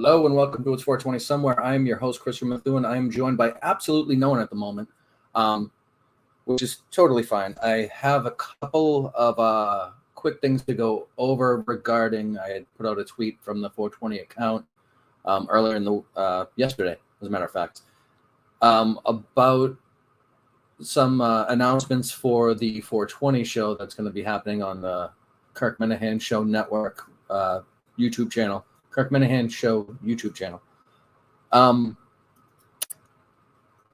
Hello and welcome to It's 420 Somewhere. I am your host, Christian Methuen. I am joined by absolutely no one at the moment, which is totally fine. I have a couple of quick things to go over regarding, I had put out a tweet from the 420 account earlier in the yesterday, as a matter of fact, about some announcements for the 420 show that's going to be happening on the Kirk Minahan Show Network YouTube channel. Kirk Minahan Show YouTube channel.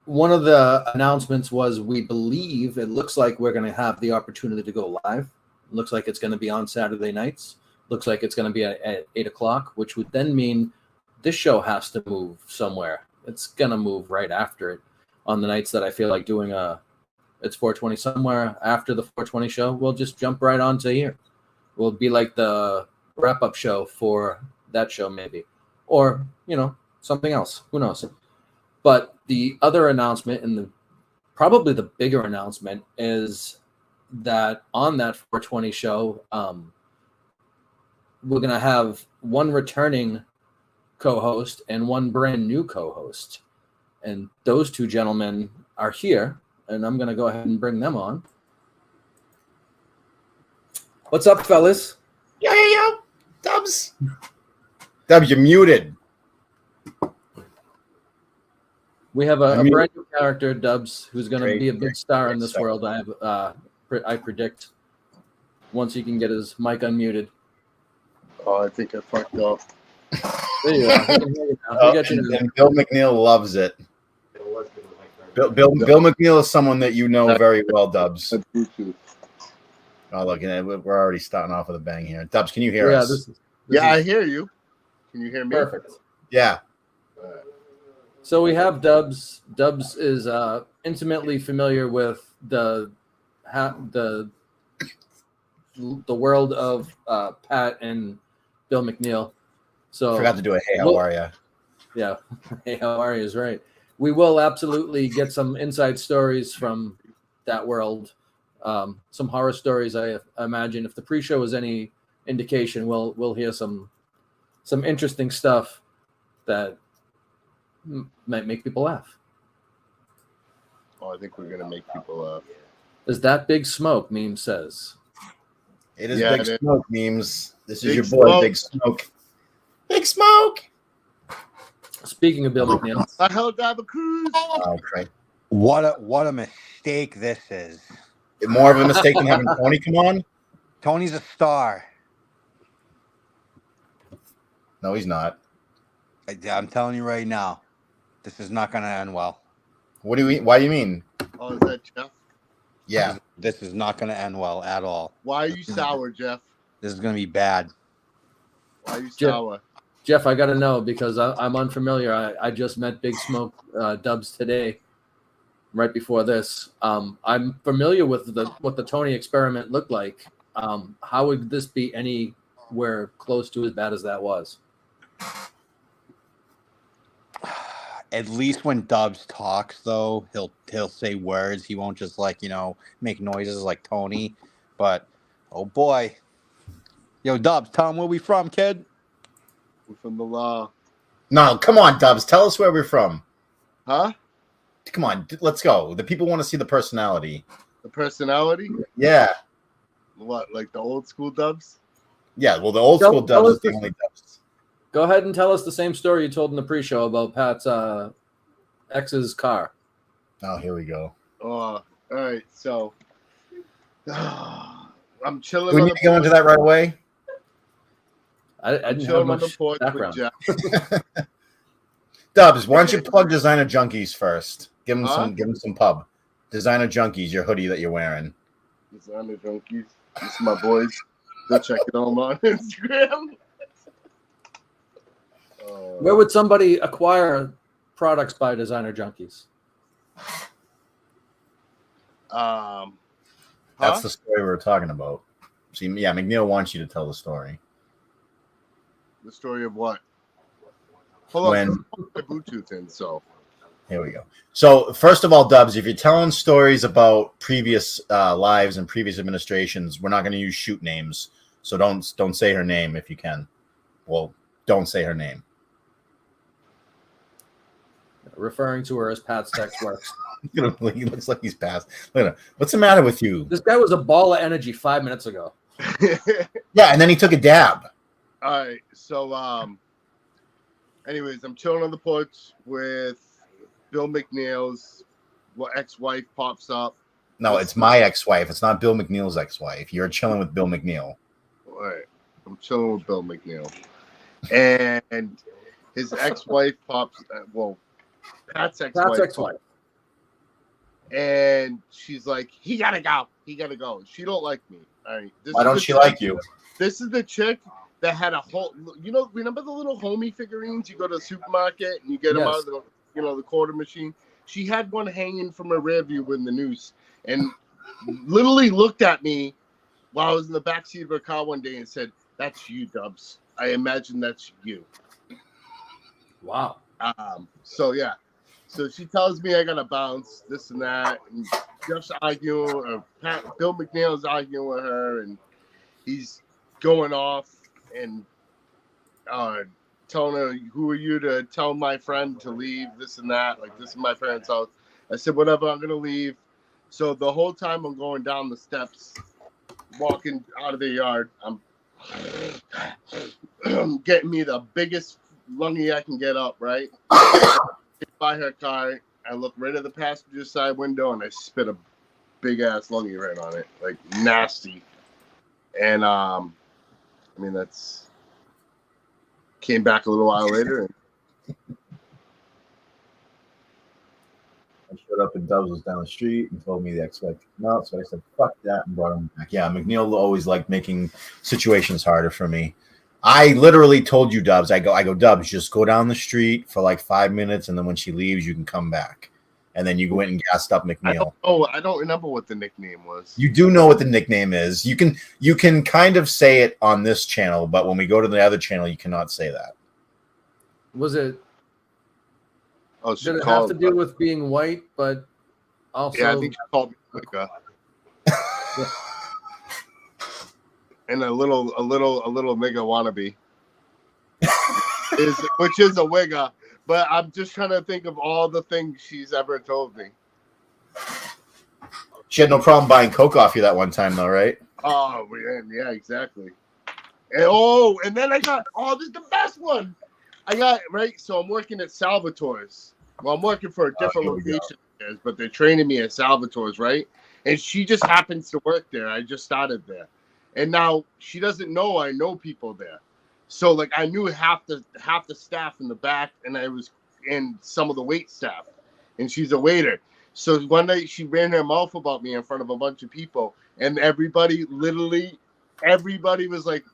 One of the announcements was we believe it looks like we're going to have the opportunity to go live. It looks like it's going to be on Saturday nights. Looks like it's going to be at 8 o'clock, which would then mean this show has to move somewhere. It's going to move right after it. On the nights that I feel like doing It's 420 Somewhere after the 420 show, we'll just jump right onto here. We'll be like the wrap-up show for that show maybe, or something else, who knows. But the other announcement, and probably the bigger announcement, is that on that 420 show we're going to have one returning co-host and one brand new co-host, and those two gentlemen are here, and I'm going to go ahead and bring them on. What's up, fellas? Yo, Dubs. Dubs, you're muted. We have a brand new character, Dubs, who's going to be a big star in this world. I predict once he can get his mic unmuted. Oh, I think I fucked up. There you are. He can hear you now. And Bill McNeil loves it. Bill McNeil is someone that you know very well, Dubs. That's Bluetooth. Oh, look, we're already starting off with a bang here. Dubs, can you hear us? I hear you. Can you hear me? Perfect. Yeah. So we have Dubs. Dubs is intimately familiar with the world of Pat and Bill McNeil. So I forgot to do a hey, how are you? Yeah, hey, how are you is right. We will absolutely get some inside stories from that world. Some horror stories, I imagine. If the pre-show is any indication, we'll hear some interesting stuff that might make people laugh. Oh, I think we're gonna make people laugh. Is that Big Smoke meme says? It is Big Smoke memes. This is Big your boy, Smoke. Big Smoke. Big Smoke. Speaking of Bill McNeil, I held down the cruise. Oh, great. What a mistake this is. More of a mistake than having Tony come on? Tony's a star. No, he's not. I'm telling you right now, this is not going to end well. What do you mean? Why do you mean? Oh, is that Jeff? Yeah. This is not going to end well at all. Why are you sour, Jeff? This is going to be bad. Why are you sour? Jeff, I got to know because I'm unfamiliar. I just met Big Smoke Dubs today, right before this. I'm familiar with what the Tony experiment looked like. How would this be anywhere close to as bad as that was? At least when Dubs talks, though, he'll say words. He won't just make noises like Tony. But oh boy, yo Dubs, tell him where we from, kid. We're from the law. No, come on, Dubs. Tell us where we're from. Huh? Come on, let's go. The people want to see the personality. The personality? Yeah. What, like the old school Dubs? Yeah, well, the old school Dubs is the only Dubs. Go ahead and tell us the same story you told in the pre-show about Pat's ex's car. Oh, here we go. Oh, all right. So, I'm chilling. Do we need to go into that right away? I didn't have chilling on the much porch background. with Jeff. Dubs, why don't you plug Designer Junkies first? Give them Huh? some pub. Designer Junkies, your hoodie that you're wearing. Designer Junkies. This is my boys. Go check it out on Instagram. Where would somebody acquire products by Designer Junkies? That's the story we were talking about. See, yeah, McNeil wants you to tell the story. The story of what? Hold When- on, my Bluetooth in, so. Here we go. So, first of all, Dubs, if you're telling stories about previous lives and previous administrations, we're not going to use shoot names. So don't say her name if you can. Well, don't say her name. referring to her as Pat's ex-wife. He looks like he's passed. Look at him. What's the matter with you? This guy was a ball of energy 5 minutes ago. Yeah, and then he took a dab. All right, so anyways, I'm chilling on the porch with Bill McNeil's ex-wife pops up. No, it's my ex-wife. It's not Bill McNeil's ex-wife. You're chilling with Bill McNeil. All right, I'm chilling with Bill McNeil, and his ex-wife pops. Pat's ex-wife. Pat's ex-wife. And she's like, he gotta go. He gotta go. She don't like me. All right. Why don't she like you? This is the chick that had a whole. Remember the little homie figurines? You go to the supermarket and you get them out of the, the quarter machine. She had one hanging from her rear view in the noose, and literally looked at me while I was in the backseat of her car one day and said, "That's you, Dubs. I imagine that's you." Wow. So yeah. So she tells me I gotta bounce, this and that. And Jeff's arguing, Bill McNeil's arguing with her, and he's going off and telling her, "Who are you to tell my friend to leave?" This and that. Like, this is my parents' house. I said, "Whatever, I'm gonna leave." So the whole time I'm going down the steps, walking out of the yard, I'm getting me the biggest lungy I can get up, right? By her car, I look right at the passenger side window and I spit a big ass lungy right on it, like nasty. And that's came back a little while later. And I showed up and Dubs was down the street and told me the ex-wife came out, so I said, "Fuck that," and brought him back. Yeah, McNeil always liked making situations harder for me. I literally told you, Dubs, I go, "Dubs, just go down the street for like 5 minutes, and then when she leaves, you can come back." And then you went and gassed up McNeil. I don't remember what the nickname was. You do know what the nickname is. You can kind of say it on this channel, but when we go to the other channel, you cannot say that. Was it? Oh, Did it have to do with being white? But also, yeah, I think she called me Wicca. And a little nigga wannabe, which is a wigga. But I'm just trying to think of all the things she's ever told me. She had no problem buying Coke off you that one time, though, right? Oh man, yeah, exactly. And then I got this is the best one. I got right. So I'm working at Salvatore's. Well, I'm working for a different location, but they're training me at Salvatore's, right? And she just happens to work there. I just started there. And now she doesn't know I know people there. So like I knew half the staff in the back, and I was in some of the wait staff. And she's a waiter. So one night she ran her mouth about me in front of a bunch of people, and everybody was like,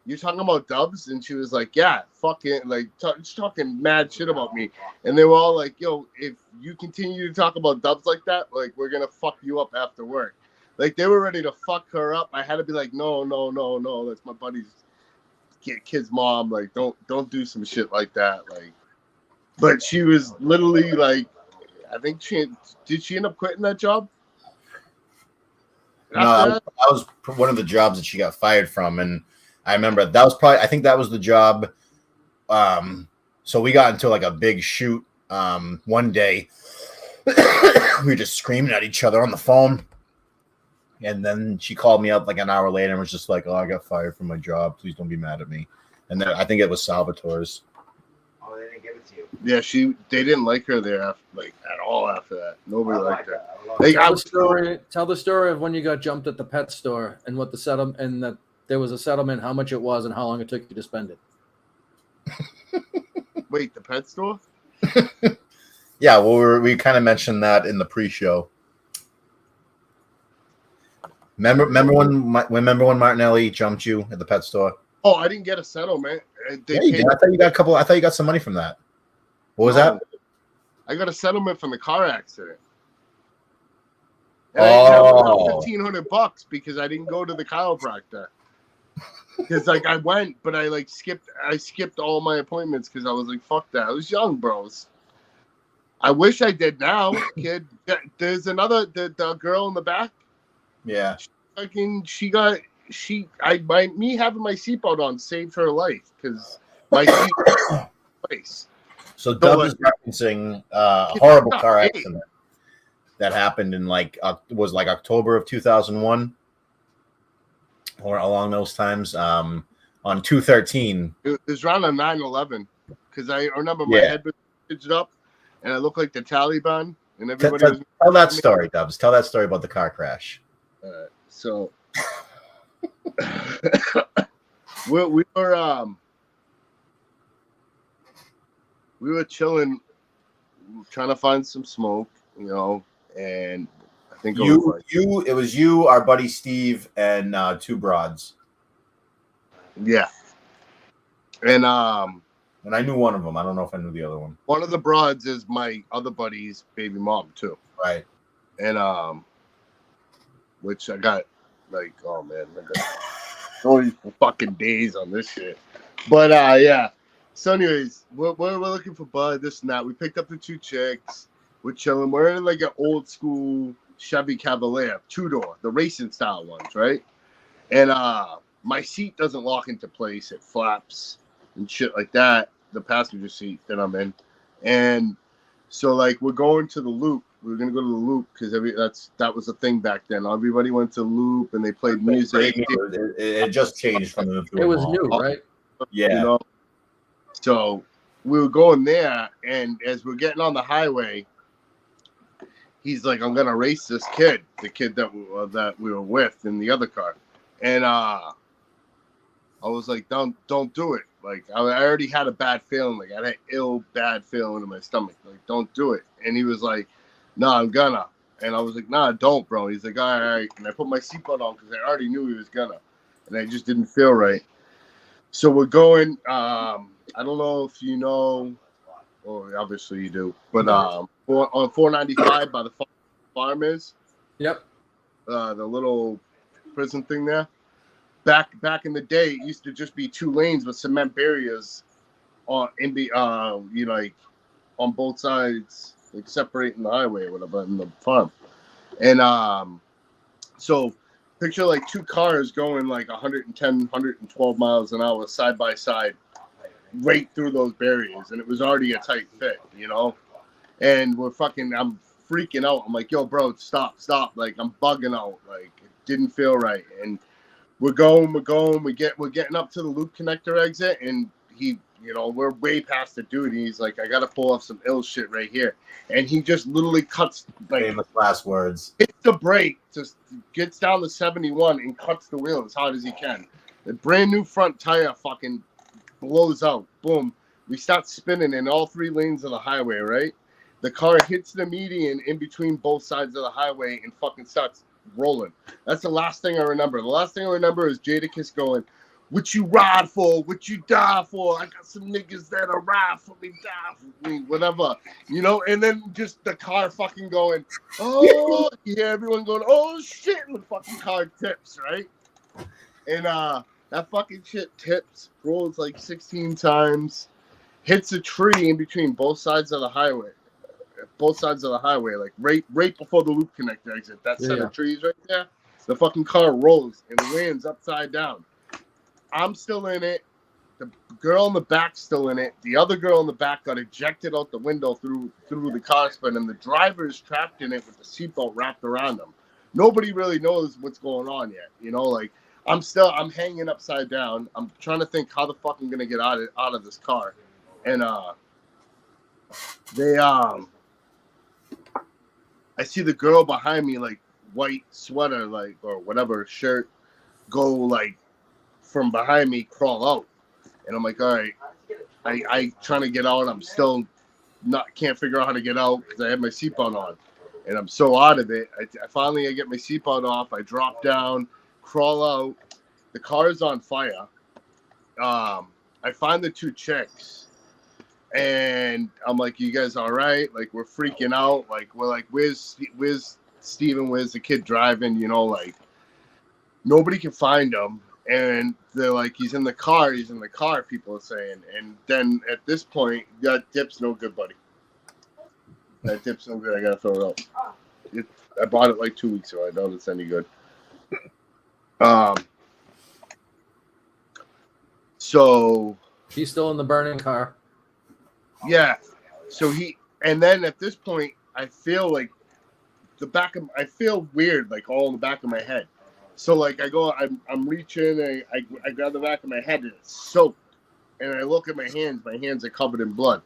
"You're talking about Dubs?" And she was like, "Yeah, fucking like talking mad shit about me." And they were all like, "Yo, if you continue to talk about Dubs like that, like we're gonna fuck you up after work." Like they were ready to fuck her up. I had to be like, no, that's my buddy's kid's mom. Like, don't do some shit like that. Like, but she was literally like, I think did she end up quitting that job? No, that was one of the jobs that she got fired from, and I remember I think that was the job. So we got into like a big shoot one day. We were just screaming at each other on the phone. And then she called me up like an hour later and was just like, "Oh, I got fired from my job. Please don't be mad at me." And then I think it was Salvatore's. Oh, they didn't give it to you. Yeah, they didn't like her there at all after that. Nobody liked her. Tell the story of when you got jumped at the pet store and what the settlement, and that there was a settlement, how much it was, and how long it took you to spend it. Wait, the pet store? Yeah, well, we kind of mentioned that in the pre-show. Remember when Martinelli jumped you at the pet store? Oh, I didn't get a settlement. Yeah, you did. I thought you got some money from that. What was that? I got a settlement from the car accident. And I got $1,500 because I didn't go to the chiropractor. Because like I went, but I skipped all my appointments because I was like, fuck that. I was young, bros. I wish I did now, kid. There's another the girl in the back. Yeah. Me having my seatbelt on saved her life because my seat place. So Dub is referencing a horrible car Hey. accident that happened in was October of 2001 or along those times. On 213. It was around a 9/11 because I remember my Yeah. head was stitched up and I looked like the Taliban and everybody was. Tell that story, Dubs. Tell that story about the car crash. So we were chilling, trying to find some smoke, you know, and I think it was you, our buddy Steve, and two broads. yeah, and I knew one of them. I don't know if I knew the other one. one of the broads is my other buddy's baby mom too, Right. and which I got like, oh man, I got so many fucking days on this shit, but yeah. So, anyways, we're looking for Bud, this and that. We picked up the two chicks. We're chilling. We're in like an old school Chevy Cavalier, two-door, the racing style ones, right? And my seat doesn't lock into place. It flaps and shit like that. The passenger seat that I'm in, and so like we're going to the Loop. We're gonna go to the Loop because that was a thing back then. Everybody went to Loop and they played music. It just changed from the. It was new, right? Yeah. You know? So we were going there, and as we're getting on the highway, he's like, "I'm gonna race this kid, the kid that we were with in the other car," and I was like, "Don't do it." Like I already had a bad feeling, like I had an bad feeling in my stomach. Like, don't do it. And he was like, "No, I'm gonna." And I was like, "Nah, don't, bro." He's like, "All right." And I put my seatbelt on because I already knew he was gonna, and I just didn't feel right. So we're going. I don't know if you know, or obviously you do, but on 495 by the farm is. Yep. The little prison thing there. Back in the day, it used to just be two lanes with cement barriers on like on both sides, like separating the highway or whatever in the farm. And so picture like two cars going like 110, 112 miles an hour side by side right through those barriers, and it was already a tight fit, you know. And I'm freaking out. I'm like, "Yo, bro, stop!" Like I'm bugging out. Like it didn't feel right. And we're going. We're getting up to the Loop connector exit, and he, you know, we're way past the dude. He's like, "I gotta pull off some ill shit right here," and he just literally cuts like Famous last words. hits the brake, just gets down to 71 and cuts the wheel as hard as he can. The brand new front tire fucking blows out. Boom. We start spinning in all three lanes of the highway, right? The car hits the median in between both sides of the highway and fucking starts rolling. That's the last thing I remember. The last thing I remember is Jadakiss going, "What you ride for? What you die for? I got some niggas that'll ride for me, die for me," whatever. You know, and then just the car fucking going, "Oh," you hear everyone going, "Oh shit," and the fucking car tips, right? And that fucking shit tips, rolls like 16 times, hits a tree in between both sides of the highway. Like right before the Loop connector exit. That set of trees right there. The fucking car rolls and lands upside down. I'm still in it. The girl in the back's still in it. The other girl in the back got ejected out the window through the car spin, and the driver is trapped in it with the seatbelt wrapped around him. Nobody really knows what's going on yet. You know, like I'm hanging upside down. I'm trying to think how the fuck I'm gonna get out of this car. And I see the girl behind me, like white sweater, like or whatever shirt, go like from behind me, crawl out, and I'm like, all right, I trying to get out. I'm still can't figure out how to get out because I have my seatbelt on, and I'm so out of it. I finally get my seatbelt off. I drop down, crawl out. The car is on fire. I find the two chicks. And I'm like, "You guys all right?" Like, we're freaking out. Like, we're like, where's Steven? Where's the kid driving? You know, like, nobody can find him. And they're like, he's in the car, people are saying. And then at this point, that dip's no good, buddy. That dip's no good. I got to throw it out. I bought it like 2 weeks ago. I doubt it's any good. So. He's still in the burning car. Yeah. So and then at this point, I feel like I feel weird, like all in the back of my head. So like I'm reaching, I grab the back of my head and it's soaked. And I look at my hands are covered in blood.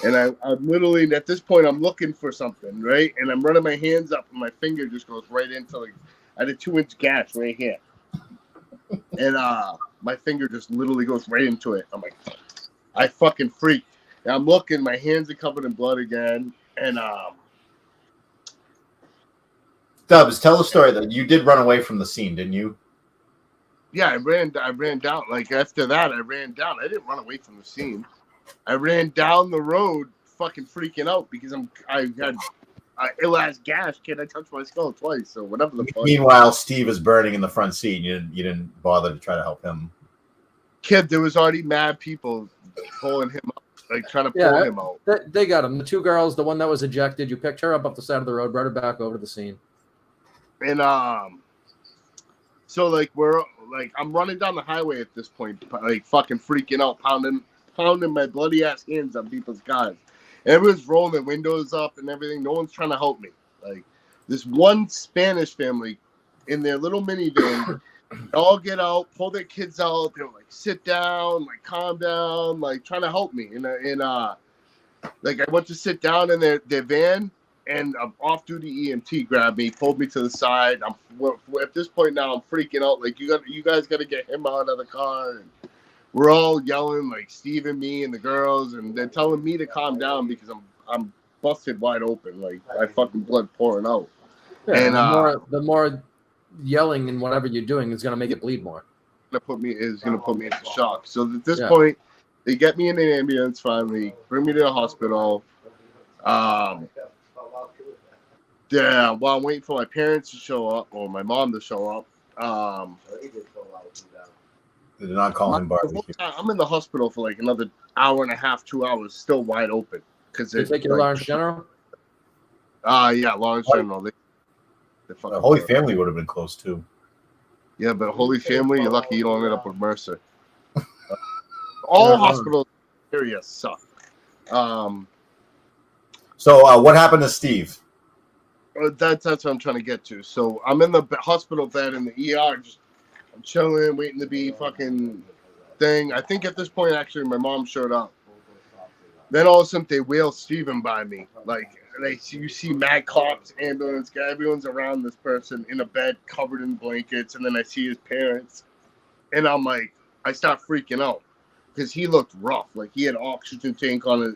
And I'm literally, at this point, I'm looking for something, right? And I'm running my hands up and my finger just goes right into, like, I had a 2-inch gash right here. And my finger just literally goes right into it. I'm like, I fucking freak. And I'm looking, my hands are covered in blood again. And Dubs, tell the story that you did run away from the scene, didn't you? yeah, I ran down. Like, after that, I ran down. I didn't run away from the scene. I ran down the road fucking freaking out because I had ill ass gash. Kid, I touched my skull twice, so whatever the fuck. Meanwhile, Steve is burning in the front seat. And you didn't bother to try to help him. Kid, there was already mad people pulling him out, like trying to pull him out. They got him. The 2 girls, the one that was ejected, you picked her up the side of the road, brought her back over to the scene. And so like I'm running down the highway at this point, like fucking freaking out, pounding my bloody ass hands on people's cars. Everyone's rolling their windows up and everything. No one's trying to help me. Like this one Spanish family in their little minivan, all get out, pull their kids out. They're like, sit down, like calm down, like trying to help me. And like I went to sit down in their van, and an off-duty EMT grabbed me, pulled me to the side. At this point now, I'm freaking out. Like you guys got to get him out of the car. And we're all yelling, like Steve and me and the girls, and they're telling me to calm down because I'm busted wide open, like I fucking blood pouring out. Yeah, and the more yelling and whatever you're doing is gonna make it bleed more. Gonna put me into shock. So at this point, they get me in an ambulance finally, bring me to the hospital. Yeah, while I'm waiting for my parents to show up or my mom to show up. They did not call him barbecue. I'm in the hospital for like another hour and a half, 2 hours, still wide open. Because They take you to Lawrence General? Yeah, Lawrence General. They The Holy Family would have been close too. Yeah, but Holy Family, you're lucky you don't end up with Mercer. All hospitals in the area suck. So what happened to Steve? That's what I'm trying to get to. So I'm in the hospital bed in the ER, just I'm chilling, waiting to be fucking thing. I think at this point, actually, my mom showed up. Then all of a sudden, they wheel Steven by me. Like, you see mad cops, ambulance guy, everyone's around this person in a bed covered in blankets. And then I see his parents. And I'm like, I start freaking out. Because he looked rough. Like, he had an oxygen tank on his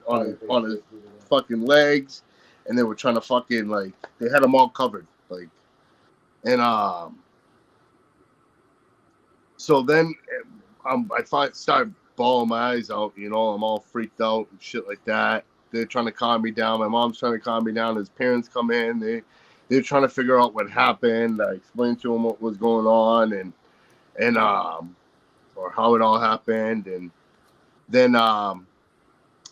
fucking legs. And they were trying to fucking, like, they had him all covered. Like, and, so then I started bawling my eyes out, you know, I'm all freaked out and shit like that. They're trying to calm me down. My mom's trying to calm me down. His parents come in. They're trying to figure out what happened. I explained to them what was going on and or how it all happened. And then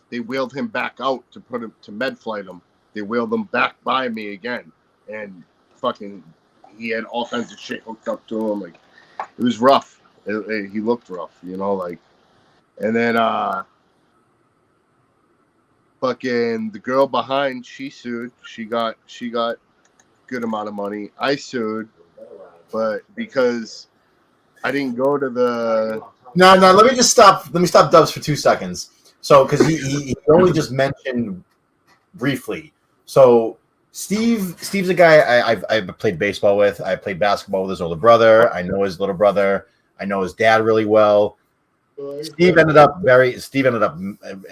they wheeled him back out to put him to med flight him. They wheeled him back by me again. And fucking, he had all kinds of shit hooked up to him. Like, it was rough. He looked rough, you know, like, and then fucking the girl behind, she sued. She got good amount of money. I sued, but because I didn't go to the No, let me stop Dubs for 2 seconds. So because he only just mentioned briefly. So Steve's a guy I've played baseball with. I played basketball with his older brother. I know his little brother. I know his dad really well. Steve ended up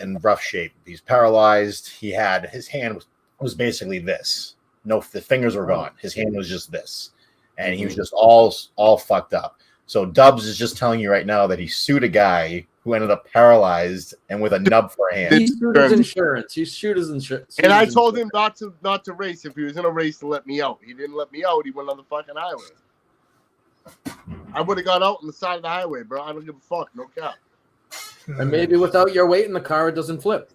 in rough shape. He's paralyzed. His hand was basically this. No, the fingers were gone. His hand was just this, and he was just all fucked up. So Dubs is just telling you right now that he sued a guy who ended up paralyzed and with a nub for a hand. He sued his insurance. He sued his insurance. And I told him not to race if he was in a race to let me out. He didn't let me out. He went on the fucking highway. I would have got out on the side of the highway, bro. I don't give a fuck. No cap. And maybe without your weight in the car, it doesn't flip.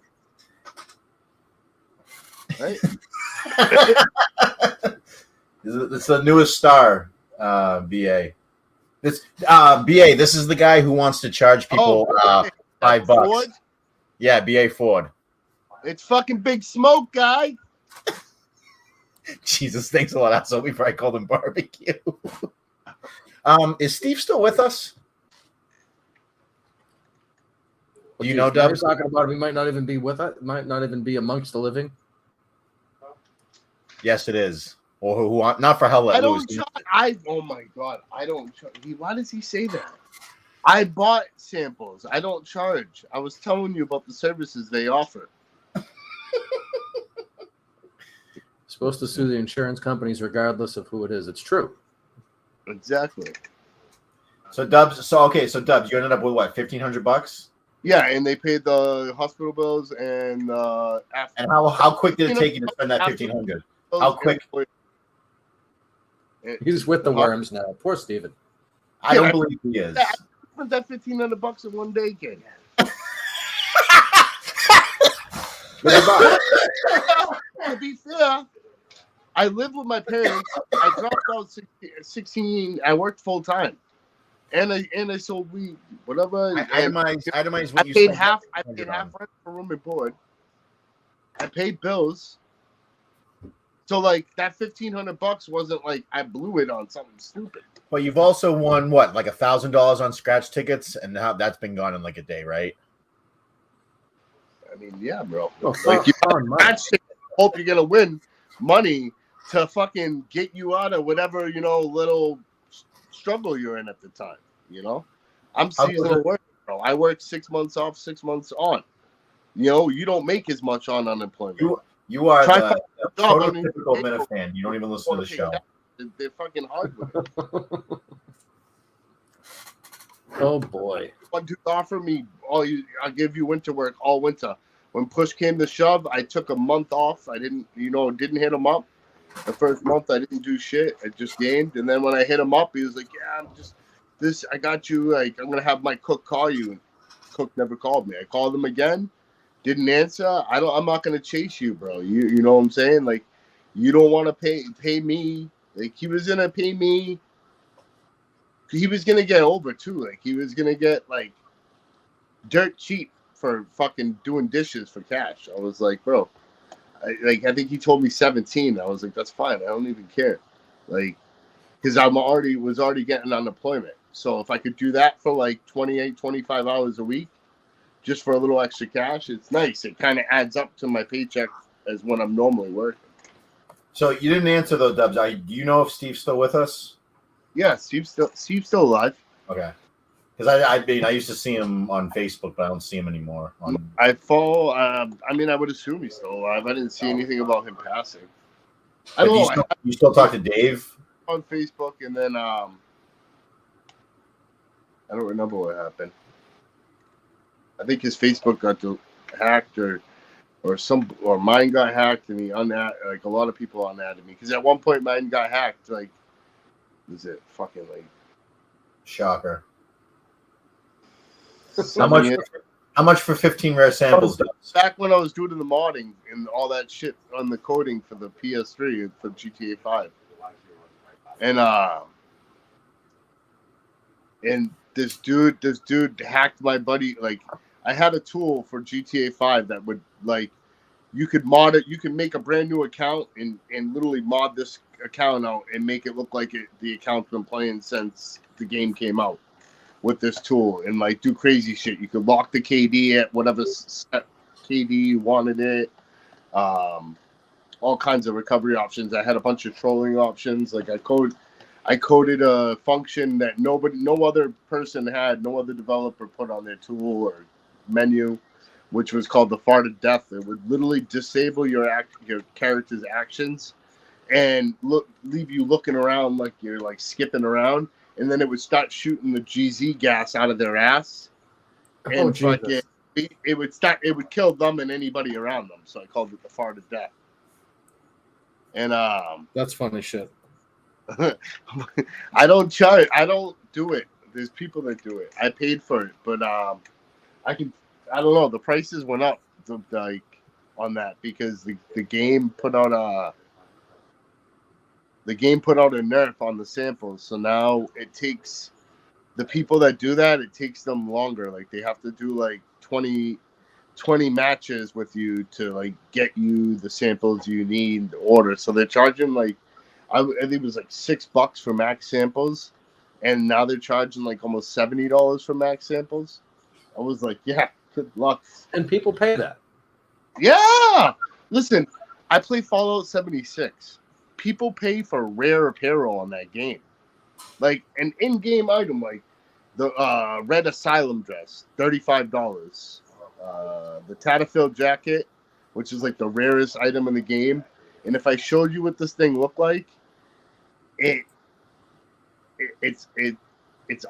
Right? It's the newest star, BA. This BA. This is the guy who wants to charge people $5. Ford? Yeah, BA Ford. It's fucking Big Smoke, guy. Jesus, thanks a lot, asshole. We probably called him barbecue. Is Steve still with us? Do you know, Now you're Dubs? talking about we might not even be with it. Might not even be amongst the living. Yes, it is. Or who want not for hell I let loose. don't charge. Oh my god, I don't charge. Why does he say that? I bought samples. I don't charge. I was telling you about the services they offer. Supposed to sue the insurance companies regardless of who it is. It's true. Exactly. So Dubs, so Dubs, you ended up with what, $1,500? Yeah, and they paid the hospital bills and after. And how quick did it take you to spend that $1,500? How quick? He's with the worms now. Poor Steven. I don't believe he is. I spent that $1,500 in one day, kid. To be fair, I lived with my parents. I dropped out 16. I worked full time, and I sold weed, whatever. Itemize what I you paid spent half. that I paid $1,500 half rent for room and board. I paid bills. So like that $1,500 wasn't like I blew it on something stupid. But you've also won what, like $1,000 on scratch tickets, and now that's been gone in like a day, right? I mean, yeah, bro. Oh, Like you Mike. hope you're gonna win money to fucking get you out of whatever little struggle you're in at the time. I'm seasonal worker, bro. I work 6 months off, 6 months on. You don't make as much on unemployment. You are Try the job, I mean, prototypical Minifan. You don't even listen to the show. They're fucking hard with it. Oh boy. One dude offered me I'll give you winter work all winter. When push came to shove, I took a month off. I didn't hit him up. The first month I didn't do shit. I just gamed. And then when I hit him up, he was like, yeah, I got you. Like, I'm going to have my cook call you. And cook never called me. I called him again. Didn't answer. I'm not going to chase you, bro. You know what I'm saying? Like, you don't want to pay me. Like, he was going to pay me. He was going to get over too. Like, he was going to get like dirt cheap for fucking doing dishes for cash. I was like, bro, I think he told me 17. I was like, that's fine. I don't even care. Like, because I was already getting unemployment. So if I could do that for like 28, 25 hours a week, just for a little extra cash, it's nice. It kind of adds up to my paycheck as when I'm normally working. So you didn't answer though, Dubs. Do you know if Steve's still with us? Yeah, Steve's still alive. Okay. Because I used to see him on Facebook, but I don't see him anymore. I follow. I would assume he's still alive. I didn't see anything about him passing. I don't know. You still talk to Dave on Facebook, and then I don't remember what happened. I think his Facebook got hacked, or mine got hacked, and he like a lot of people unadded me because at one point mine got hacked. Like, was it fucking like shocker? How much for 15 rare samples? Back when I was doing the modding and all that shit on the coding for the PS3 for GTA 5, and this dude hacked my buddy. Like, I had a tool for GTA 5 that would, like, you could mod it. You can make a brand new account and literally mod this account out and make it look like the account's been playing since the game came out with this tool, and like do crazy shit. You could lock the KD at whatever set KD you wanted it. All kinds of recovery options. I had a bunch of trolling options. Like I coded a function that no other person had, no other developer put on their tool or menu, which was called the Fart of Death. It would literally disable your character's actions and leave you looking around like you're like skipping around, and then it would start shooting the GZ gas out of their ass, and it would kill them and anybody around them. So I called it the Fart of Death. And that's funny shit. I don't charge. I don't do it. There's people that do it. I paid for it, but I don't know. The prices went up on that because the game put out a nerf on the samples. So now it takes the people that do that. It takes them longer. Like they have to do like 20 20 matches with you to like get you the samples you need to order. So they're charging like I think it was like $6 for max samples, and now they're charging like almost $70 for max samples. I was like, yeah, good luck. And people pay that. Yeah, listen, I play Fallout 76. People pay for rare apparel on that game, like an in-game item, like the Red Asylum dress, $35. The Tatterfield jacket, which is like the rarest item in the game, and if I showed you what this thing looked like, it's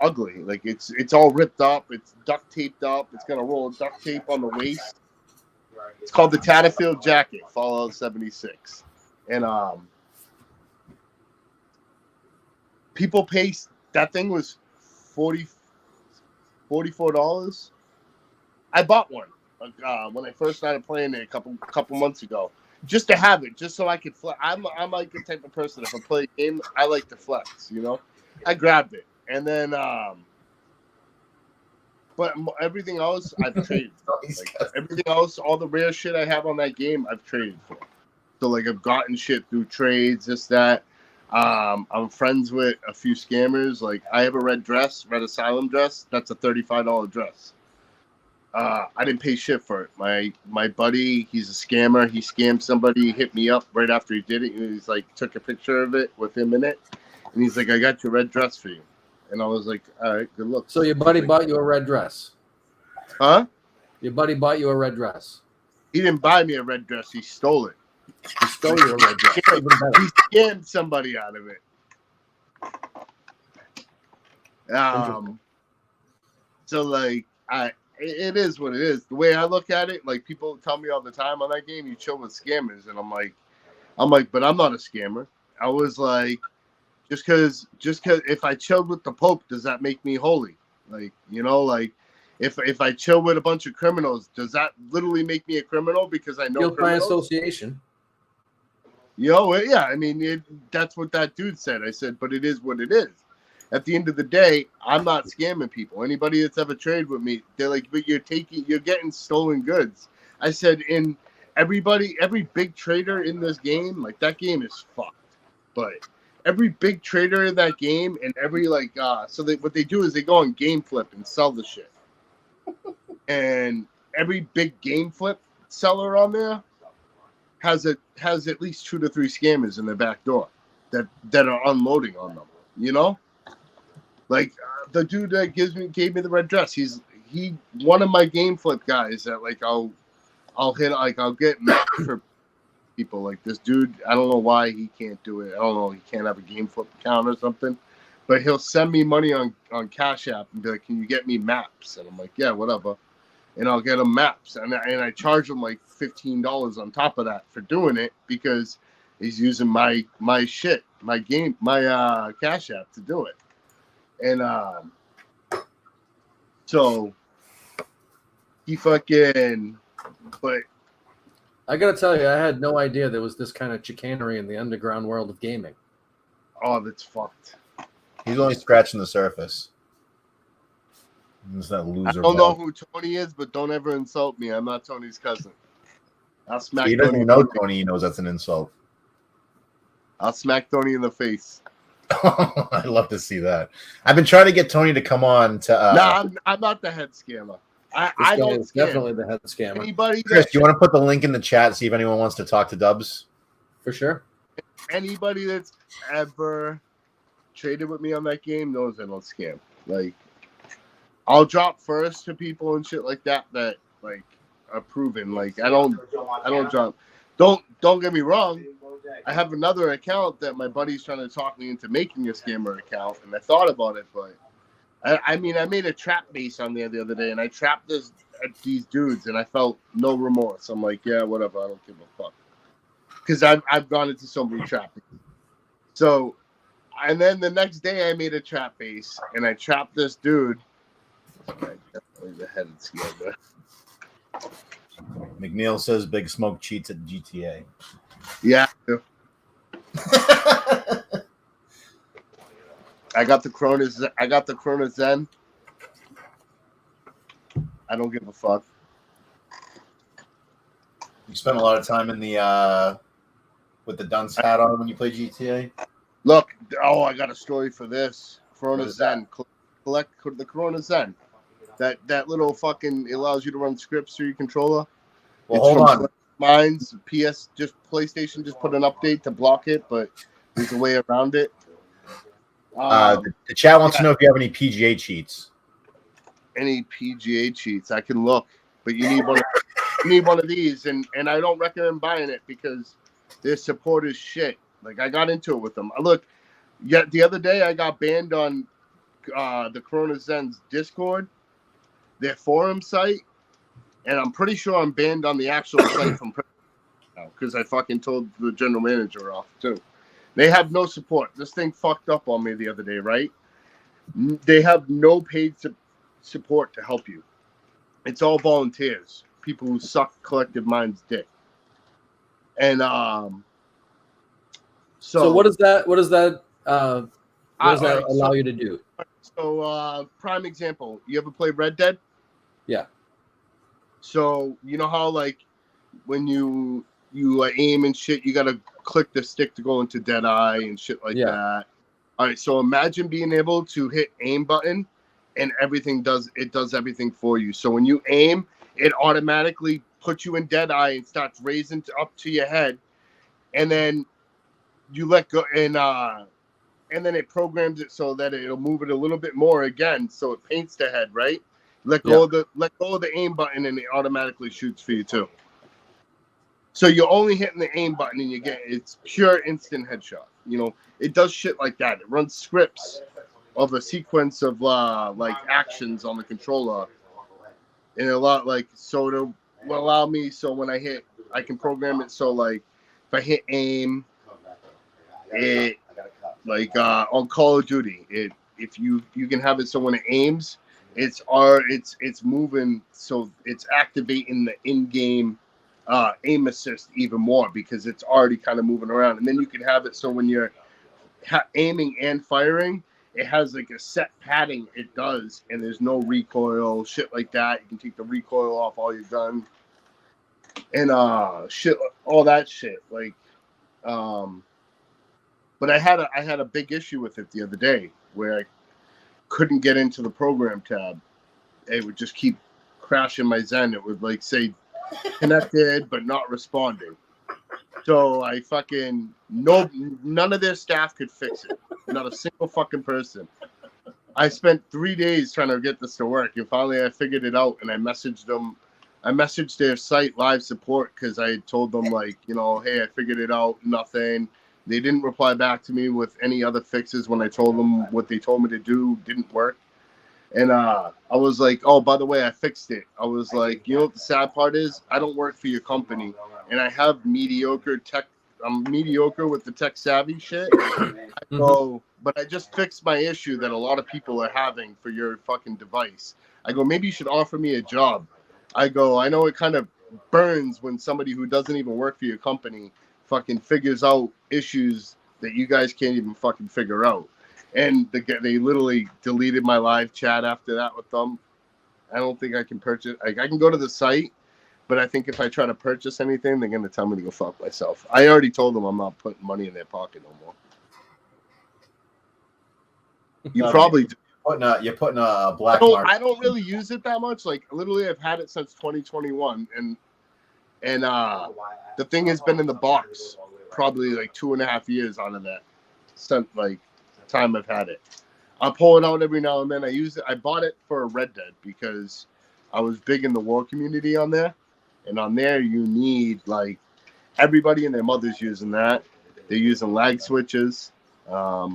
ugly. Like it's all ripped up. It's duct taped up. It's got a roll of duct tape on the waist. It's called the Tatterfield jacket, Fallout 76, and people pay. That thing was $44. I bought one when I first started playing it a couple months ago, just to have it, just so I could flex. I'm like the type of person, if I play a game, I like to flex. You know, I grabbed it, and then but everything else I've traded. Like, everything else, all the rare shit I have on that game, I've traded for. So like I've gotten shit through trades, this that. I'm friends with a few scammers. Like I have a Red Asylum dress. That's a $35 dress. I didn't pay shit for it. My buddy, he's a scammer. He scammed somebody. He hit me up right after he did it. And he's like, took a picture of it with him in it. And he's like, I got your red dress for you. And I was like, all right, good luck. So your buddy bought you a red dress? Huh? Your buddy bought you a red dress? He didn't buy me a red dress. He stole it. He stole your red dress. Even better. He scammed somebody out of it. So like it is what it is. The way I look at it, like people tell me all the time on that game, you chill with scammers, and I'm like, but I'm not a scammer. I was like, just because if I chilled with the Pope, does that make me holy? Like, you know, like if I chill with a bunch of criminals, does that literally make me a criminal because I know Guilt by criminals? association. You know, yeah, I mean, that's what that dude said. I said, but it is what it is. At the end of the day, I'm not scamming people. Anybody that's ever traded with me, they're like, but you're getting stolen goods. I said, every big trader in this game, like that game is fucked. But every big trader in that game and every what they do is they go on Game Flip and sell the shit. And every big Game Flip seller on there has at least 2 to 3 scammers in their back door that are unloading on them. You know, like the dude that gave me the red dress. He's one of my Game Flip guys that like I'll get mad for people. Like this dude, I don't know why he can't do it. I don't know, he can't have a Game Flip account or something. But he'll send me money on Cash App and be like, "Can you get me maps?" And I'm like, "Yeah, whatever." And I'll get him maps, and I charge him like $15 on top of that for doing it because he's using my shit, my Cash App to do it. And so he fucking, but I gotta tell you, I had no idea there was this kind of chicanery in the underground world of gaming. oh, that's fucked. He's only scratching the surface. He's that loser. I don't know who Tony is, but don't ever insult me. I'm not Tony's cousin. I'll smack. He doesn't even know Tony. He knows that's an insult. I'll smack Tony in the face. I'd love to see that. I've been trying to get Tony to come on to. No, I'm not the head scammer. I don't It's scam. definitely the head scammer. Anybody Chris, that, do you want to put the link in the chat? See if anyone wants to talk to Dubs. For sure. anybody that's ever traded with me on that game knows I don't scam. Like, I'll drop first to people and shit like that like are proven. Like, I don't drop. Don't get me wrong. I have another account that my buddy's trying to talk me into making a scammer account, and I thought about it, but I mean, I made a trap base on there the other day, and I trapped these dudes, and I felt no remorse. I'm like, yeah, whatever, I don't give a fuck, because I've gone into so many trapping. So, and then the next day, I made a trap base, and I trapped this dude. Definitely the headed scammer. McNeil says Big Smoke cheats at GTA. Yeah. I got the Corona Zen. I don't give a fuck. You spent a lot of time in the with the dunce hat on when you play GTA. Look, I got a story for this. Corona What is that? Zen. Collect the Corona Zen. That little fucking, it allows you to run scripts through your controller. Well, It's hold from on. Collective Minds. PlayStation just put an update to block it, but there's a way around it. The chat wants to know if you have any PGA cheats. Any PGA cheats, I can look, but you need one of these, and I don't recommend buying it because their support is shit. Like, I got into it with them. The other day I got banned on the Corona Zen's Discord, their forum site, and I'm pretty sure I'm banned on the actual site from now because I fucking told the general manager off too. They have no support. This thing fucked up on me the other day, right? They have no paid support to help you. It's all volunteers, people who suck Collective Minds dick. And So what does that allow you to do? So prime example, you ever play Red Dead? Yeah. So you know how like when you aim and shit, you gotta click the stick to go into Deadeye and shit like that. All right, so imagine being able to hit aim button and everything does everything for you. So when you aim, it automatically puts you in Deadeye and starts raising up to your head, and then you let go and then it programs it so that it'll move it a little bit more again, so it paints the head, right? Let go of the aim button and it automatically shoots for you too. So you're only hitting the aim button and it's pure instant headshot. You know, it does shit like that. It runs scripts of a sequence of like actions on the controller, and a lot like so to allow me so when I hit, I can program it so like if I hit aim, it like on Call of Duty, if you can have it so when it aims, it's moving, so it's activating the in-game aim assist even more because it's already kind of moving around, and then you can have it so when you're aiming and firing, it has like a set padding it does, and there's no recoil, shit like that. You can take the recoil off all your guns and shit, all that shit. Like, but I had a big issue with it the other day where I couldn't get into the program tab. It would just keep crashing my Zen. It would like say connected but not responding. So I fucking none of their staff could fix it. Not a single fucking person. I spent 3 days trying to get this to work, and finally I figured it out. And I messaged them. I messaged their site live support because I told them like, you know, hey, I figured it out. Nothing. They didn't reply back to me with any other fixes when I told them what they told me to do didn't work. And I was like, oh, by the way, I fixed it. I was like, you know what the sad part is? I don't work for your company, and I have mediocre tech. I'm mediocre with the tech savvy shit. So, but I just fixed my issue that a lot of people are having for your fucking device. I go, maybe you should offer me a job. I go, I know it kind of burns when somebody who doesn't even work for your company fucking figures out issues that you guys can't even fucking figure out. And they literally deleted my live chat after that with them. I don't think I can purchase. Like, I can go to the site, but I think if I try to purchase anything, they're going to tell me to go fuck myself. I already told them I'm not putting money in their pocket no more. You probably do. You're putting a black mark. I don't really use it that much. Like, literally, I've had it since 2021, and the thing has been in the box probably like 2.5 years out of that time I've had it. I'll pull it out every now and then. I use it. I bought it for a Red Dead because I was big in the war community on there, and on there you need like everybody and their mother's using that. They're using lag switches. They're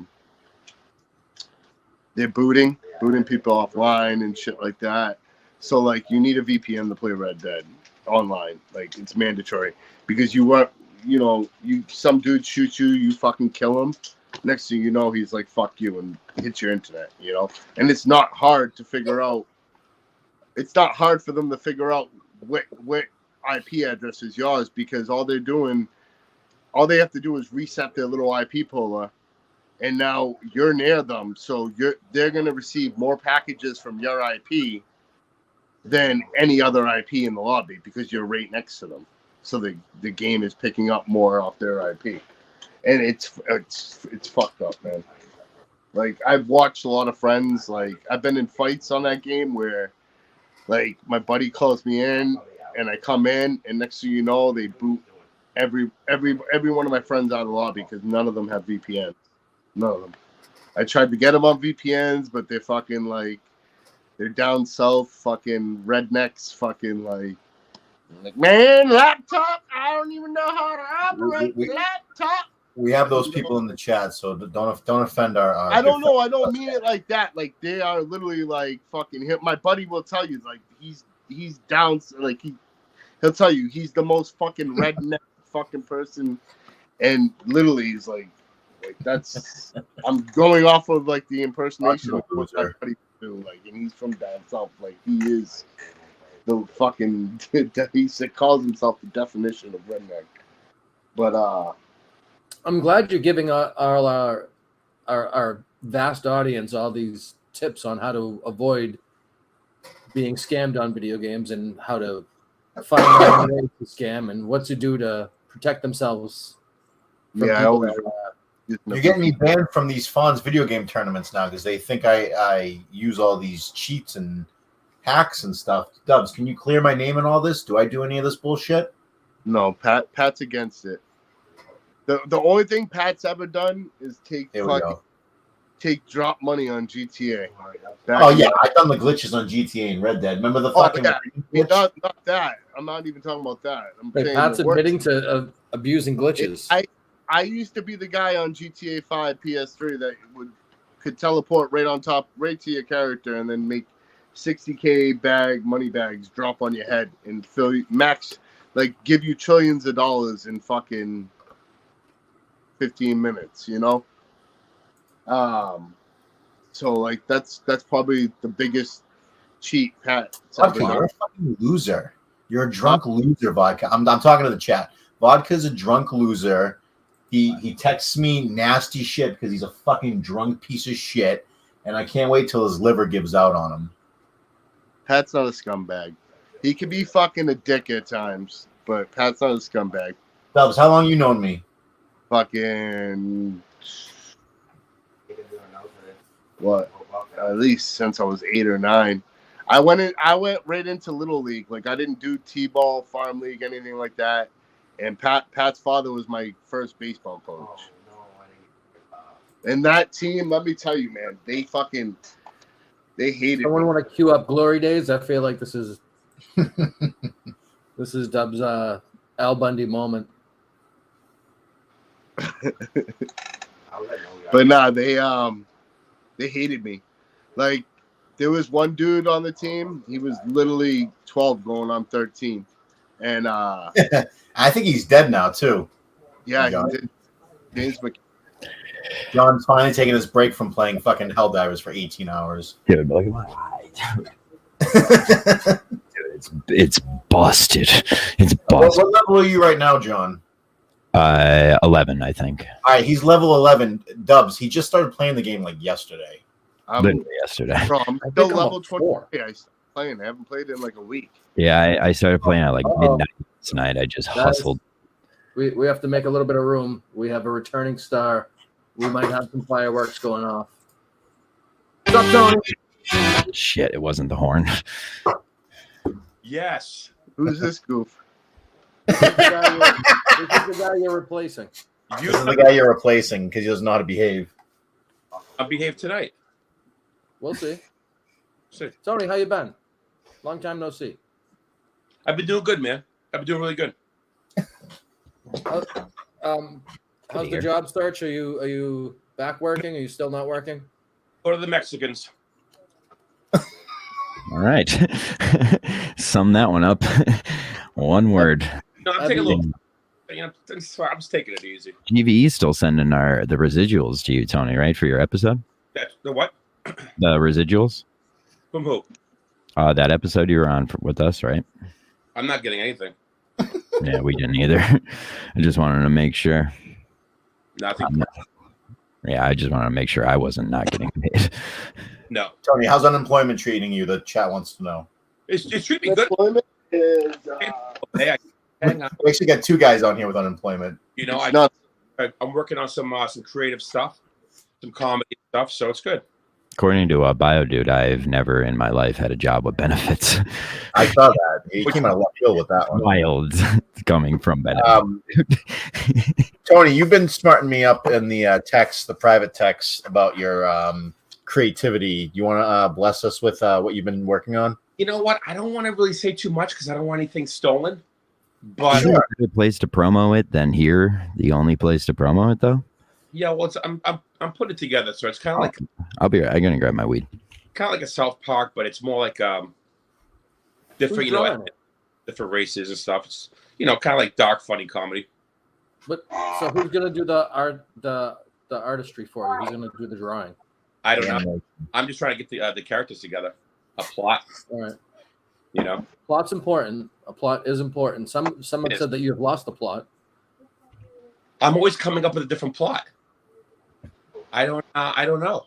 booting people offline and shit like that. So like you need a VPN to play Red Dead online. Like it's mandatory because some dude shoots you, you fucking kill him. Next thing you know, he's like, fuck you, and hits your internet, you know? And it's not hard to figure out. It's not hard for them to figure out what IP address is yours because all they have to do is reset their little IP polar, and now you're near them. So they're going to receive more packages from your IP than any other IP in the lobby because you're right next to them. so the game is picking up more off their IP, and it's fucked up, man. Like, I've watched a lot of friends, like, I've been in fights on that game where, like, my buddy calls me in and I come in, and next thing you know, they boot every one of my friends out of the lobby because none of them have VPNs. None of them. I tried to get them on VPNs, but they're fucking, like, they're down south, fucking rednecks, fucking, like, man, laptop, I don't even know how to operate the laptop. We have those people in the chat, so don't offend our I don't know. I don't mean it like that. Like, they are literally like fucking him. My buddy will tell you, like, he's down. Like, he'll tell you he's the most fucking redneck fucking person, and literally he's like that's. I'm going off of like the impersonation of what my buddy do. Like, and he's from down south. Like, he is the fucking. He calls himself the definition of redneck. But I'm glad you're giving our vast audience all these tips on how to avoid being scammed on video games and how to find out ways to scam and what to do to protect themselves. From yeah, I people always. You're getting me banned from these Fonz video game tournaments now because they think I use all these cheats and hacks and stuff. Dubs, can you clear my name and all this? Do I do any of this bullshit? No, Pat's against it. The only thing Pat's ever done is take drop money on GTA. I've done the glitches on GTA and Red Dead. Remember the fucking glitch? Not that. I'm not even talking about that. I'm Wait, saying Pat's admitting to abusing glitches. I used to be the guy on GTA 5 PS3 that could teleport right to your character and then make 60K money bags drop on your head and fill you max, like, give you trillions of dollars in fucking 15 minutes, you know? So, like, that's probably the biggest cheat Pat. Vodka, you're a fucking loser. You're a drunk loser, Vodka. I'm talking to the chat. Vodka's a drunk loser. He texts me nasty shit because he's a fucking drunk piece of shit, and I can't wait till his liver gives out on him. Pat's not a scumbag. He can be fucking a dick at times, but Pat's not a scumbag. Dubs, how long you known me? Fucking what? At least since I was 8 or 9. I went right into Little League. Like, I didn't do T-ball, farm league, anything like that. And Pat's father was my first baseball coach. And that team, let me tell you, man, they hated Someone me. want to queue up Glory Days? I feel like this is Dub's Al Bundy moment. But nah, they hated me. Like, there was one dude on the team. He was literally 12 going on 13. And I think he's dead now too. yeah, he did. James John's finally taking his break from playing fucking Helldivers for 18 hours. Dude, look at my eye. Dude, it's busted. It's busted. What level are you right now, John? 11, I think. All right, he's level 11. Dubs, he just started playing the game like yesterday. Literally yesterday. Bro, I'm I still think I'm level a 23. I started playing. I haven't played in like a week. Yeah, I started playing at like midnight tonight. I just hustled. We have to make a little bit of room. We have a returning star. We might have some fireworks going off. What's up, Tony? Shit, it wasn't the horn. Yes. Who's this goof? This is the guy you're replacing. You This is the guy you're replacing because he doesn't know how to behave. I'll behave tonight. We'll see. So, Tony, how you been? Long time no see. I've been doing good, man. I've been doing really good. How's the job search? Are you back working? Are you still not working? Go to the Mexicans. All right. Sum that one up. One word. No, I'm taking a little. You know, I'm just taking it easy. GVE still sending the residuals to you, Tony, right? For your episode? That's the what? The residuals? From who? That episode you were on with us, right? I'm not getting anything. Yeah, we didn't either. I just wanted to make sure. Nothing. Yeah, I just wanted to make sure I wasn't not getting paid. No. Tony, how's unemployment treating you? The chat wants to know. It's treating me good. Employment is Hey, Hang on. We actually got 2 guys on here with unemployment. You know, It's not. I'm working on some creative stuff, some comedy stuff, so it's good. According to BioDude, I've never in my life had a job with benefits. I saw that. He came out of left field with that one. Wild coming from benefits. Tony, you've been smarting me up in the text, the private text about your creativity. You want to bless us with what you've been working on? You know what? I don't want to really say too much because I don't want anything stolen. But Is there a good place to promo it than here? The only place to promo it, though? yeah, well, I'm putting it together, so it's kind of like I'll be right. I'm gonna grab my weed. like a South Park, but it's more like different, Who's you know, drawing it? different races and stuff. It's kind of like dark, funny comedy. But so who's gonna do the art, the artistry for you? Who's gonna do the drawing? I don't know. I'm just trying to get the characters together, a plot. All right. You know, Plot's important. A plot is important. Someone It is. said that you have lost the plot. I'm always coming up with a different plot. I don't know.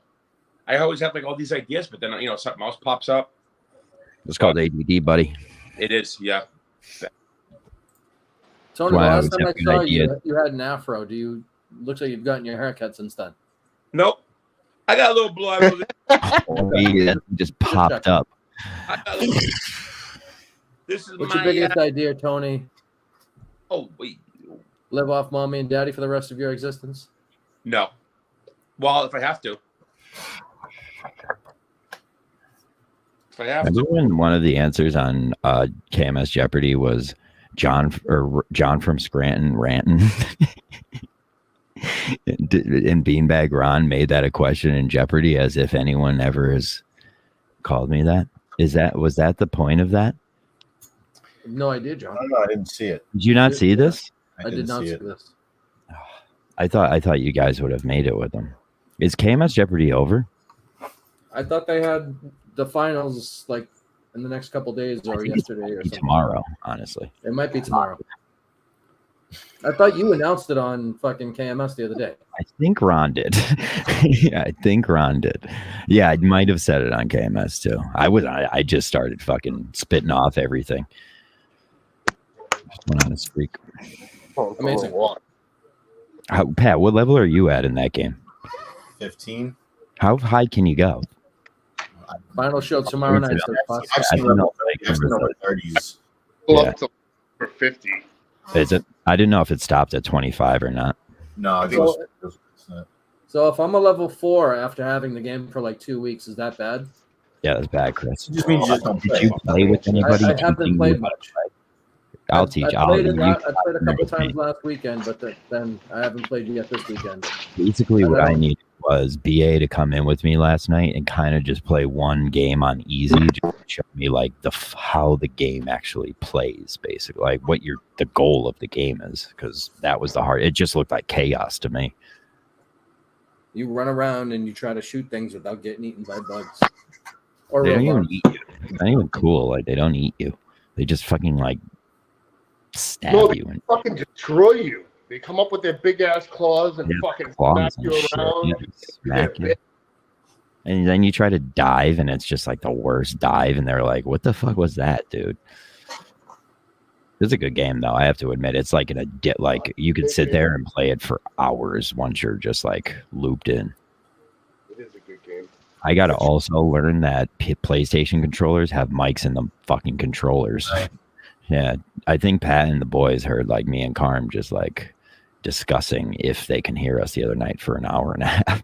I always have like all these ideas, but then something else pops up. It's called ADD, buddy. It is, yeah. Tony, Wow, the last it's time I definitely saw an you, idea. you had an afro. Looks like you've gotten your haircut since then. Nope. I got a little blue eyes. Weed just popped up. This is What's my. your biggest idea, Tony? Oh wait, Live off mommy and daddy for the rest of your existence? no. Well, if I have to. If I have Remember to. when one of the answers on KMS Jeopardy was John from Scranton ranting? And Beanbag Ron made that a question in Jeopardy, as if anyone ever has called me that. Was that the point of that? No idea, John. I don't know. I didn't see it. Did you not see this? I did not see it. this. I thought you guys would have made it with them. Is KMS Jeopardy over? I thought they had the finals like in the next couple days or yesterday or something. Tomorrow, honestly. It might be tomorrow. I thought you announced it on fucking KMS the other day. I think Ron did. Yeah, I think Ron did. Yeah, I might have said it on KMS too. I just started fucking spitting off everything. Just went on a streak. Amazing. Pat, what level are you at in that game? 15. How high can you go? Final show tomorrow night. So I've seen don't know level, I've seen level 30s. Yeah. Up to for 50. Is it? I didn't know if it stopped at 25 or not. No, I think So- it was So if I'm a level 4 after having the game for like 2 weeks, is that bad? Yeah, that's bad, Chris. it just means you just don't Did play. you play with anybody? I teaching haven't you played how to much. play? I'll teach. I played, I played a you- couple times last weekend, but then I haven't played yet this weekend. Basically, what I don't- needed was BA to come in with me last night and kind of just play one game on easy, just to show me like how the game actually plays, basically, like what the goal of the game is, because that was the hard. It just looked like chaos to me. You run around and you try to shoot things without getting eaten by bugs. Or They don't even robots. eat you. It's not even cool. Like they don't eat you. They just fucking like stab No, you and Fucking destroy you. They come up with their big ass claws and Yeah, fucking claws smack and you shit. around. Yeah, smack you. And then you try to dive, and it's just like the worst dive. And they're like, "What the fuck was that, dude?" It's a good game, though. I have to admit, it's like like you could sit there and play it for hours once you're just like looped in. It is a good game. I got to also learn that PlayStation controllers have mics in the fucking controllers. Right. Yeah, I think Pat and the boys heard like me and Carm just like discussing if they can hear us the other night for an hour and a half.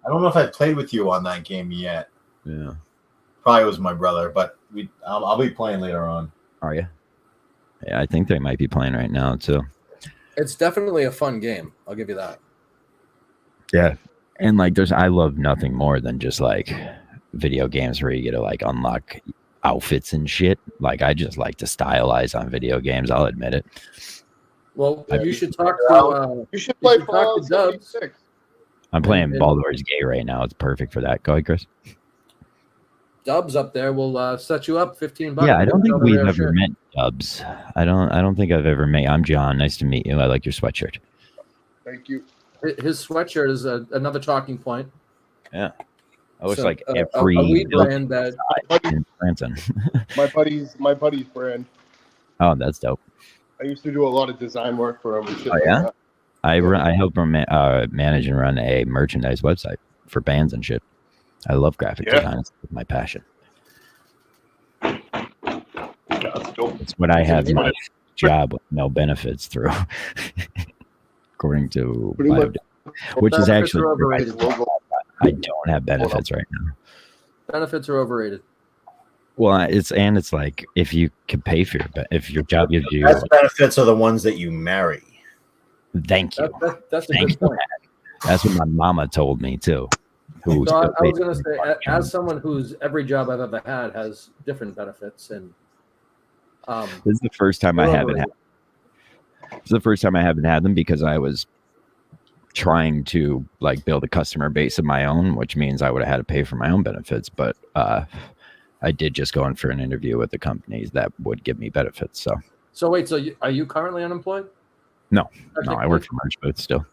I don't know if I played with you on that game yet. Yeah, Probably was my brother, but I'll be playing later on. are you? Yeah, I think they might be playing right now too. It's definitely a fun game. I'll give you that. Yeah. And like I love nothing more than just like video games where you get to like unlock outfits and shit. Like I just like to stylize on video games, I'll admit it. Well, Yeah. you should talk to You should play should talk Fallout to Dubs. 76. I'm playing And- Baldur's Gate right now. It's perfect for that. Go ahead, Chris. Dubs up there. We'll set you up $15. Yeah, I don't think Over we've there, ever sure. met Dubs. I don't think I've ever met. I'm John. Nice to meet you. I like your sweatshirt. Thank you. His sweatshirt is another talking point. I wish So, like a every weed building brand that in Branson. My buddy's brand. Oh, that's dope. I used to do a lot of design work for him. And shit Oh, yeah? like that. I help him manage and run a merchandise website for bands and shit. I love graphic design. It's my passion. Yeah, that's dope. It's what I have my job with no benefits through, according to Pretty much. which is Benefits actually are true. overrated. I don't have benefits right now. Benefits are overrated. Well, it's like if you can pay for if your job gives you, Best benefits are the ones that you marry. thank you. That's a Thank good you. point. That's what my mama told me too. Who So I still was pays going to for say, my as someone whose every job I've ever had has different benefits, and This is the first time I they're haven't had. overrated. This is the first time I haven't had them because I was trying to like build a customer base of my own, which means I would have had to pay for my own benefits. But I did just go in for an interview with the companies that would give me benefits. So wait, are you currently unemployed? no, I work for Merch Booth still.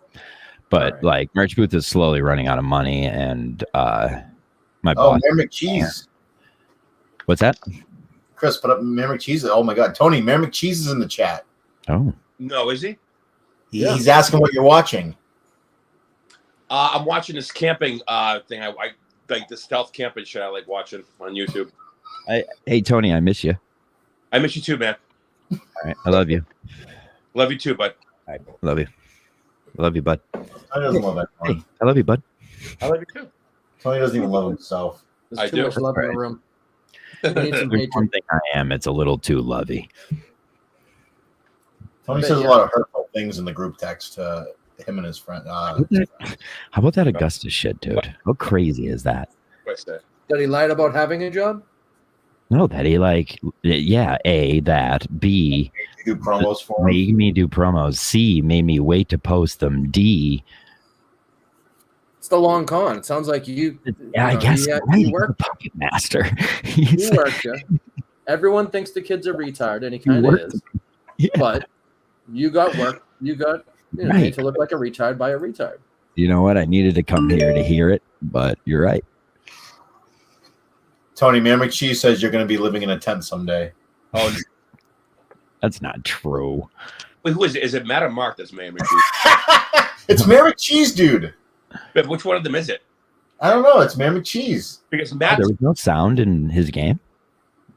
But Alright. like Merch Booth is slowly running out of money, and my Oh, boss. Mayor McCheese. What's that? Chris, put up Mayor McCheese. Oh my God, Tony, Mayor McCheese is in the chat. Oh, No, is he? Yeah. He's asking what you're watching. I'm watching this camping thing. I like the stealth camping shit. I like watching on YouTube. hey Tony, I miss you. I miss you too, man. All right, I love you. Love you too, bud. All right, love you. I love you, bud. Tony doesn't love that. Hey, I love you, bud. I love you too. Tony doesn't even love himself. There's I too do. much love in the room. We need some There's hatred. one thing I am. It's a little too lovey. Tony bet says a you- lot of hurtful things in the group text to him and his friend. How about that Augustus shit, dude? How crazy is that? What's that? That he lied about having a job? No, that he like, yeah, A, that, B, do promos for him. made me do promos, C, made me wait to post them, D, It's the long con. It sounds like you. yeah, I know, guess, you right, he's a worked. puppet master. He He's- worked you. Everyone thinks the kid's a retard, and he kind of worked is. Yeah. But you got work. You got made Right. to look like a retard by a retard. You know what? I needed to come here to hear it, but you're right. Tony, Mayor McCheese says you're going to be living in a tent someday. Oh, That's not true. wait, who is it? Is it Matt or Mark that's Mayor McCheese? It's Mayor McCheese, dude. But which one of them is it? I don't know. It's Mayor McCheese. Because Oh, Matt. there was no sound in his game.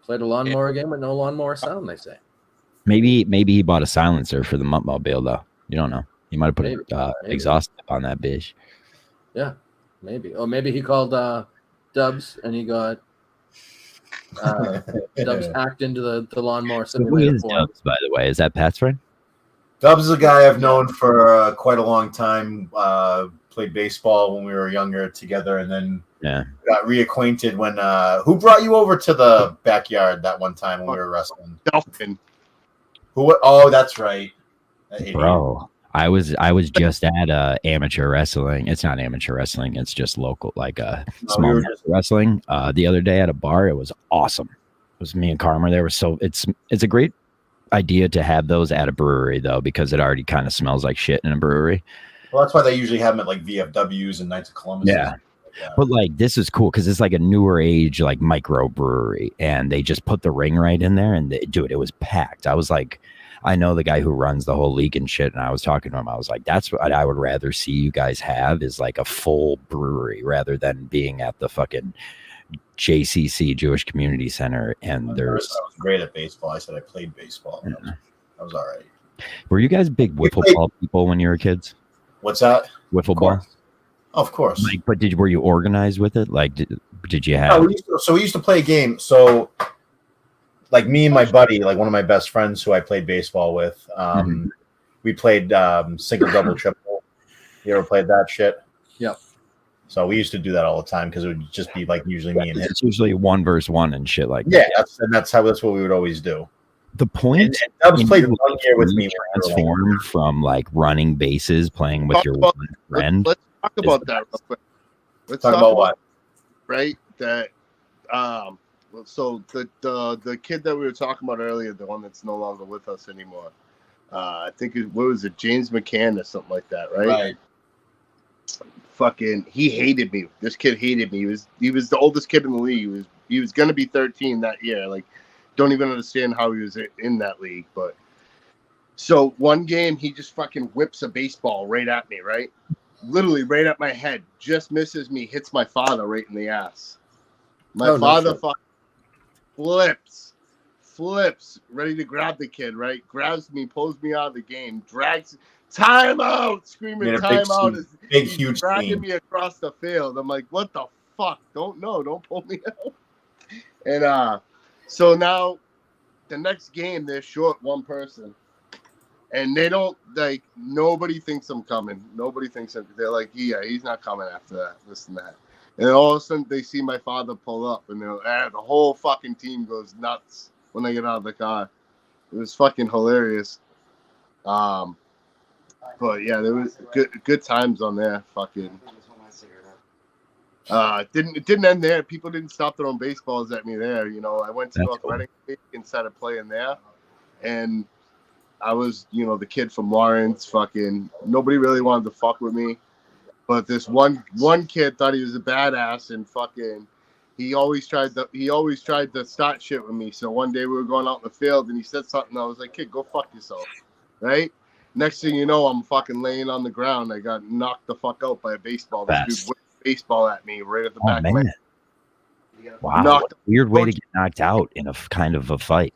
Played a lawnmower game with no lawnmower sound. They say. Maybe he bought a silencer for the Muttmobile though. You don't know. He might have put Maybe. an Maybe. exhaust tip on that bitch. Yeah, maybe. Or maybe he called Dubs and he got Dubs hacked into the lawnmower So who simulator. is for him. Dubs, by the way? Is that Pat's friend? Dubs is a guy I've known for quite a long time. Played baseball when we were younger together, and then Yeah. got reacquainted when. Who brought you over to the backyard that one time when we were wrestling? Delphin. Who? Oh, that's right. That idiot. Bro, I was just at amateur wrestling. It's not amateur wrestling. It's just local, like No, small we were amateur wrestling. The other day at a bar, it was awesome. It was me and Karma. There was it's a great idea to have those at a brewery though, because it already kind of smells like shit in a brewery. Well, that's why they usually have them at like VFWs and Knights of Columbus. Yeah. But like this is cool because it's like a newer age like micro brewery, and they just put the ring right in there, and dude, it was packed. I was like, I know the guy who runs the whole league and shit, and I was talking to him. I was like, that's what I would rather see you guys have is like a full brewery rather than being at the fucking JCC Jewish Community Center. And I there's was great at baseball. I said I played baseball. Yeah. That was all right. were you guys big wiffle played- ball people when you were kids? What's that? Wiffle ball? course. Of course. Like, but were you organized with it? Like, did you No, have? we used to play a game. So, like me and my buddy, like one of my best friends who I played baseball with, we played single, double, triple. You ever played that shit? Yep. So we used to do that all the time because it would just be like usually me and him. It's usually 1 versus 1 and shit like Yeah, that. that's what we would always do. The point And Dubs when played you, 1 year with me. transform from like running bases, playing with Talk your about- one friend. Let's talk about that real quick. Let's Talk about what? Right? That so the kid that we were talking about earlier, the one that's no longer with us anymore. I think what was it, James McCann or something like that, right? Fucking, he hated me. This kid hated me. He was the oldest kid in the league. He was gonna be 13 that year. Like, don't even understand how he was in that league. But So one game, he just fucking whips a baseball right at me, right? Literally right at my head. Just misses me, hits my father right in the ass. My Oh, no father shit. flips, ready to grab the kid, right? Grabs me, pulls me out of the game, drags, time out, screaming, Made a time out. big, He's huge dragging scene. me across the field. I'm like, what the fuck? Don't pull me out. And so now the next game, they're short one person. And they don't, like, nobody thinks I'm coming. Nobody thinks I'm, they're like, yeah, he's not coming after that, this and that. And then all of a sudden, they see my father pull up, and they're, the whole fucking team goes nuts when they get out of the car. It was fucking hilarious. But yeah, there was good times on there. Fucking. It didn't end there. People didn't stop throwing baseballs at me there. You know, I went to That's North cool. Reading and started playing there, and I was, you know, the kid from Lawrence. Fucking nobody really wanted to fuck with me, but this one kid thought he was a badass, and fucking he always tried to start shit with me. So one day we were going out in the field, and he said something. I was like, "Kid, go fuck yourself," right? Next thing you know, I'm fucking laying on the ground. I got knocked the fuck out by a baseball. This Best. dude whipped a baseball at me right at the Oh back of my man! Wow, Knocked- what a weird way to get knocked out in a kind of a fight.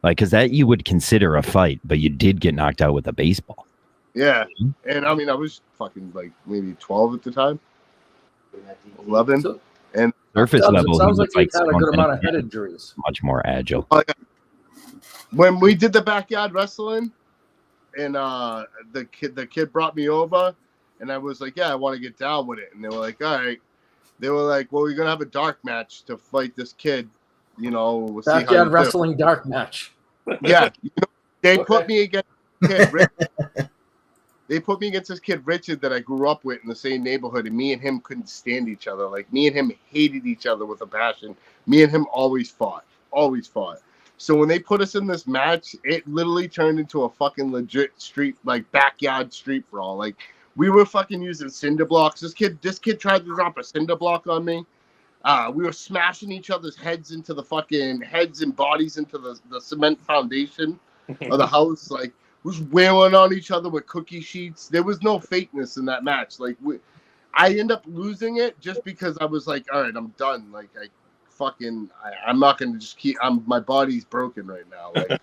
Like, because that you would consider a fight, but you did get knocked out with a baseball. Yeah, and I mean, I was fucking like maybe 12 at the time, 11. So, Surface Dubs, level, it he sounds like looked like you've had a someone good amount of that head was injuries. much more agile. When we did the backyard wrestling, and the kid brought me over, and I was like, yeah, I want to get down with it. And they were like, all right. They were like, well, we're gonna have a dark match to fight this kid. You know, we'll see how you Backyard do. wrestling dark match. Yeah, you know, they put Okay. me against kid Richard. They put me against this kid Richard that I grew up with in the same neighborhood, and me and him couldn't stand each other. Like, me and him hated each other with a passion. Me and him always fought. So when they put us in this match, it literally turned into a fucking legit street, like backyard street brawl. Like, we were fucking using cinder blocks. This kid tried to drop a cinder block on me. We were smashing each other's heads into the fucking heads and bodies into the cement foundation of the house. Like, was wailing on each other with cookie sheets. There was no fakeness in that match. Like, I end up losing it just because I was like, all right, I'm done. Like, I'm not gonna just keep. My body's broken right now. Like,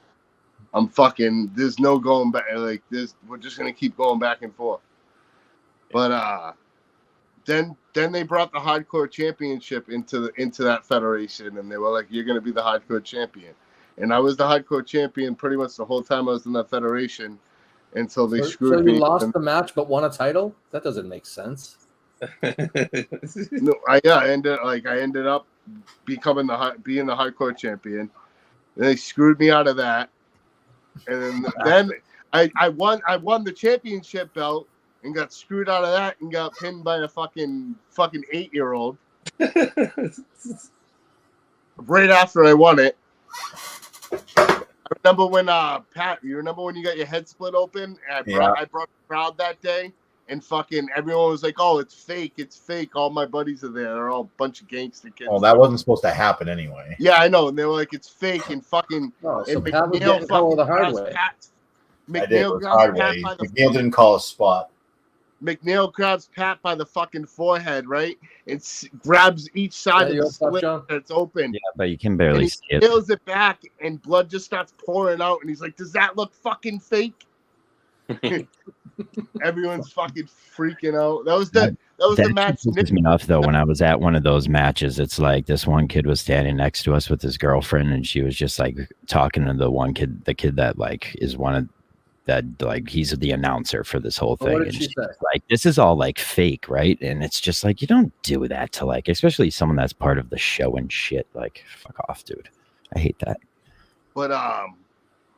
I'm fucking. There's no going back. Like, we're just gonna keep going back and forth. But then they brought the hardcore championship into that federation, and they were like, you're gonna be the hardcore champion. And I was the hardcore champion pretty much the whole time I was in that federation until they screwed So me. you lost the match but won a title? That doesn't make sense. No, I ended up becoming being the hardcore champion. And they screwed me out of that. And then I won the championship belt and got screwed out of that and got pinned by a fucking 8-year-old. Right after I won it. I remember when Pat, you remember when you got your head split open? And I brought the crowd that day, and fucking everyone was like, "Oh, it's fake! It's fake!" All my buddies are there; they're all a bunch of gangster kids. Oh, that wasn't supposed to happen anyway. Yeah, I know. And they were like, "It's fake!" And fucking Oh, so and Pat was McNeil getting called the hard grabs way. Pat. I did. It McNeil was grabs hard Pat way. by the McNeil didn't call a spot. McNeil grabs Pat by the fucking forehead, right? And grabs each side Yeah, you of the up, Tough slit John? that's open. Yeah, but you can And barely he see it. peels it back, and blood just starts pouring out. And he's like, "Does that look fucking fake?" Everyone's fucking freaking out. That was the That match. pisses me off though. When I was at one of those matches, it's like this one kid was standing next to us with his girlfriend, and she was just like talking to the kid that like is one of that, like, he's the announcer for this whole Well, thing. what did And she say? like, this is all like fake, right? And it's just like, you don't do that to, like, especially someone that's part of the show and shit. Like, fuck off, dude. I hate that. But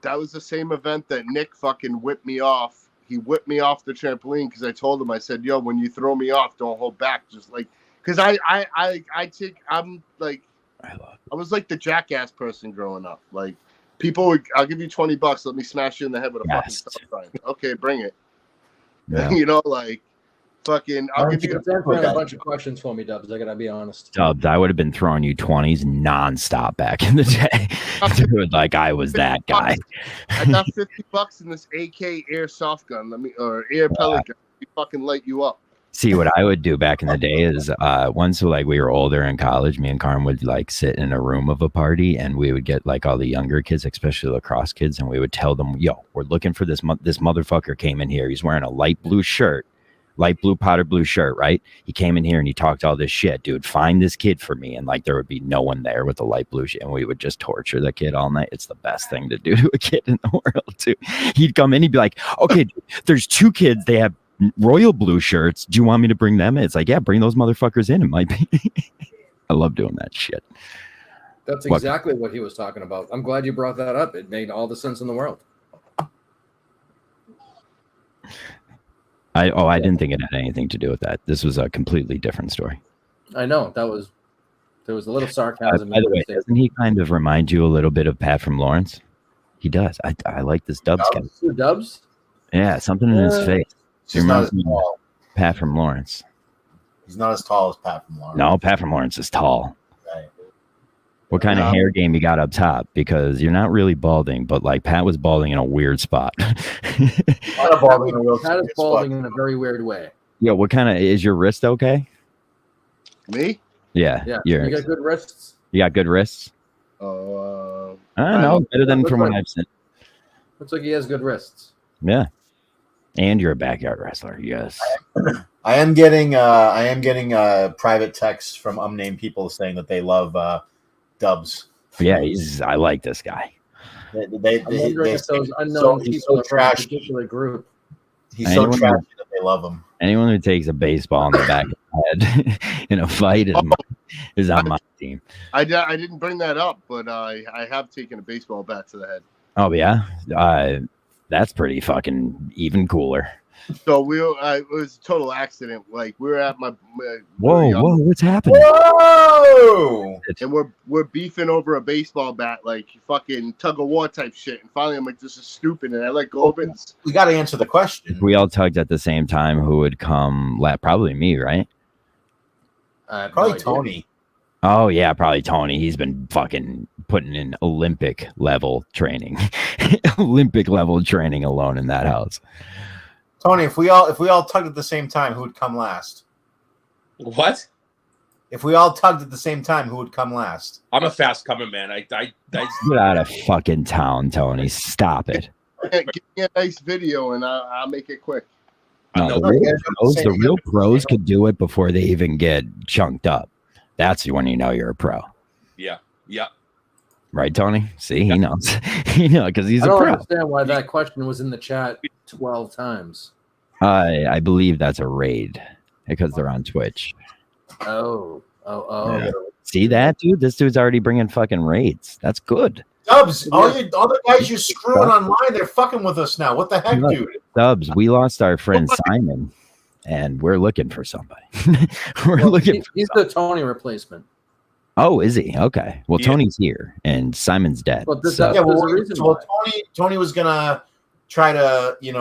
that was the same event that Nick fucking whipped me off. He whipped me off the trampoline because I told him, I said, "Yo, when you throw me off, don't hold back." Just like, because I'm like, I was like the jackass person growing up. Like, people would, "I'll give you $20. Let me smash you in the head with a Yes. fucking stop sign." Okay, bring it. Yeah. You know, like, Fucking, I'll give you. It's answering a bunch of questions for me, Dubs. I gotta be honest. Dubs, I would have been throwing you 20s nonstop back in the day. Dude, like I was that guy. I got $50 in this AK airsoft gun. Or air pellet gun. We fucking light you up. See, what I would do back in the day is once like we were older in college, me and Carm would like sit in a room of a party and we would get like all the younger kids, especially lacrosse kids, and we would tell them, yo, we're looking for this motherfucker came in here. He's wearing a light blue shirt, light blue powder blue shirt, right? He came in here and he talked all this shit, dude. Find this kid for me. And like there would be no one there with the light blue shit, and we would just torture the kid all night. It's the best thing to do to a kid in the world, too. He'd come in, he'd be like, okay, dude, there's 2 kids, they have royal blue shirts. Do you want me to bring them in? It's like, yeah, bring those motherfuckers in. It might be. I love doing that shit. That's exactly what he was talking about. I'm glad you brought that up. It made all the sense in the world. I didn't think it had anything to do with that. This was a completely different story. I know there was a little sarcasm. By the way, doesn't he kind of remind you a little bit of Pat from Lawrence? He does. I like this Dubs guy. Dubs? Yeah, something in his face. He He's not reminds as me of tall. Pat from Lawrence. He's not as tall as Pat from Lawrence. No, Pat from Lawrence is tall. Right. What kind of hair game you got up top? Because you're not really balding, but like Pat was balding in a weird spot. Not a balding in a real Pat is spot. balding in a very weird way. Yo, what kind of is your wrist okay? Me? Yeah. Yeah, You you got good wrists. got good wrists? Oh, I don't know. Better than looks from what like- I've seen. Looks like he has good wrists. Yeah. And you're a backyard wrestler. Yes. I am getting private texts from unnamed people saying that they love Dubs. Yeah, I like this guy. I'm wondering if those unknown he's people so are from a trashy. particular group. He's so Anyone- trashy that they love him. Anyone who takes a baseball in the back of the head in a fight is on my team. I didn't bring that up, but I have taken a baseball bat to the head. Oh yeah, that's pretty fucking even cooler. So it was a total accident. Like we were at my Whoa, what's happening? Whoa! and we're beefing over a baseball bat, like fucking tug of war type shit. And finally, I'm like, this is stupid, and I let go of it. We got to answer the question. If we all tugged at the same time, who would come? Probably me, right? Probably Tony. Oh yeah, probably Tony. He's been fucking putting in Olympic level training, Olympic level training alone in that house. Tony, if we all tugged at the same time, who would come last? What? If we all tugged at the same time, who would come last? I'm a fast comer, man. I Get out of fucking town, Tony. Stop it. Give me a nice video, and I'll make it quick. No, the real pros could do it before they even get chunked up. That's when you know you're a pro. Yeah. Right, Tony? See, he knows. He knows because he's I a don't pro. understand why that question was in the chat 12 times. I believe that's a raid because they're on Twitch. Oh. Yeah. See that, dude? This dude's already bringing fucking raids. That's good. Dubs, all the guys you're screwing online, they're fucking with us now. What the heck, dude? Dubs, we lost our friend Simon, and we're looking for somebody. He's the Tony replacement. Oh, is he? Okay. Well, Yeah. Tony's here, and Simon's dead. Well, so- There's a reason why. Tony was gonna try to, You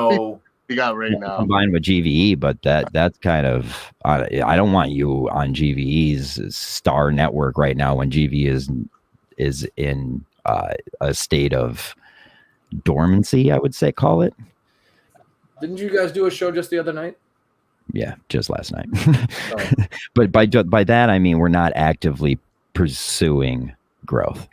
got right now. combined with GVE, but that's kind of I don't want you on GVE's star network right now when GVE is in a state of dormancy, I would say, call it. Didn't you guys do a show just the other night? Yeah, just last night. Oh. But by that I mean we're not actively pursuing growth.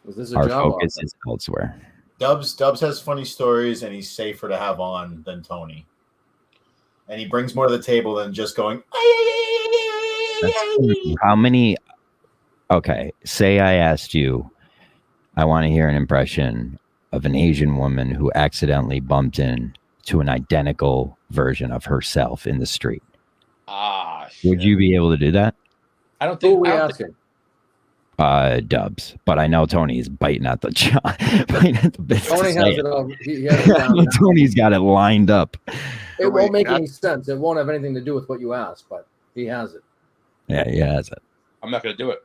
Was this a Our job focus offer? is elsewhere. Dubs has funny stories and he's safer to have on than Tony. And he brings more to the table than just going. How many? Okay, say I asked you, I want to hear an impression of an Asian woman who accidentally bumped in to an identical version of herself in the street. Would you be able to do that? I don't Who are think. we I don't think asking? Dubs, but I know Tony's biting at the jaw. Biting at the bit to Tony say has it all. He has it down. Tony's got it lined up. It Wait, won't make that- any sense. It won't have anything to do with what you asked, but he has it. Yeah, he has it. I'm not going to do it.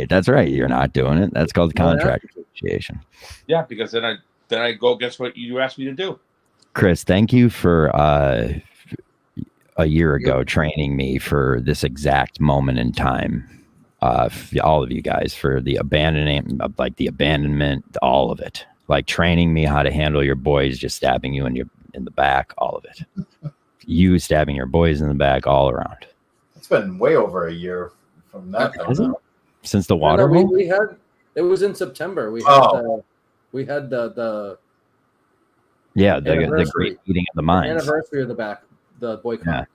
That's right. You're not doing it. That's called No, contract negotiation. Yeah, because then I go against what you asked me to do. Chris, thank you for a year ago training me for this exact moment in time. All of you guys for the abandonment, all of it. Like training me how to handle your boys just stabbing you in the back, all of it. You stabbing your boys in the back, all around. It's been way over a year from that. Since the water hole? We had it was in September. We had the the great meeting of the minds. Anniversary of the boycott.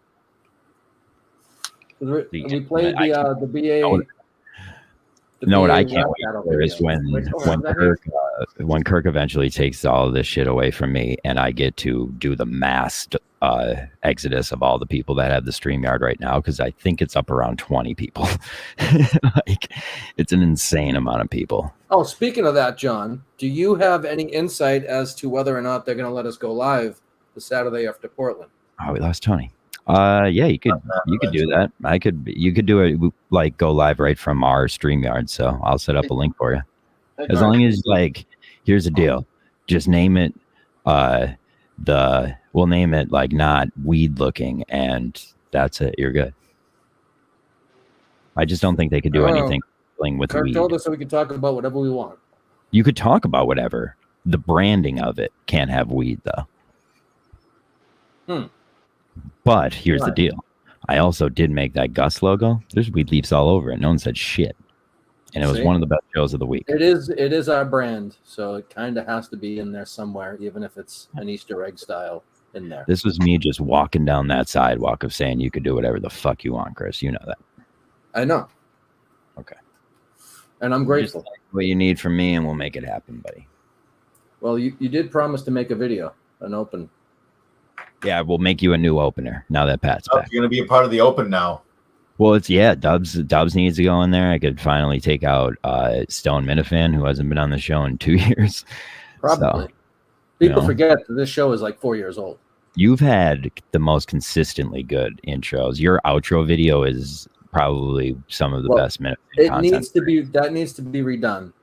Yeah. We played the BA. What I can't wait for is when Kirk eventually takes all of this shit away from me, and I get to do the massed exodus of all the people that have the StreamYard right now, because I think it's up around 20 people. Like, it's an insane amount of people. Oh, speaking of that, John, do you have any insight as to whether or not they're going to let us go live the Saturday after Portland? Oh, we lost Tony. Yeah, you could do that. You could do it, like go live right from our StreamYard. So I'll set up a link for you. As long as, like, here's the deal. Just name it we'll name it like not weed looking, and that's it. You're good. I just don't think they could do anything with Kirk weed. told us that we could talk about whatever we want. You could talk about whatever. The branding of it can't have weed though. But here's the deal. I also did make that Gus logo. There's weed leaves all over it. No one said shit. And it was one of the best shows of the week. It is our brand, so it kind of has to be in there somewhere, even if it's an Easter egg style in there. This was me just walking down that sidewalk of saying you could do whatever the fuck you want, Chris. You know that. I know. Okay. And I'm grateful. Just what you need from me, and we'll make it happen, buddy. Well, you did promise to make a video, an open. Yeah, we'll make you a new opener now that Pat's back. You're going to be a part of the open now. Well, Dubs needs to go in there. I could finally take out Stone Minifan, who hasn't been on the show in 2 years. Probably. So, People forget that this show is like 4 years old. You've had the most consistently good intros. Your outro video is probably some of the best Minifan content. That needs to be redone.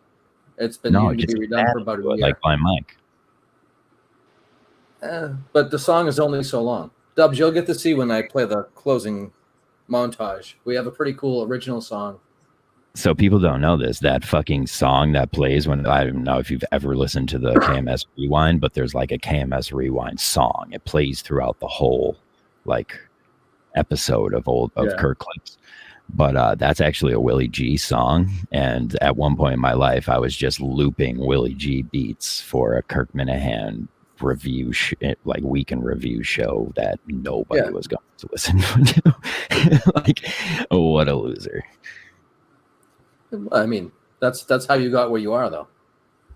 It's been needing to be redone for about a year. Like Blind Mike. But the song is only so long. Dubs, you'll get to see when I play the closing montage. We have a pretty cool original song. So people don't know this. That fucking song that plays when, I don't know if you've ever listened to the KMS Rewind, but there's like a KMS Rewind song. It plays throughout the whole like episode of Kirk clips. But that's actually a Willie G song. And at one point in my life, I was just looping Willie G beats for a Kirk Minahan review like weekend review show that nobody was going to listen to. Like, what a loser. I mean, that's how you got where you are, though.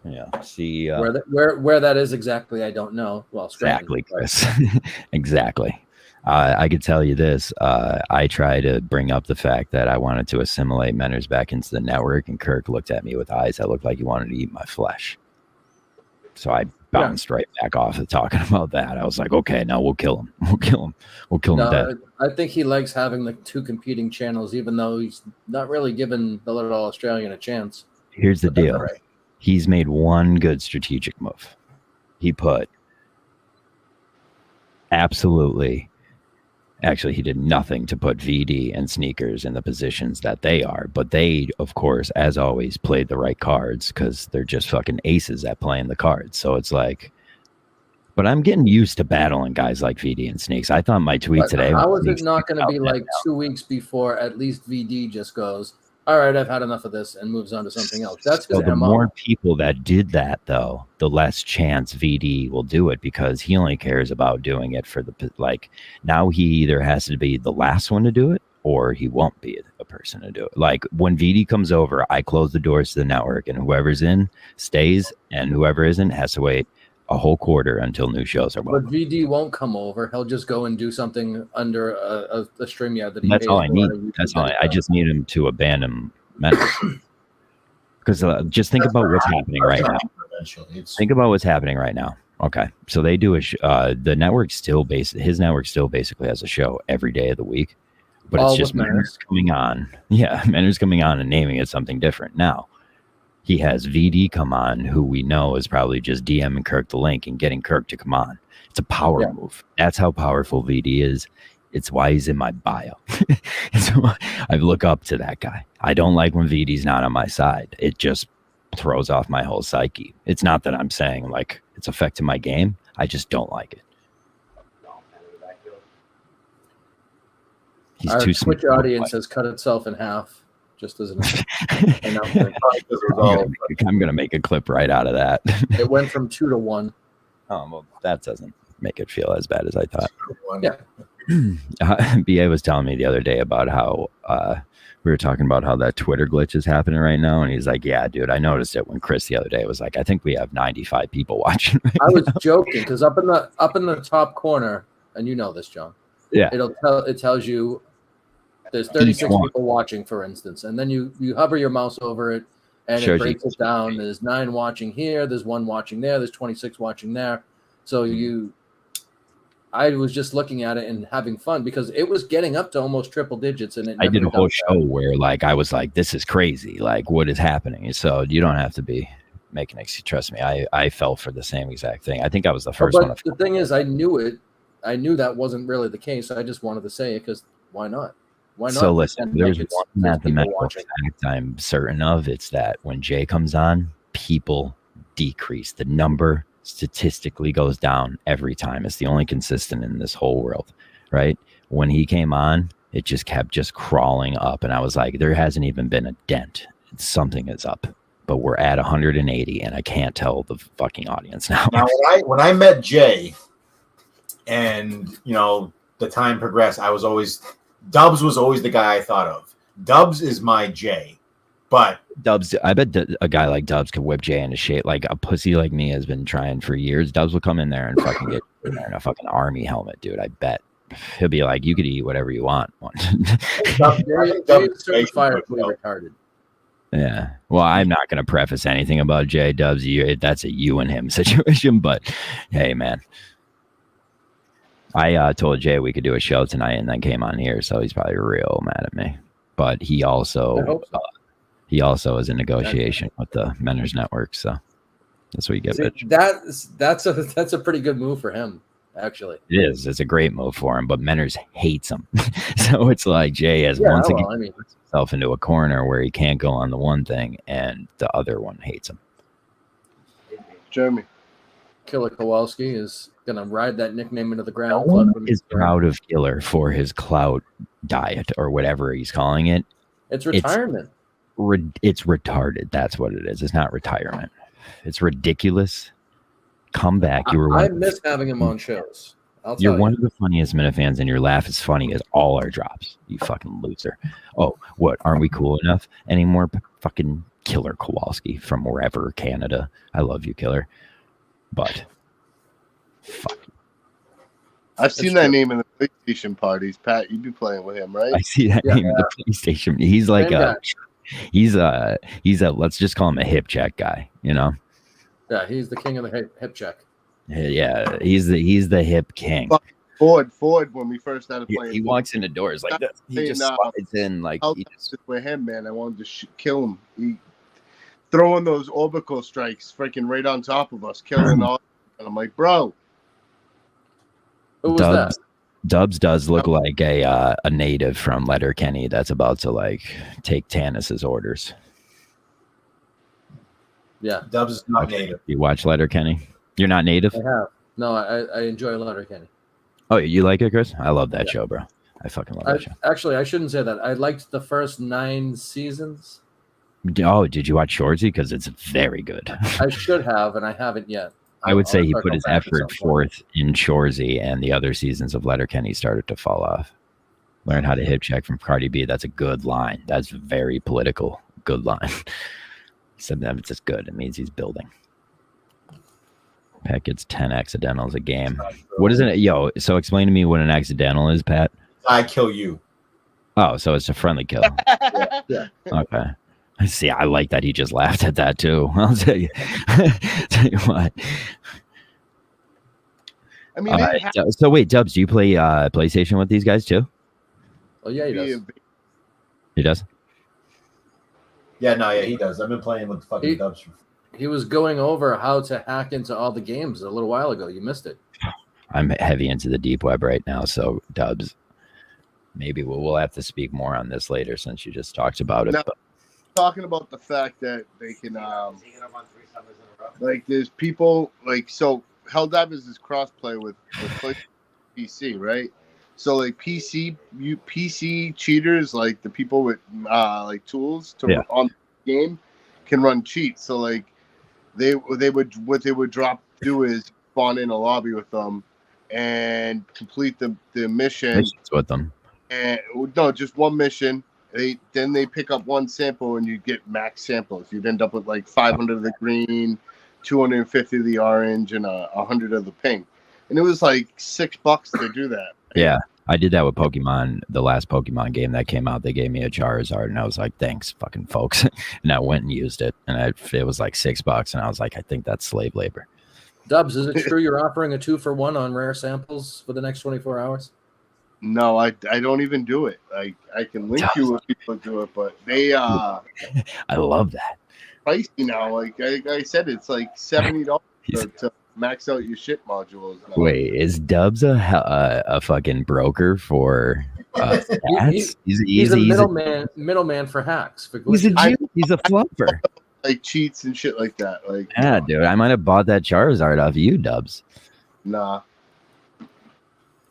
Yeah. See where that is exactly, I don't know. Well, exactly, Chris. Exactly. I could tell you this. I try to bring up the fact that I wanted to assimilate Menners back into the network, and Kirk looked at me with eyes that looked like he wanted to eat my flesh. So I bounced right back off of talking about that. I was like, okay, no, we'll kill him. We'll kill him dead. I think he likes having the two competing channels, even though he's not really giving the little Australian a chance. Here's the deal. Right. He's made one good strategic move. He put actually, he did nothing to put VD and Sneakers in the positions that they are. But they, of course, as always, played the right cards because they're just fucking aces at playing the cards. So it's like, but I'm getting used to battling guys like VD and Sneaks. I thought my tweet today. How is it not going to be like 2 weeks before at least VD just goes, all right, I've had enough of this, and moves on to something else? That's so the more people that did that, though, the less chance VD will do it, because he only cares about doing it for the, like, now he either has to be the last one to do it or he won't be a person to do it. Like, when VD comes over, I close the doors to the network, and whoever's in stays, and whoever isn't has to wait a whole quarter until new shows are welcome. But VD won't come over. He'll just go and do something under a StreamYard that he That's all I need. That's all I just need him to abandon Menners. Because just think about what's happening right now. Think about what's happening right now. Okay, so they do the network still his network still basically has a show every day of the week, but it's just Menners coming on. Yeah, Menners coming on and naming it something different. Now, He has VD come on, who we know is probably just DMing Kirk the link and getting Kirk to come on. It's a power move. That's how powerful VD is. It's why he's in my bio. So I look up to that guy. I don't like when VD's not on my side. It just throws off my whole psyche. It's not that I'm saying like it's affecting my game. I just don't like it. He's Our too Twitch smart. audience has cut itself in half, just as an announcement. I'm gonna make a clip right out of that. It went from 2 to 1. Oh, well, that doesn't make it feel as bad as I thought. Yeah. BA was telling me the other day about how we were talking about how that Twitter glitch is happening right now, and he's like, "Yeah, dude, I noticed it when Chris the other day was like, I think we have 95 people watching." Right I was now." joking because up in the top corner, and you know this, John. Yeah. It tells you there's 36 people watching, for instance, and then you hover your mouse over it, and Shows it breaks you. it down. There's 9 watching here. There's 1 watching there. There's 26 watching there. So I was just looking at it and having fun because it was getting up to almost triple digits, and I did a whole show where like I was like, "This is crazy! Like, what is happening?" So you don't have to be making excuses. Trust me, I fell for the same exact thing. I think I was the first but one. The thing is, I knew it. I knew that wasn't really the case. I just wanted to say it because why not? Why not? So listen, pretend there's like it's one there's people mathematical watching. fact I'm certain of. It's that when Jay comes on, people decrease. The number statistically goes down every time. It's the only consistent in this whole world, right? When he came on, it just kept just crawling up. And I was like, there hasn't even been a dent. Something is up. But we're at 180, and I can't tell the fucking audience now. Now, when I met Jay, and you know, the time progressed, Dubs was always the guy I thought of. Dubs is my Jay, but Dubs, I bet a guy like Dubs could whip Jay into shape. Like a pussy like me has been trying for years. Dubs will come in there and fucking get in there in a fucking army helmet, dude. I bet he'll be like, you could eat whatever you want. Jay's certified retarded. Yeah. Well, I'm not going to preface anything about Jay. Dubs. That's a you and him situation. But hey, man. I told Jay we could do a show tonight, and then came on here, so he's probably real mad at me. But he also is in negotiation with the Menors Network, so that's what you get. See, bitch. that's a pretty good move for him, actually. It is. It's a great move for him, but Menors hates him. So it's like Jay has once again puts himself into a corner where he can't go on the one thing, and the other one hates him. Jeremy. Killer Kowalski is going to ride that nickname into the ground. No one is proud of Killer for his clout diet or whatever he's calling it. It's retirement. It's retarded. That's what it is. It's not retirement. It's ridiculous. Come back. I miss having him on shows. You're one of the funniest Minute fans, and your laugh is funny as all our drops. You fucking loser. Oh, what? Aren't we cool enough anymore? Fucking Killer Kowalski from wherever, Canada. I love you, Killer. But fuck. I've seen that name in the PlayStation parties. Pat, you'd be playing with him, right? I see that name in the PlayStation. He's like he's a let's just call him a hip check guy, you know? Yeah, he's the king of the hip check. Yeah, he's the hip king. Ford when we first started playing. He walks into doors like this. He just slides in like he just with him, man. I wanted to kill him. He throwing those orbital strikes freaking right on top of us, killing all. And I'm like, bro. Who was that? Dubs does look like a native from Letterkenny that's about to like take Tanis's orders. Yeah. Dubs is not native. You watch Letterkenny? You're not native? I have. No, I enjoy Letterkenny. Oh, you like it, Chris? I love that show, bro. I fucking love that show. Actually, I shouldn't say that. I liked the first 9 seasons. Oh, did you watch Shoresy? Because it's very good. I should have, and I haven't yet. I would say he put his effort forth in Shoresy, and the other seasons of Letterkenny started to fall off. Learn how to hip check from Cardi B. That's a good line. That's very political. Good line. Sometimes it's just good. It means he's building. Pat gets 10 accidentals a game. What is it? Yo, so explain to me what an accidental is, Pat. I kill you. Oh, so it's a friendly kill. Yeah. Okay. See, I like that he just laughed at that too. I'll tell you. Tell you what. I mean, so wait, Dubs, do you play PlayStation with these guys too? Oh yeah, he does. He does. Yeah, no, yeah, he does. I've been playing with fucking He- Dubs. He was going over how to hack into all the games a little while ago. You missed it. I'm heavy into the deep web right now, so Dubs. Maybe we'll have to speak more on this later since you just talked about it. No. But Talking about the fact that they can, Taking up on 3 summers in a row. like, there's people like so. Helldivers is crossplay with PC, right? So like PC cheaters, like the people with like tools to Yeah. on the game, can run cheats. So like they would what they would do is spawn in a lobby with them and complete the mission. missions with them. And no, just one mission. Then they pick up one sample and you get max samples. You'd end up with like 500 of the green, 250 of the orange, and 100 of the pink. And it was like $6 to do that. Yeah, I did that with Pokemon. The last Pokemon game that came out, they gave me a Charizard, and I was like, "Thanks, fucking folks." And I went and used it, and it was like $6, and I was like, "I think that's slave labor." Dubs, is it true you're offering a 2-for-1 on rare samples for the next 24 hours? No, I don't even do it. I can link you if people do it, but they I love that. pricey now. Like I said, it's like $70 to max out your shit modules. Now. Wait, is Dubs a fucking broker for stats? He's a middleman for hacks. For He's a glitches. Jew. He's a fluffer. Like cheats and shit like that. Like Yeah, dude. I might have bought that Charizard off you, Dubs. nah.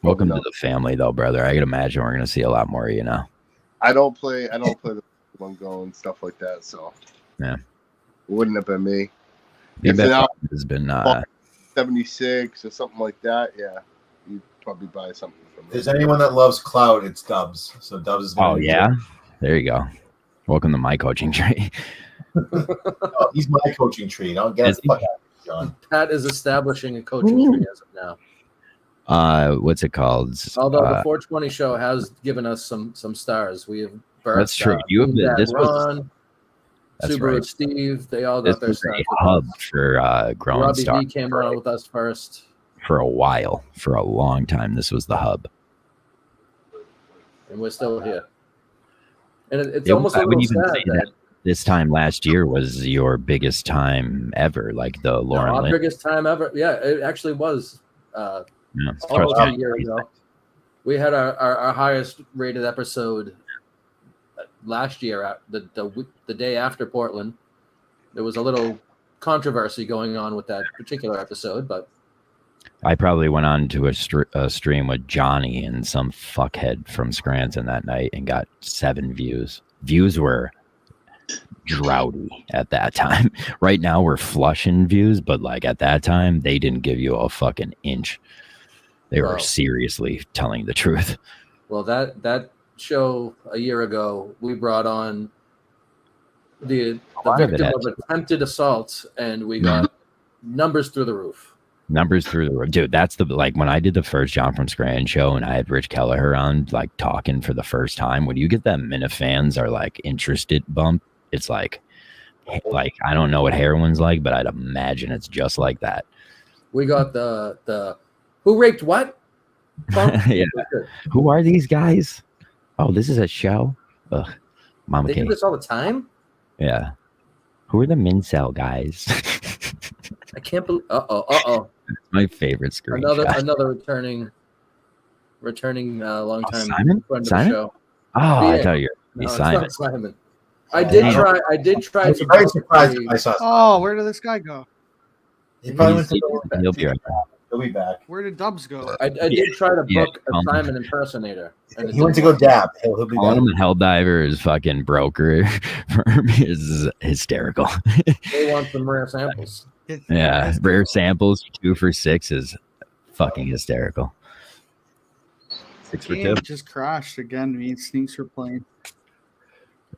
Welcome No. to the family, though, brother. I can imagine we're gonna see a lot more of you now. I don't play the one go and stuff like that. So Yeah. it wouldn't have been me. You If bet it out has been 76 or something like that, yeah, you'd probably buy something from If me. there's anyone that loves cloud, it's Dubs. So Dubs is gonna Oh be- yeah, there you go. Welcome to my coaching tree. Oh, he's my coaching tree. Don't get Is the he? fuck out of here, John. Pat is establishing a coaching tree as of now. What's it called? Although the 420 show has given us some stars. We have That's true. You have been- Dad this was- Ron, That's Subaru right. Steve. They all This got their was stars. a hub for growing Robbie stars V came on with us first. for a while, for a long time. This was the hub. And we're still here. And it's Yeah, almost I a would little even sad say that This time last year was your biggest time ever, like the Lauren our Lynn. biggest time ever. Yeah, it actually was. Yeah, it's Almost frustrating. a year ago. We had our highest rated episode last year at the day after Portland. There was a little controversy going on with that particular episode, but I probably went on to a stream with Johnny and some fuckhead from Scranton that night and got 7 views. Views were droughty at that time. Right now we're flushing views, but like at that time they didn't give you a fucking inch. They were Wow. seriously telling the truth. well, that show a year ago, we brought on the lot of it victim of attempted assault, and we got numbers through the roof. Numbers through the roof. Dude, that's the like when I did the first John from Scranton show and I had Rich Kelleher on like talking for the first time, when you get that Minifans are like interested bump, it's like I don't know what heroin's like, but I'd imagine it's just like that. We got the who raped what? Bump? Yeah. Who are these guys? Oh, this is a show? Ugh. Mama They do K. this all the time. Yeah. Who are the Mincel guys? I can't believe. Uh-oh. My favorite screen. Another returning long time Simon? friend of Simon? the show. Oh, I Yeah. thought you were No, it's Simon. not Simon. I did try I'm to very surprised if I saw. Oh, where did this guy go? He probably went to He'll be right back. He'll be back. Where did Dubs go? I did try to Yeah, book a Simon impersonator. And it He went to didn't go work. dab. He'll be Calling back. him a Helldiver's fucking broker firm is hysterical. They want some rare samples. Yeah, rare samples 2 for 6 is fucking hysterical. 6 for 2. Game just crashed again. Me and Sneaks were playing.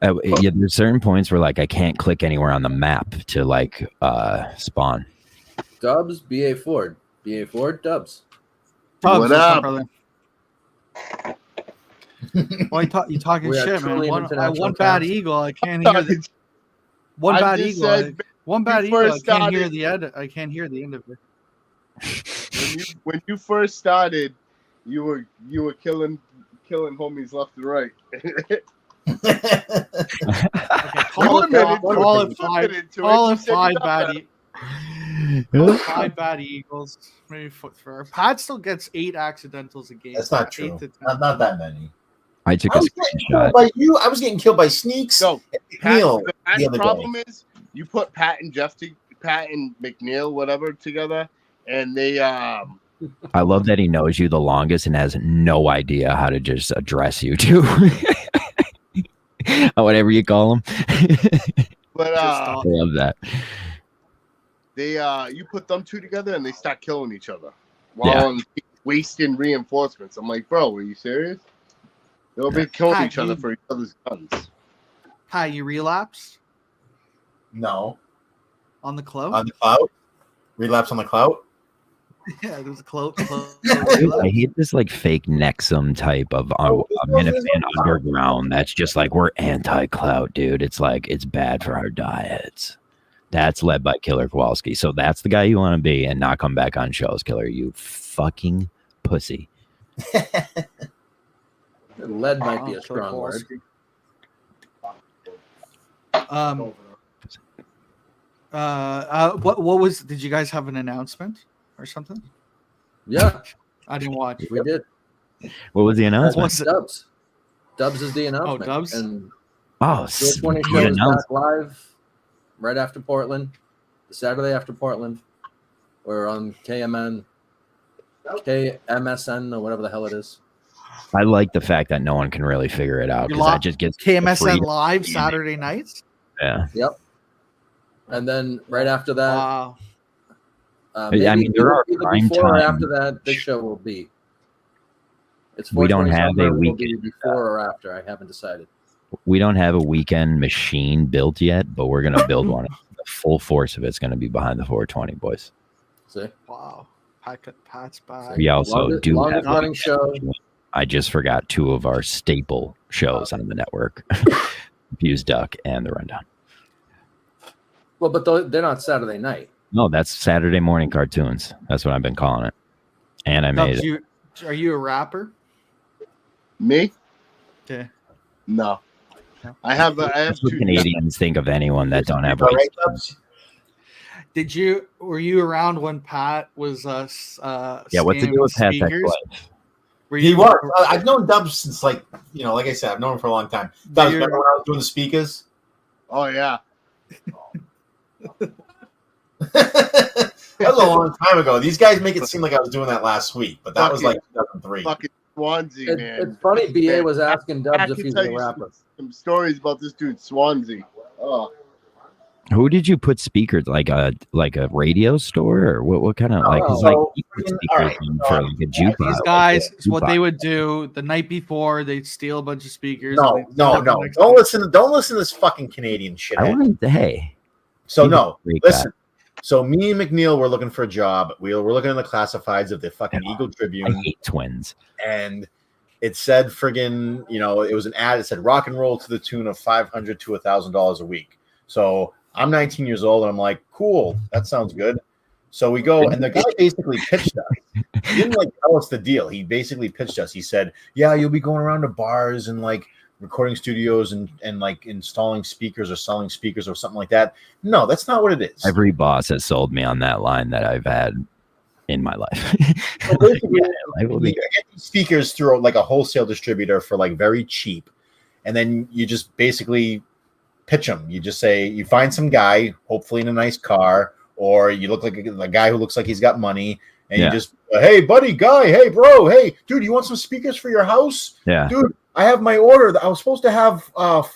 Yeah, there's certain points where like I can't click anywhere on the map to like spawn. Dubs, BA Ford. BA Ford, Dubs. Dubs, What what's up? brother? Well, you talking We are shit, truly man. an international One bad town. eagle, I can't hear the one I bad just eagle. said, One bad you eagle. I first can't hear started- the end. I can't hear the end of it. when you first started, you were killing homies left and right. Okay, You call were it admitted to Call it. it You five. admitted to it. Call You it said you 5 got bad. that. 5 bad Eagles. Maybe for Pat still gets 8 accidentals a game. That's not 8 true. to 10. Not that many. I took I a was getting screenshot. killed by you. I was getting killed by Sneaks. No, McNeil Pat's the other problem day. is you put Pat and McNeil, whatever, together, and they I love that he knows you the longest and has no idea how to just address you too. Whatever you call him. but I love that. they you put them two together and they start killing each other while Yeah. on wasting reinforcements. I'm like, bro, are you serious? They'll be killing Pat, each other you- for each other's guns. Pat, you relapsed No. on the clout? On the clout? Relapse on the clout? Yeah, there was a clout. Dude, I hate this like fake Nexum type of Minuteman underground. That's just like we're anti-clout, dude. It's like it's bad for our diets. That's led by Killer Kowalski. So that's the guy you want to be and not come back on shows, Killer. You fucking pussy. Lead might be Oh, a strong word. What was? Did you guys have an announcement or something? Yeah, I didn't watch. we did. What was the What announcement? was it? Dubs. Dubs is the announcement. Dubs? And Oh, 20 good shows announcement. back live right after Portland. The Saturday after Portland. We're on KMSN or whatever the hell it is. I like the fact that no one can really figure it out You because that lost just gets the KMSN freedom. Live Saturday nights. Yeah. Yep. And then right after that, Wow. I mean, there are either prime before or time- after that, this show will be. It's We don't 420 have summer, a it will weekend. be before or after. I haven't decided. We don't have a weekend machine built yet, but we're gonna build one. The full force of it's gonna be behind the 420 boys. See, Wow. Pat's back. We also longest, do longest have. running show. I just forgot 2 of our staple shows on the network: Fuse Duck and The Rundown. Well, but they're not Saturday night. No, that's Saturday morning cartoons. That's what I've been calling it. And I made it. Are you a rapper? Me? Okay. No. I have That's what 2 Canadians think of anyone that don't have. All white right, skin. Dubs? Were you around when Pat was Yeah, what's the deal with Pat speakers? Eckler? He was. I've known Dubs since like I said, I've known him for a long time. Dubs, You're- remember when I was doing the speakers? Oh yeah. That was a long time ago. These guys make it seem like I was doing that last week, but that was like 2003. Fucking Swansea, It's man. funny. BA was asking I Dubs if can he's tell a you rapper. some stories about this dude Swansea. Oh, Who did you put speakers like a radio store or what kind of like? 'cause, so, like you put all speakers right, in so for like a jukebox. These guys, like a what they jukebox. would do the night before, they'd steal a bunch of speakers. No, and they'd no, set up the no. next Don't night. listen. Don't listen to this fucking Canadian shit. I wanted to, hey. So He's a no, great listen. So me and McNeil were looking for a job. We were looking in the classifieds of the fucking Eagle I Tribune, hate twins. and it said friggin', it was an ad. It said rock and roll to the tune of $500 to $1,000 a week. So I'm 19 years old, and I'm like, cool, that sounds good. So we go, and the guy basically pitched us. He didn't like tell us the deal. He basically pitched us. He said, yeah, you'll be going around to bars and like recording studios and like installing speakers or selling speakers or something like that. No, that's not what it is. Every boss has sold me on that line that I've had in my life. So basically, I will you be- get these speakers through like a wholesale distributor for like very cheap, and then you just basically pitch them. You just say you find some guy, hopefully in a nice car, or you look like a guy who looks like he's got money, and Yeah. you just, hey buddy, guy, hey bro, hey dude, you want some speakers for your house? Yeah. Dude, I have my order. I was supposed to have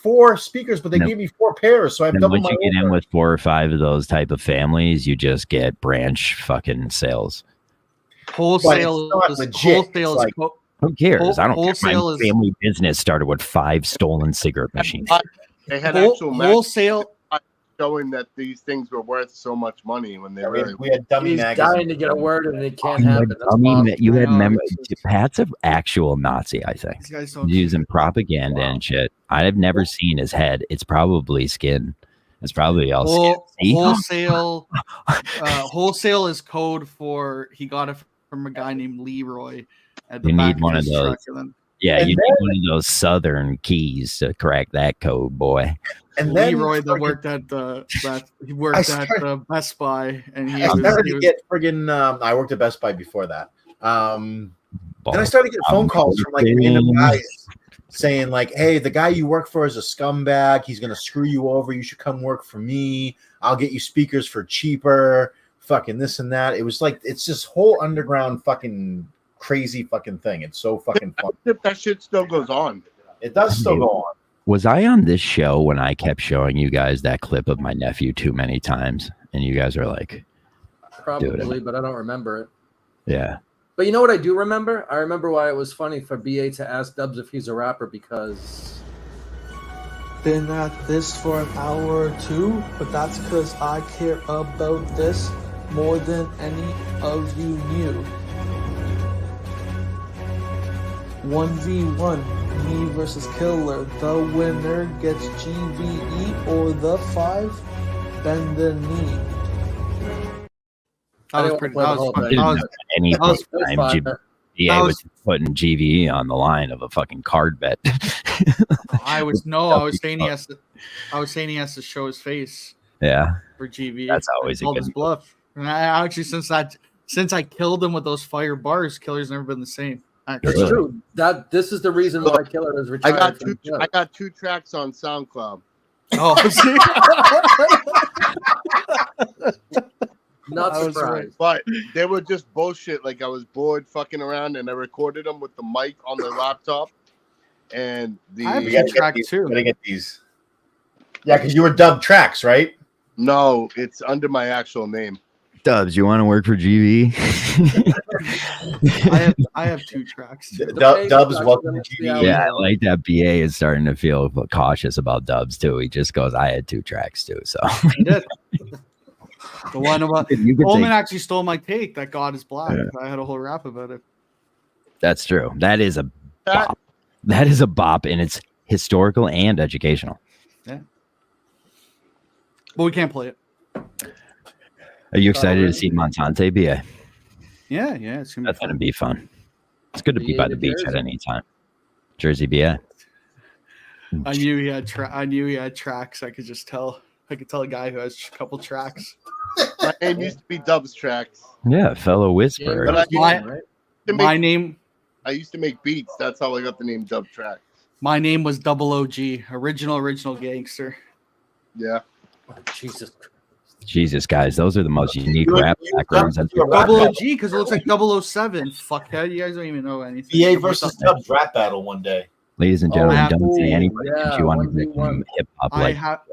4 speakers, but they No. gave me 4 pairs, so I have And double once my you get in order. with 4 or 5 of those type of families, you just get branch fucking sales. Wholesale But is it's not legit. wholesale It's is like- Who cares? I don't care. Wholesale My is- family business started with 5 stolen cigarette machines. they had actual matches wholesale. showing that these things were worth so much money when they Yeah, really. we had dummy He's magazines. dying to get a word and it can't You happen. had, That's I mean, awesome. you had No, memory. it's- Pat's an actual Nazi, I think. These guys don't. Using propaganda and shit. I've never seen his head. It's probably skin. It's probably all skin. See? Wholesale. Wholesale is code for he got it from a guy named Leroy. At the You back need one of his those. truck, and then Yeah, And you then- need one of those southern keys to crack that code, boy. And then Leroy that friggin- worked at the he I worked at started- the Best Buy, and he I was, started he to was get friggin' I worked at Best Buy before that. Then I started to get I'm phone calls from like random guys saying like, "Hey, the guy you work for is a scumbag. He's gonna screw you over. You should come work for me. I'll get you speakers for cheaper. Fucking this and that." It was like it's this whole underground fucking crazy fucking thing. It's so fucking fun. If that shit still goes on. It does still go on. Was I on this show when I kept showing you guys that clip of my nephew too many times? And you guys are like, Probably, but I don't remember it. yeah. But you know what I do remember? I remember why it was funny for BA to ask Dubs if he's a rapper because Been at this for an hour or two, but that's because I care about this more than any of you knew. 1v1, me versus Killer. The winner gets GVE or the 5, bend the knee. that was didn't pretty. play That the whole was fun. thing. That Didn't was, know at any that was- point in time GBA that was was- putting GVE on the line of a fucking card bet. I was saying he has to. I was saying he has to show his face yeah. for GV. That's always a called good his bluff. And I actually, since I killed him with those fire bars, Killer's never been the same. Actually. it's Really? true. This is the reason why Killer is I retired. got from two. jail. I got 2 tracks on SoundCloud. Oh, see? Not I was surprised. But they were just bullshit. Like I was bored fucking around, and I recorded them with the mic on the laptop. And I have We two gotta get track these. too. Gotta get these. Yeah, because you were dubbed tracks, right? no, it's under my actual name. Dubs, you want to work for GVE? I have 2 tracks. Too. Dubs, welcome to GVE. Yeah, I like that BA is starting to feel cautious about Dubs too. He just goes, I had 2 tracks too. So He did. The one about you could Coleman take, actually stole my take that God is black. Yeah. I had a whole rap about it. that's true. That is a That- bop. That is a bop, and it's historical and educational. But we can't play it. Are you excited to see Montante BA? Yeah, it's gonna be That's fun. gonna be fun. It's good to be BA by to the beach at Jersey. any time. Jersey BA. I knew he had tracks. I could just tell. I could tell a guy who has a couple tracks. My name used to be Dubs Tracks. Yeah, fellow whisperer. But I My- right? My used to make beats. That's how I got the name Dub Tracks. My name was Double OG, original gangster. Yeah. Oh, Jesus Christ. Jesus, guys, those are the most unique You- rap you- backgrounds. you- you- Double OG because it looks like 007. Fuckhead, you guys don't even know anything. BA versus Dubs rap battle one day. Ladies and Oh, gentlemen, yeah. don't say Ooh, anybody yeah, if you want to 1v1. make hip hop I like have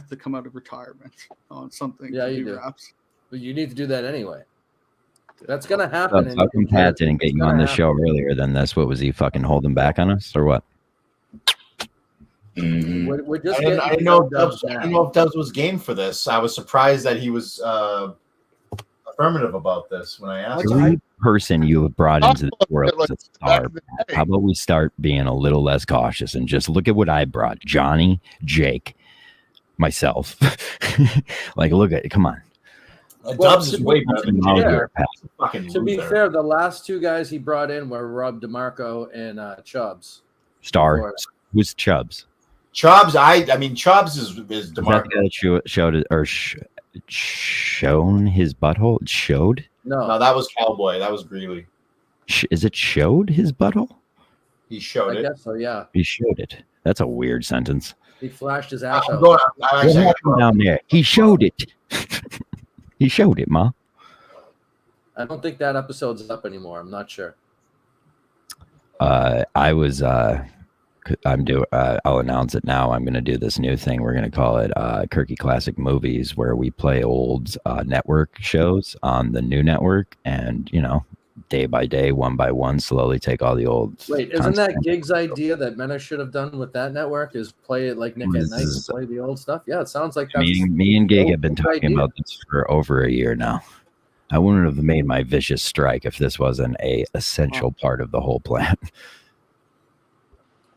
to come out of retirement on something. Yeah, to you do do. raps. But you need to do that anyway. That's gonna happen. How come Pat didn't get you on the show earlier than this? What was he fucking holding back on us or what? We're just I getting didn't know if Dubs Dubs, I now. didn't know if Dubs was game for this. I was surprised that he was affirmative about this when I asked him. Every person you have brought into the world is a Back star. in the day. How about we start being a little less cautious and just look at what I brought? Johnny, Jake, myself. Like, look at it. Come on. Well, Dubs is to way be- better than Now Jake. Yeah. you're a Pat. Fucking To be loser. fair, the last 2 guys he brought in were Rob DeMarco and Chubbs. Star. Who's Chubbs? Chubbs, I mean Chubbs is Is that the DeMarco. guy that showed it or shown his butthole? Showed? No, No, that was Cowboy. That was Greeley. Is it showed his butthole? He showed I it. guess so. Yeah, He showed it. That's a weird sentence. he flashed his ass I'm out. going, I'm What actually, happened down there? He showed it. He showed it, Ma. I don't think that episode's up anymore. I'm not sure. I was I'll announce it now. I'm going to do this new thing. We're going to call it Kirky Classic Movies, where we play old network shows on the new network, and day by day, one by one, slowly take all the old. Wait, isn't that content. Gig's idea that Mena should have done with that network? Is play it like Nick at Night, and play the old stuff? Yeah, it sounds like that's Me and Gig have been Good talking idea. about this for over a year now. I wouldn't have made my vicious strike if this wasn't a essential part of the whole plan.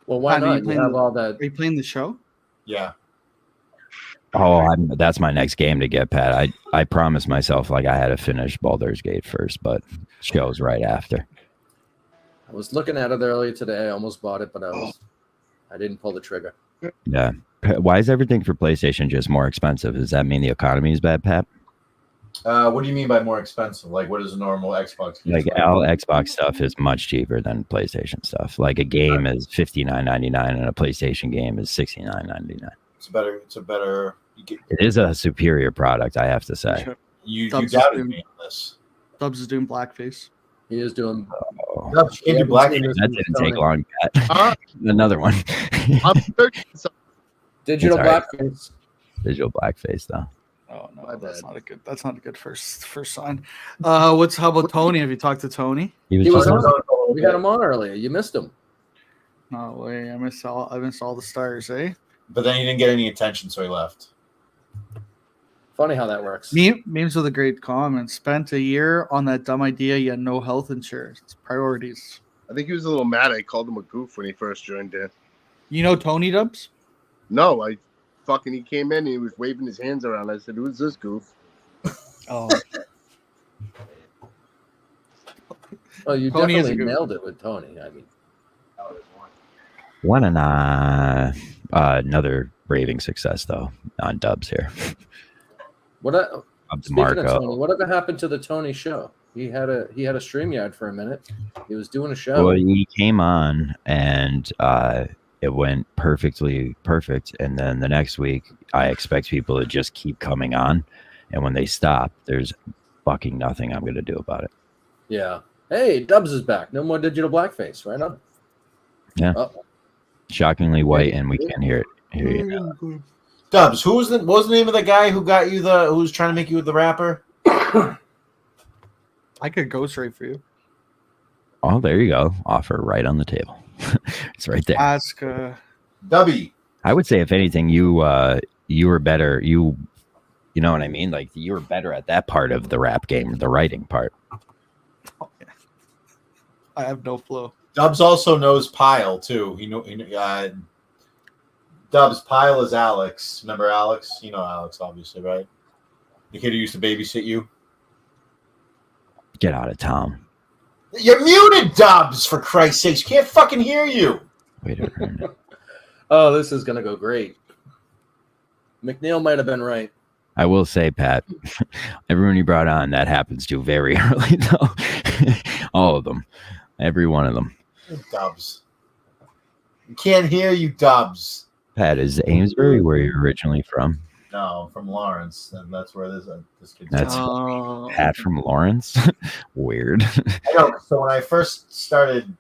Well, why Pat, are you not? You playing have the- all that. Are you playing the show? yeah. Oh, that's my next game to get, Pat. I promised myself like I had to finish Baldur's Gate first, but show's right after. I was looking at it earlier today. I almost bought it, but I didn't pull the trigger. Yeah. Why is everything for PlayStation just more expensive? Does that mean the economy is bad, Pat? What do you mean by more expensive? Like, what is a normal Xbox? Like all Xbox stuff is much cheaper than PlayStation stuff. Like a game is $59.99 and a PlayStation game is $69.99. It's a better. It is a superior product, I have to say. You Dubs doubted me on this. Dubs is doing blackface. He is doing. Dubs, you can't do black. That didn't take long. Huh? Another one. I'm searching something. Digital It's all right. blackface. Visual blackface though. Oh no, My that's bad. not a good. That's not a good first sign. How about Tony? Have you talked to Tony? He was He was just on. We had him on earlier. You missed him. No way. I missed all the stars, eh? But then he didn't get any attention, so he left. Funny how that works. Memes with a great comment. Spent a year on that dumb idea. You had no health insurance. Priorities. I think he was a little mad. I called him a goof when he first joined in. You know Tony Dubs? No, he came in and he was waving his hands around. I said, "Who's this goof?" Oh, Oh, you Tony is a definitely good- nailed it with Tony. I mean, one and another raving success though on Dubs here. Speaking of Marco. Tony, whatever happened to the Tony show? He had a StreamYard for a minute. He was doing a show. Well, he came on and it went perfect, and then the next week I expect people to just keep coming on, and when they stop, there's fucking nothing I'm gonna do about it. Yeah. Hey, Dubs is back. No more digital blackface. Right on. Yeah. Oh, Shockingly white, and we can't hear you now. Dubs, what was the name of the guy who got you who was trying to make you the rapper? I could ghostwrite for you. Oh, there you go. Offer right on the table. It's right there. Ask. Dubby. I would say, if anything, you were better. You know what I mean? Like, you were better at that part of the rap game, the writing part. I have no flow. Dubs also knows Pyle too. Dubs, Pyle is Alex. Remember Alex? You know Alex, obviously, right? The kid who used to babysit you. Get out of town. You're muted, Dubs. For Christ's sakes, can't fucking hear you. Wait a minute. Oh, this is gonna go great. McNeil might have been right. I will say, Pat, everyone you brought on, that happens to very early, though. All of them. Every one of them. Dubs. Can't hear you, Dubs. Pat, is Amesbury where you're originally from? No, from Lawrence, and that's where this kid's That's Oh. Pat from Lawrence? Weird. I know. So when I first started,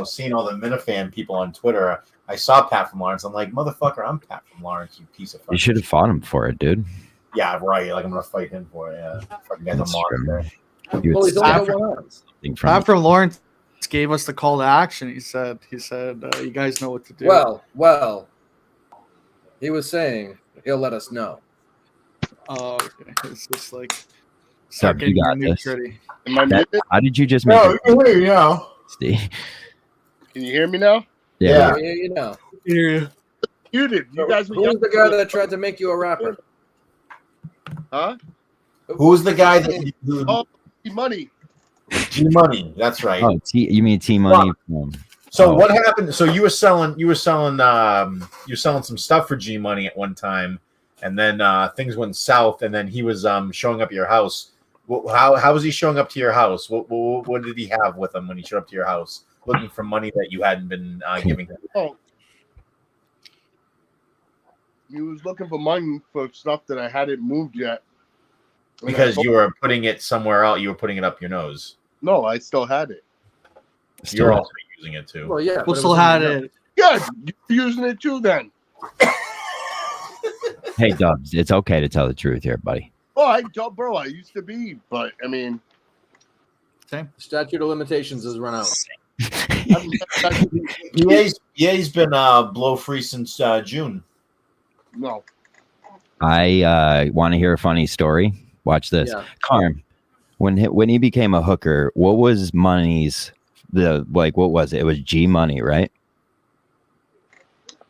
seeing all the Minifan people on Twitter, I saw Pat from Lawrence. I'm like, motherfucker, I'm Pat from Lawrence, you piece of fucking. You should have fought him for it, dude. Yeah, right. Like, I'm gonna fight him for it. Yeah, fucking guy's a That's true. monster. You Well, would he's only got stop one arm. something Pat from from Lawrence gave us the call to action. He said, you guys know what to do. Well, he was saying he'll let us know. Oh, okay. It's just like Dub, you got getting this. ready. Am I That- muted? How did you just make No, it? you can hear you now. Steve? Can you hear me now? Yeah. Yeah, you know. Muted. You guys were Who was the guy that tried to make you a rapper? Huh? Who's the guy that Oh, money. G-Money? That's right. Oh, you mean T Money? So Oh. what happened? So you were selling some stuff for G-Money at one time, and then things went south, and then he was showing up at your house. How was he showing up to your house? What did he have with him when he showed up to your house, looking for money that you hadn't been giving him? Oh. He was looking for money for stuff that I hadn't moved yet. And I Because told- you were putting it somewhere else. You were putting it up your nose. No, I still had it. You're also using it too. Well, yeah. but We'll it still was in had the it. notes. Good. You're using it too then. Hey, Dubs, it's okay to tell the truth here, buddy. Oh, I used to be, but I mean, Statute of limitations has run out. EA's been blow free since June. No. I want to hear a funny story. Watch this. Yeah. Carm, when he became a hooker, what was money's what was it? It was G Money, right?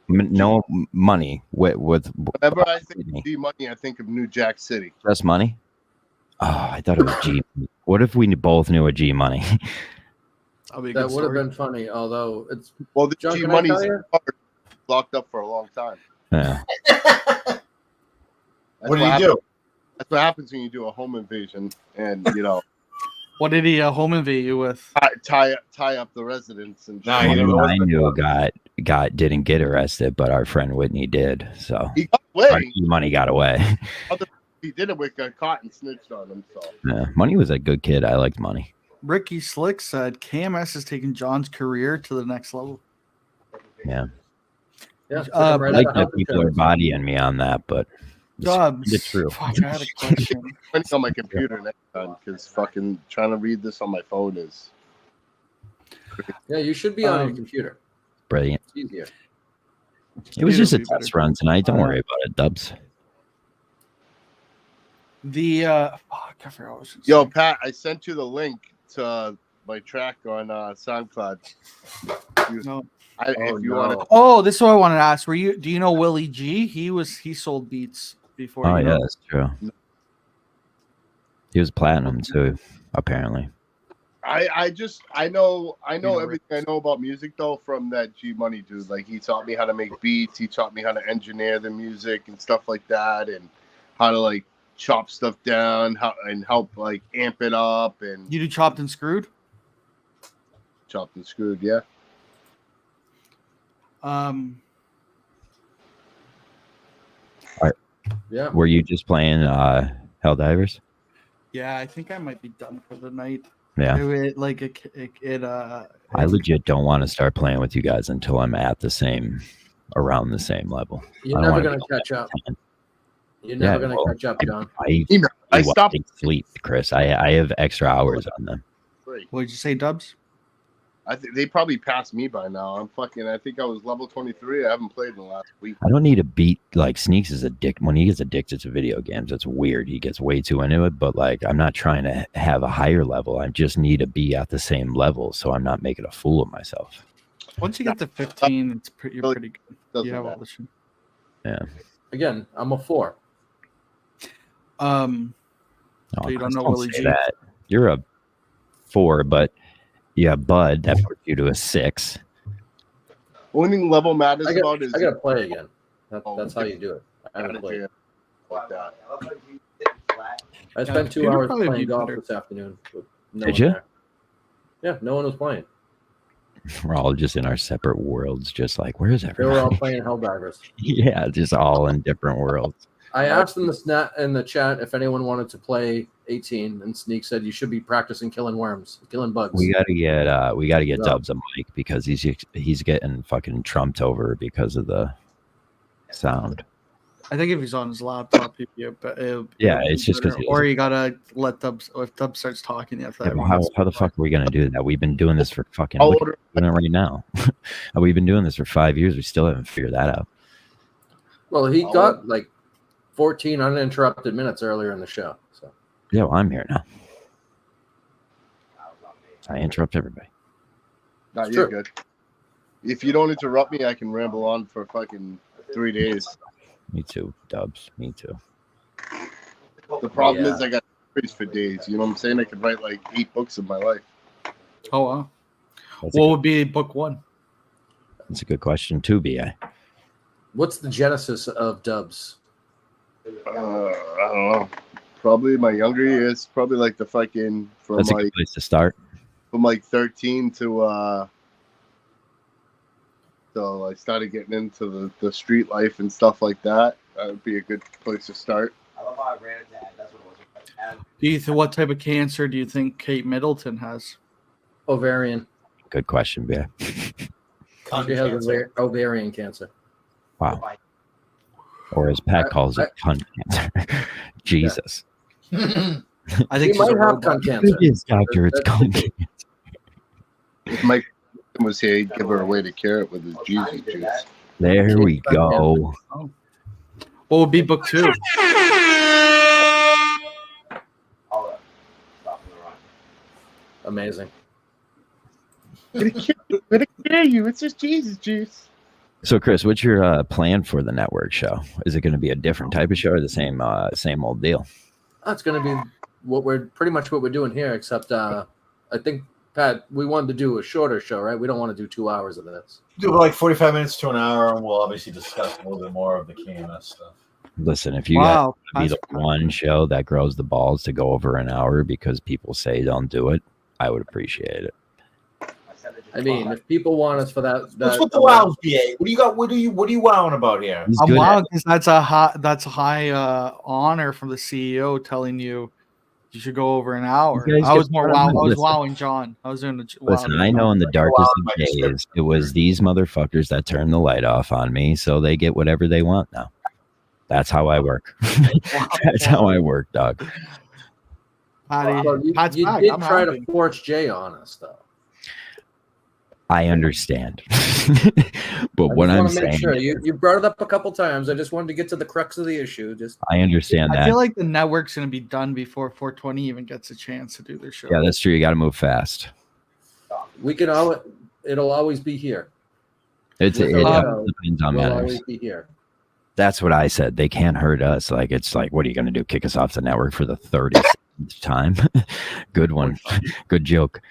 No money with Whenever I think of G Money, I think of New Jack City. just money. Oh, I thought it was G. What if we both knew a G Money? That'll be a That good would have story. been funny, although it's Well, the John, G can I Money's tell you? locked up for a long time. Yeah. That's What do you happens- do? That's what happens when you do a home invasion, and What did he home invade you with? tie up the residents and Nah, shit. you One know, I knew didn't get arrested, but our friend Whitney did. So He got our away. money got away. He did it with got caught and snitched on him. So Yeah, Money was a good kid. I liked Money. Ricky Slick said KMS has taken John's career to the next level. Yeah, yeah. took I him right I like out of that health people are insurance. bodying me on that, but Dubs. it's true. Fuck, I had a question. I'm on my computer next time because fucking trying to read this on my phone is. Yeah, you should be on your computer. Brilliant. It's easier. It was just a It'll be test better. run tonight. Don't worry about it, Dubs. The fuck, I forgot what I was gonna Yo, say. Pat, I sent you the link to my track on SoundCloud. No. If you want to, Oh, this is what I wanted to ask. Do you know Willie G? He sold beats before. Oh you yeah, know? that's true. He was platinum too, apparently. I know know, everything I know about music though from that G Money dude. Like he taught me how to make beats. He taught me how to engineer the music and stuff like that, and how to like chop stuff down, and help like amp it up and You do Chopped and Screwed? chopped and screwed. Yeah. Yeah. Were you just playing Helldivers? Yeah, I think I might be done for the night. Yeah. I legit don't want to start playing with you guys until I'm at around the same level. You're I don't never wanna going to be catch up. 10. You're never Yeah, going to well, catch up, John. I stopped. sleep, Chris. I have extra hours on them. What did you say, Dubs? I think they probably passed me by now. I think I was level 23. I haven't played in the last week. I don't need a beat. Like Sneaks is addicted. When he gets addicted to video games, it's weird. He gets way too into it. But like, I'm not trying to have a higher level. I just need to be at the same level, so I'm not making a fool of myself. Once you get to 15, you're pretty good. Doesn't You have all matter. the shit. Yeah. Again, I'm a 4. No, So you don't Chris, know Willie say G? that. You're a 4, but you have Bud that puts you to a 6. Only thing level matters I about is got to play again. Oh, That's how you do it. I haven't played. like that. I spent 2 it'd hours probably playing be golf better. this afternoon. With no Did one you? there. Yeah, no one was playing. We're all just in our separate worlds, just like, where's They were all everybody? playing Helldivers. Yeah, just all in different worlds. I asked in the chat if anyone wanted to play 18, and Sneak said you should be practicing killing worms, killing bugs. We gotta get Yeah. Dubs a mic because he's getting fucking trumped over because of the sound. I think if he's on his laptop, he'd be Yeah, it's just 'cause he or you gotta let Dubs. If Dubs starts talking, you have to. Yeah, but how the fuck are we gonna do that? We've been doing this for fucking I'll look order- at it right now. We've been doing this for 5 years. We still haven't figured that out. Well, he got like 14 uninterrupted minutes earlier in the show. So Yeah, well, I'm here now. I interrupt everybody. No, It's you're true. good. If you don't interrupt me, I can ramble on for fucking 3 days. Me too, Dubs. Me too. The problem Yeah. is I got stories for days. You know what I'm saying? I could write like 8 books in my life. Oh wow. That's, What would be book one? that's a good question too, BI. what's the genesis of Dubs? I don't know. Probably my younger years. Probably like the fucking That's a good place to start. from like 13 to so I started getting into the street life and stuff like that. That would be a good place to start. I love how I ran into that. That's what it was. What type of cancer do you think Kate Middleton has? Ovarian. Good question, BI. She has ovarian cancer. Wow. Or as Pat I- calls it, cunt cancer. Jesus. I She think she's might a have robot. cunt cancer. Yes, doctor, it's That's- cunt cancer. If Mike was here, he'd give her a way to cure it with his Jesus juice. There we go. What would be book two? All right. Stop in the run. Amazing. Gonna cure you. It's just Jesus juice. So, Chris, what's your plan for the network show? Is it going to be a different type of show or the same old deal? That's going to be what we're pretty much what we're doing here, except I think Pat, we wanted to do a shorter show, right? We don't want to do 2 hours of this. Do like 45 minutes to an hour, and we'll obviously discuss a little bit more of the KMS stuff. Listen, if you Wow, got be the one show that grows the balls to go over an hour because people say don't do it, I would appreciate it. I mean, if people want us for that, What's with the wows, BA? What do you got? What are you wowing about here? He's I'm good wild at- because that's a high honor from the CEO telling you should go over an hour. You guys I was get more started. wow. I was Listen. wowing John. I was doing the Listen, wowing I know John. in the darkest of my days, description. it was these motherfuckers that turned the light off on me, so they get whatever they want now. That's how I work. That's how I work, dog. Patty, Well, you Pat's back. did I'm try happy. to force Jay on us, though. I understand. But I what just I'm want to make saying, sure you brought it up a couple times. I just wanted to get to the crux of the issue. Just I understand I that. feel like the network's going to be done before 420 even gets a chance to do their show. Yeah, that's true. You got to move fast. we can all. It'll always be here. It With depends our on We'll matters. always be here. That's what I said. They can't hurt us. Like, it's like, what are you going to do? Kick us off the network for the 30th time? Good one. Good joke.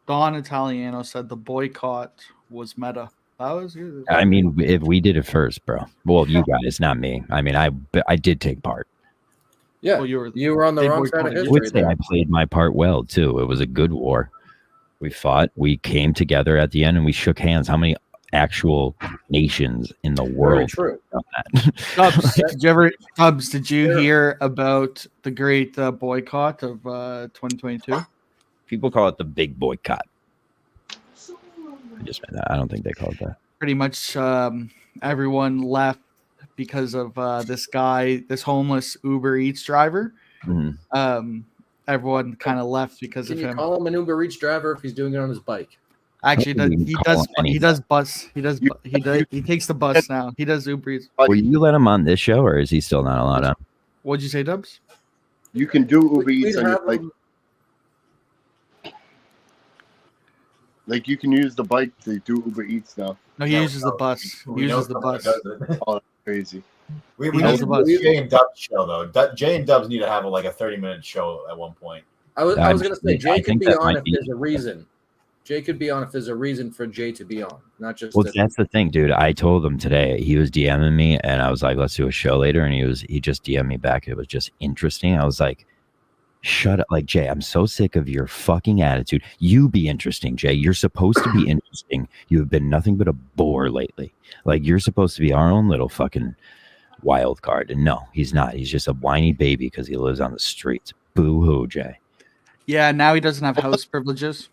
Don Italiano said the boycott was meta. That was good. I mean, if we did it first, bro. Well, you guys, not me. I mean, I did take part. Yeah, Well, you were on the they wrong side of boycotted you. I history. would say there. I played my part well, too. It was a good war. We fought. We came together at the end and we shook hands. How many actual nations in the Very world true. have done that? Tubbs, did you Yeah. hear about the great boycott of 2022? People call it the big boycott. I just meant that. I don't think they call it that. Pretty much everyone left because of this guy, this homeless Uber Eats driver. Mhm. Everyone kind of left because Can of you him. call him an Uber Eats driver if he's doing it on his bike? Actually, You can he call does. him anything. He does bus. He takes the bus now. He does Uber Eats. Will you let him on this show, or is he still not allowed on? What'd you say, Dubs? You can do Uber We'd Eats on your have bike. him- Like you can use the bike to do Uber Eats now. No, he uses the bus. He uses the bus. Crazy. We He need knows to the bus. do Jay and Dubs show though. Jay and Dubs need to have like a 30-minute show at one point. I was going to say I Jay could think be that on might if be- there's a reason. Jay could be on if there's a reason for Jay to be on, not just. Well, that- that's the thing, dude. I told him today. He was DMing me, and I was like, "Let's do a show later." And he just DM'd me back. It was just interesting. I was like, "Shut up!" Like, Jay, I'm so sick of your fucking attitude. You be interesting, Jay. You're supposed to be interesting. You have been nothing but a bore lately. Like, you're supposed to be our own little fucking wild card, and no, he's not. He's just a whiny baby because he lives on the streets. Boo hoo, Jay. Yeah, now he doesn't have house privileges.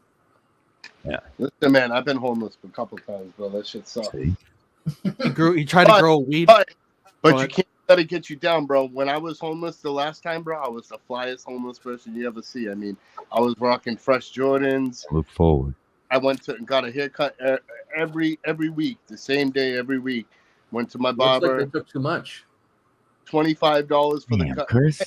Listen, man, I've been homeless a couple times, bro. That shit sucks. See? He tried to grow weed. But Go you ahead. can't let it get you down, bro. When I was homeless the last time, bro, I was the flyest homeless person you ever see. I mean, I was rocking fresh Jordans. Look forward. I went to and got a haircut every week, the same day every week. Went to my looks like barber, they took too much. $25 for the Damn, cut. Chris.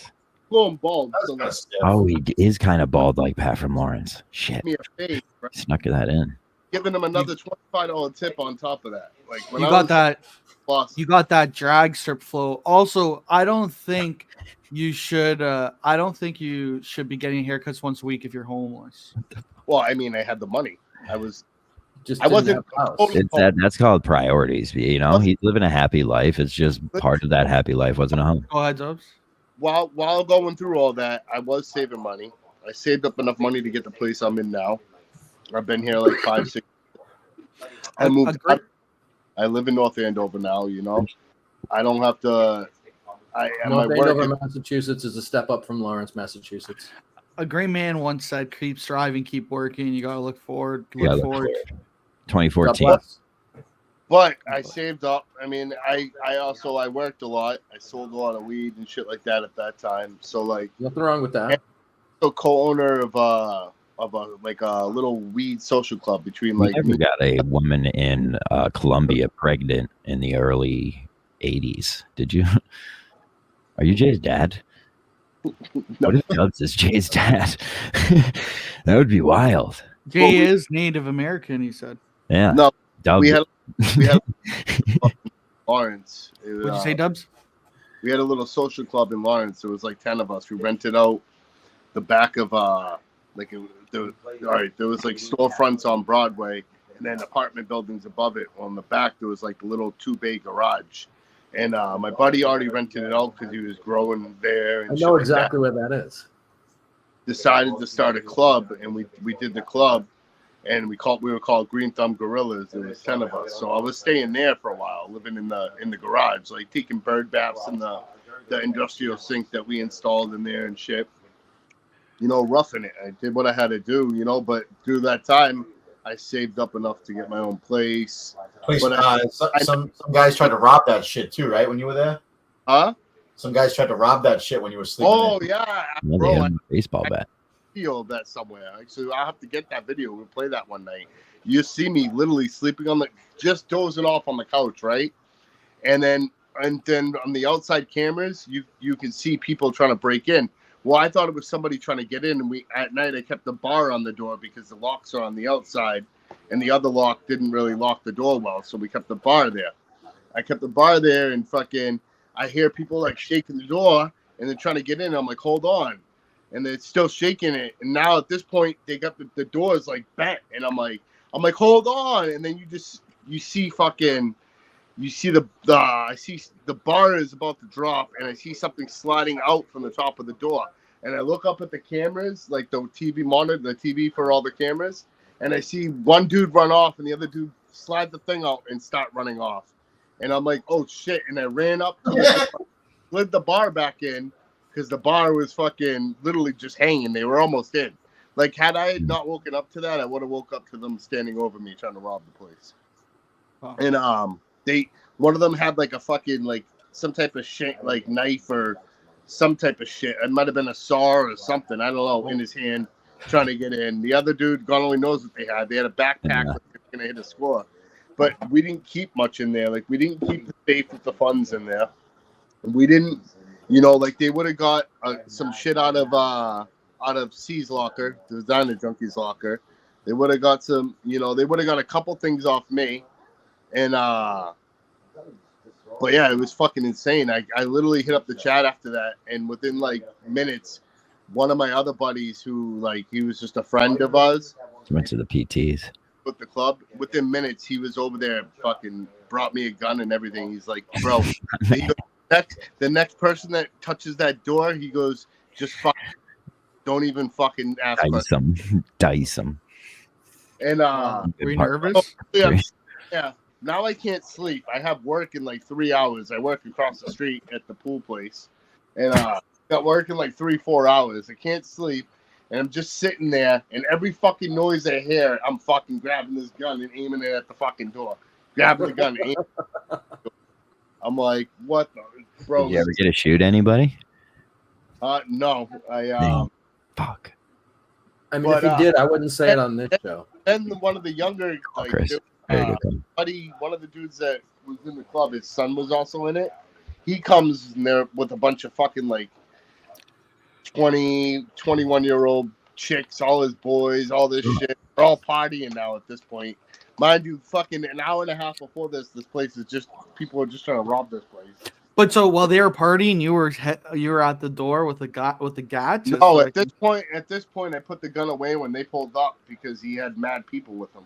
Going bald, so That's like, stiff. Oh, he is kind of bald like Pat from Lawrence. Shit. give me a fade, bro. Snuck that in. Giving them another $25 tip on top of that. Like when You I got was that. lost, You got that drag strip flow. Also, I don't think you should. I don't think you should be getting haircuts once a week if you're homeless. well, I mean, I had the money. I was Just I didn't wasn't have a house. totally- It's that's called priorities. You know, he's living a happy life. It's just part of that happy life wasn't a home. Go ahead, Dubs. while going through all that, I was saving money. I saved up enough money to get the place I'm in now. I've been here like 5-6. I moved. Agree. I live in North Andover now. You know, I don't have to. I am North my Andover, work. Massachusetts is a step up from Lawrence, Massachusetts. A great man once said, "Keep striving, keep working. You gotta look forward. Yeah, Look forward." 2014. God bless. But I saved up. I mean, I worked a lot. I sold a lot of weed and shit like that at that time. So like, Nothing wrong with that. so co-owner of a like a little weed social club between We like never me. got a woman in Colombia pregnant in the early 80s. Did you? Are you Jay's dad? No. What if Dubs is Jay's dad? That would be wild. Jay is Native American. He said. Yeah. No, Dubs. we had Lawrence. What'd you say, Dubs? We had a little social club in Lawrence. There was like 10 of us. We rented out the back of Like there was like storefronts on Broadway, and then apartment buildings above it. On the back, there was like a little 2-bay garage. And my buddy already rented it out because he was growing there. And I know exactly where that is. Decided to start a club, and we did the club, and we were called Green Thumb Gorillas. There was 10 of us, so I was staying there for a while, living in the garage, like taking bird baths in the industrial sink that we installed in there and shit. You know, roughing it. I did what I had to do, you know, but through that time, I saved up enough to get my own place. But some guys tried to rob that shit too, right? When you were there, huh? Some guys tried to rob that shit when you were sleeping. Oh yeah, Well, bro. they had a baseball bat. Video of that somewhere. Actually, I'll have to get that video. We'll play that one night. You see me literally sleeping on just dozing off on the couch, right? And then on the outside cameras, you can see people trying to break in. Well, I thought it was somebody trying to get in, and at night I kept the bar on the door because the locks are on the outside, and the other lock didn't really lock the door well, so we kept the bar there. I kept the bar there, and fucking, I hear people like shaking the door, and they're trying to get in. I'm like, hold on, and they're still shaking it. And now at this point, they got the doors like bent, and I'm like, hold on, and then you see the bar is about to drop, and I see something sliding out from the top of the door. And I look up at the cameras, like the TV monitor, the TV for all the cameras, and I see one dude run off and the other dude slide the thing out and start running off. And I'm like, oh shit. And I ran up, slid the bar back in because the bar was fucking literally just hanging. They were almost in. Like, had I not woken up to that, I would have woke up to them standing over me trying to rob the place. Wow. And one of them had like a fucking like some type of shit, like knife or some type of shit. It might have been a saw or something, I don't know, in his hand trying to get in. The other dude, God only knows what they had. They had a backpack like they were gonna hit a score. But we didn't keep much in there. Like, we didn't keep the safe with the funds in there. We didn't, you know, like they would have got some shit out of C's locker, the Designer Junkies locker. They would have got some, you know, they would have got a couple things off me. And but yeah, it was fucking insane. I literally hit up the chat after that, and within like minutes, one of my other buddies who like he was just a friend of ours Went to the PTs. with the club. Within minutes, he was over there, fucking brought me a gun and everything. He's like, bro, the next person that touches that door, he goes, just fuck, don't even fucking ask. Dice them. And were you nervous? Yeah. Now I can't sleep. I have work in like 3 hours. I work across the street at the pool place, and got work in like 3-4 hours. I can't sleep, and I'm just sitting there. And every fucking noise I hear, I'm fucking grabbing this gun and aiming it at the fucking door. Grabbing the gun. And aiming it. I'm like, what the bro? Did you ever get to shoot anybody? No. Fuck. I mean, if he did, I wouldn't say it on this show. Then one of the younger, like, Chris. buddy, one of the dudes that was in the club, his son was also in it. He comes in there with a bunch of fucking like 20, 21-year-old chicks, all his boys, all this shit. They're all partying now at this point. Mind you, fucking an hour and a half before this place is just, people are just trying to rob this place. But so while they were partying, you were at the door with the gat. No, like, at this point, I put the gun away when they pulled up because he had mad people with him.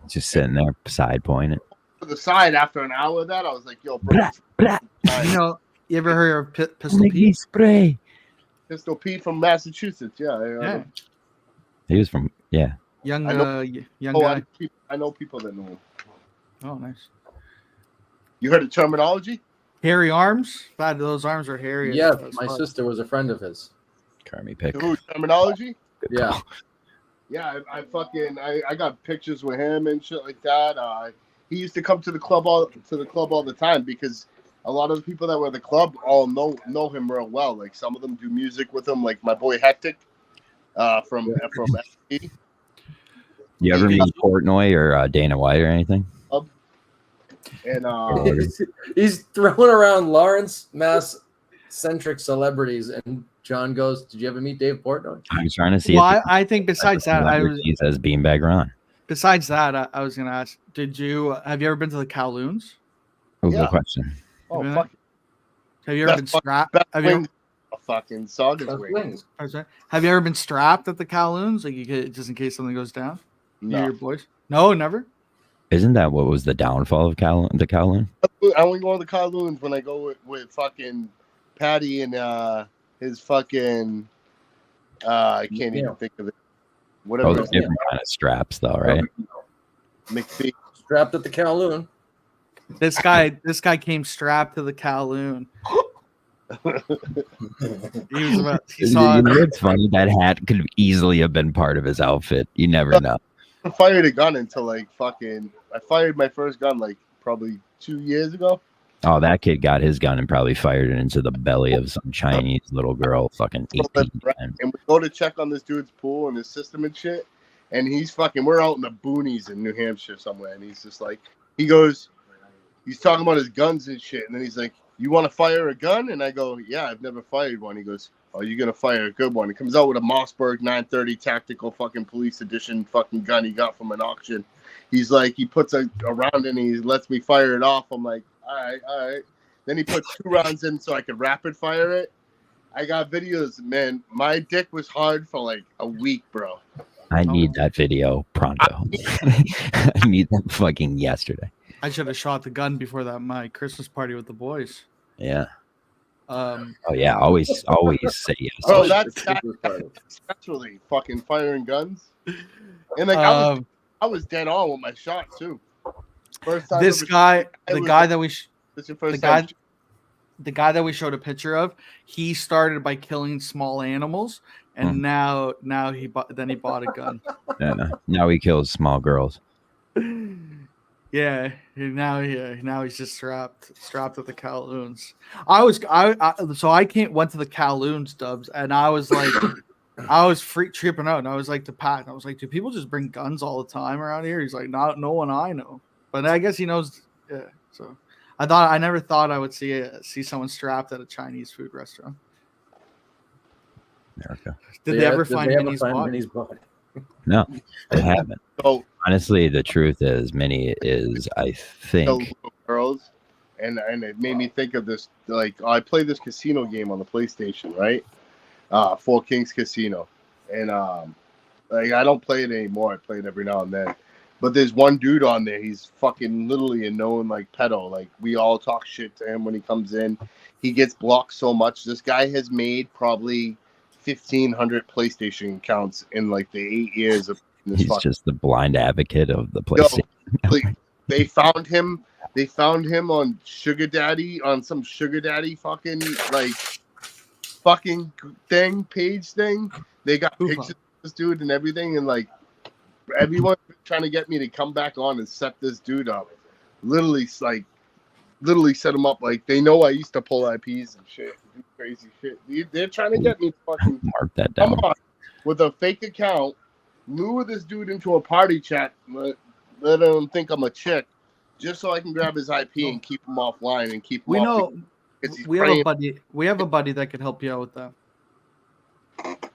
Just sitting there, side pointing. To the side after an hour of that, I was like, yo, bro. you know, you ever heard of Pistol Pete? Spray. Pistol Pete from Massachusetts. Yeah. He was from, yeah. Young Oh, guy. I know people that know him. Oh, nice. You heard the terminology? Hairy arms? God, those arms are hairy. Yeah, as my fuck. sister was a friend of his. Carmi pick. Who, terminology? Yeah. Yeah, I got pictures with him and shit like that. He used to come to the club all the time because a lot of the people that were at the club all know him real well. Like, some of them do music with him, like my boy Hectic from FP. You ever meet Portnoy or Dana White or anything? And he's throwing around Lawrence Mass centric celebrities, and John goes, "Did you ever meet Dave Portnoy?" I was trying to see. Well, I think besides that, he says Beanbag Ron. Besides that, I was gonna ask, have you ever been to the Kowloons? What was the question? oh fuck, Have you ever been strapped? a fucking Saugus That's wing. wings. That's right. Have you ever been strapped at the Kowloons? Like you could, just in case something goes down? You and No. your boys? No, never? Isn't that what was the downfall of the Kowloon? I only go to the Kowloons when I go with fucking Patty and his fucking I can't even think of it. Whatever Oh, his the different kind of straps, though, right? McPhee. Strapped at the Kowloon. This guy came strapped to the Kowloon. He was about, he saw You know, it's funny. That hat could easily have been part of his outfit. You never know. I fired a gun until like fucking. I fired my first gun like probably 2 years ago. Oh, that kid got his gun and probably fired it into the belly of some Chinese little girl fucking 18 times. And we go to check on this dude's pool and his system and shit. And he's fucking, we're out in the boonies in New Hampshire somewhere. And he's just like, he's talking about his guns and shit. And then he's like, you want to fire a gun? And I go, yeah, I've never fired one. He goes, oh, you're going to fire a good one. He comes out with a Mossberg 930 tactical fucking police edition fucking gun he got from an auction. He's like, he puts a round in and he lets me fire it off. I'm like, all right. Then he put 2 rounds in so I could rapid fire it. I got videos, man. My dick was hard for like a week, bro. I need that video pronto. I need that fucking yesterday. I should have shot the gun before my Christmas party with the boys. Yeah. Oh yeah, always say yes. Bro, that's really fucking firing guns. And like I was dead on with my shot too. First time this guy, the guy that we showed a picture of, he started by killing small animals, and now he bought a gun. Yeah, now he kills small girls. Yeah, now he's just strapped at the Kowloons. So I went to the Kowloons, Dubs, and I was like, I was tripping out, and I was like to Pat, and I was like, do people just bring guns all the time around here? He's like, no one I know, but I guess he knows. Yeah, so I never thought I would see someone strapped at a Chinese food restaurant. America. Did they ever find Minnie's body? No, they haven't. So, honestly, the truth is, Minnie is, I think, girls, and it made me think of this. Like, I play this casino game on the PlayStation, right? Four Kings Casino, and like I don't play it anymore. I play it every now and then. But there's one dude on there. He's fucking literally a known like pedo. Like we all talk shit to him when he comes in. He gets blocked so much. This guy has made probably 1,500 PlayStation accounts in like the 8 years of this. He's just the blind advocate of the PlayStation. They found him. They found him on Sugar Daddy, on some Sugar Daddy fucking page thing. They got pictures of this dude and everything, and like everyone trying to get me to come back on and set this dude up. Literally set him up. Like they know I used to pull IPs and shit, do crazy shit. They're trying to get me to fucking mark that down. Come on, with a fake account, lure this dude into a party chat, let him think I'm a chick, just so I can grab his IP and keep him offline and keep him. We know. We have praying. a buddy. We have a buddy that could help you out with that.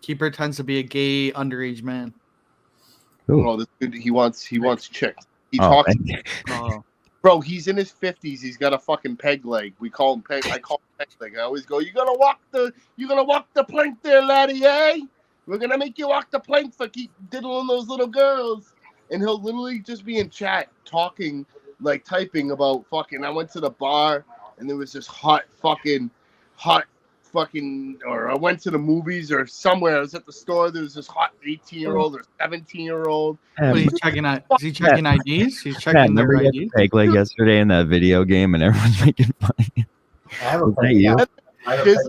He pretends to be a gay underage man. Oh, this dude, he wants chicks. He talks. Oh. Bro, he's in his 50s. He's got a fucking peg leg. We call him peg. I call him peg leg. I always go, you're gonna walk the plank there, laddie, eh? We're gonna make you walk the plank for keep diddling those little girls. And he'll literally just be in chat talking, like typing about fucking. I went to the bar and there was this hot fucking, or I went to the movies or somewhere. I was at the store. There was this hot 18-year-old or 17-year-old. He's checking out. Is he checking IDs? He's checking their remember IDs. Peg leg yesterday in that video game, and everyone's making fun of you. I have a Was that you? This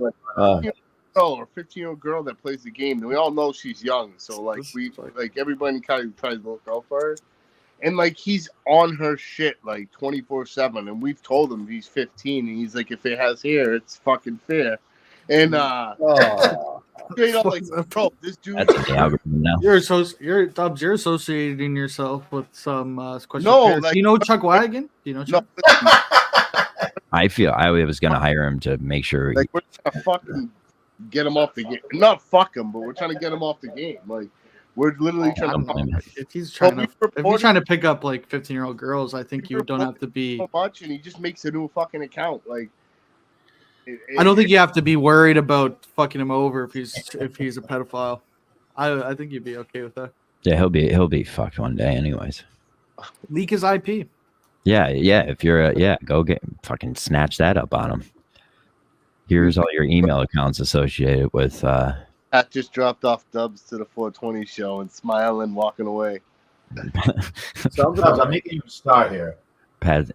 girl or 15-year-old girl that plays the game, and we all know she's young. So like everybody kind of tries to look out for her. And like he's on her shit like 24/7, and we've told him he's 15, and he's like, if it has hair, it's fucking fair. And straight up like, bro, this dude. That's the algorithm now. You're Dubs. You're associating yourself with some question. No, Do you know Chuck Wagon? Do you know Chuck? I feel I was gonna hire him to make sure. Like we're trying to fucking get him off the game. Not fuck him, but we're trying to get him off the game. Like we're literally trying to. If he's trying to pick up like 15-year-old girls, I think you don't have to be so much, and he just makes a new fucking account. Like I don't think you have to be worried about fucking him over if he's a pedophile. I think you'd be okay with that. Yeah, he'll be fucked one day, anyways. Leak his IP. Yeah. If you're go get fucking snatch that up on him. Here's all your email accounts associated with. Pat just dropped off Dubs to the 420 show and smiling, walking away. I'm making you start here. Pat,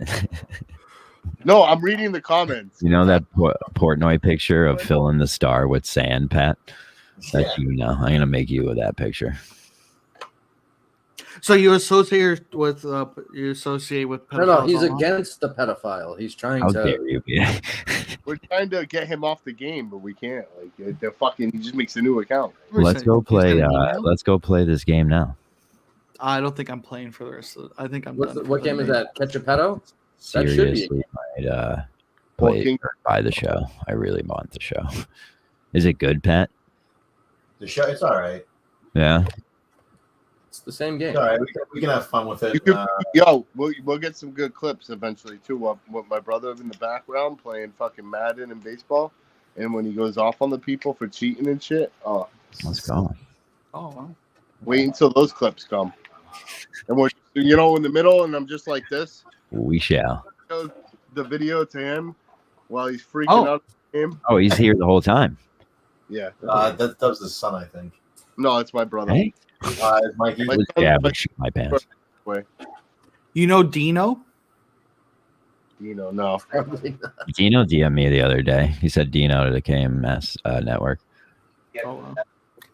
No, I'm reading the comments. you know that Portnoy picture of filling the star with sand, Pat? That's Yeah. you now. I'm gonna make you with that picture. So you associate with pedophiles? No, he's online? against the pedophile. He's trying How to. dare you be? We're trying to get him off the game, but we can't. Like they're fucking. He just makes a new account. Let's go He's play. got an email? Let's go play this game now. I don't think I'm playing for the rest of it. I think I'm done. What game is that? Catch a pedo? That should be. Seriously, might play King. or buy the show. I really want the show. Is it good, Pat? The show, it's all right. Yeah. It's the same game. It's all right. We can have fun with it. You could, we'll get some good clips eventually too. With my brother in the background playing fucking Madden and baseball, and when he goes off on the people for cheating and shit. Oh, Let's go. Oh, wow. wait until those clips come. And we're in the middle, and I'm just like this. We shall. Show the video to him while he's freaking Oh. out. Him. Oh, he's here the whole time. Yeah. that was his son, I think. No, it's my brother. Hey, It's Mikey. My- yeah, but shoot my pants. You know Dino? No. Probably not. Dino DM'd me the other day. He said Dino to the KMS network. Oh, wow.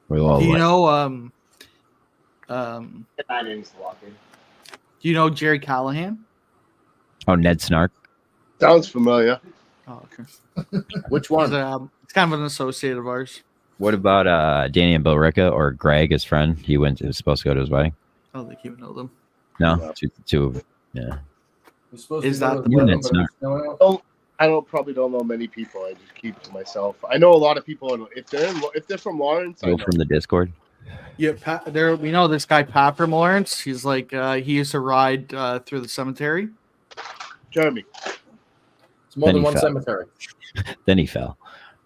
We all Do you like- know Get 9 innings to walk in. do you know Jerry Callahan? Oh, Ned Snark. Sounds familiar. Oh, okay. Which He's, one? it's kind of an associate of ours. What about Danny and Bill Ricca or Greg, his friend? He was supposed to go to his wedding. I don't think you know them. No, two of them. Yeah. You're supposed Is to go that- to the Yeah, wedding, that's but not- it's no- I probably don't know many people. I just keep to myself. I know a lot of people. If they're from Lawrence, I Go know. from the Discord. Yeah, we know this guy Pat from Lawrence. He's like he used to ride through the cemetery. Jeremy. It's more Then than he one fell. cemetery. Then he fell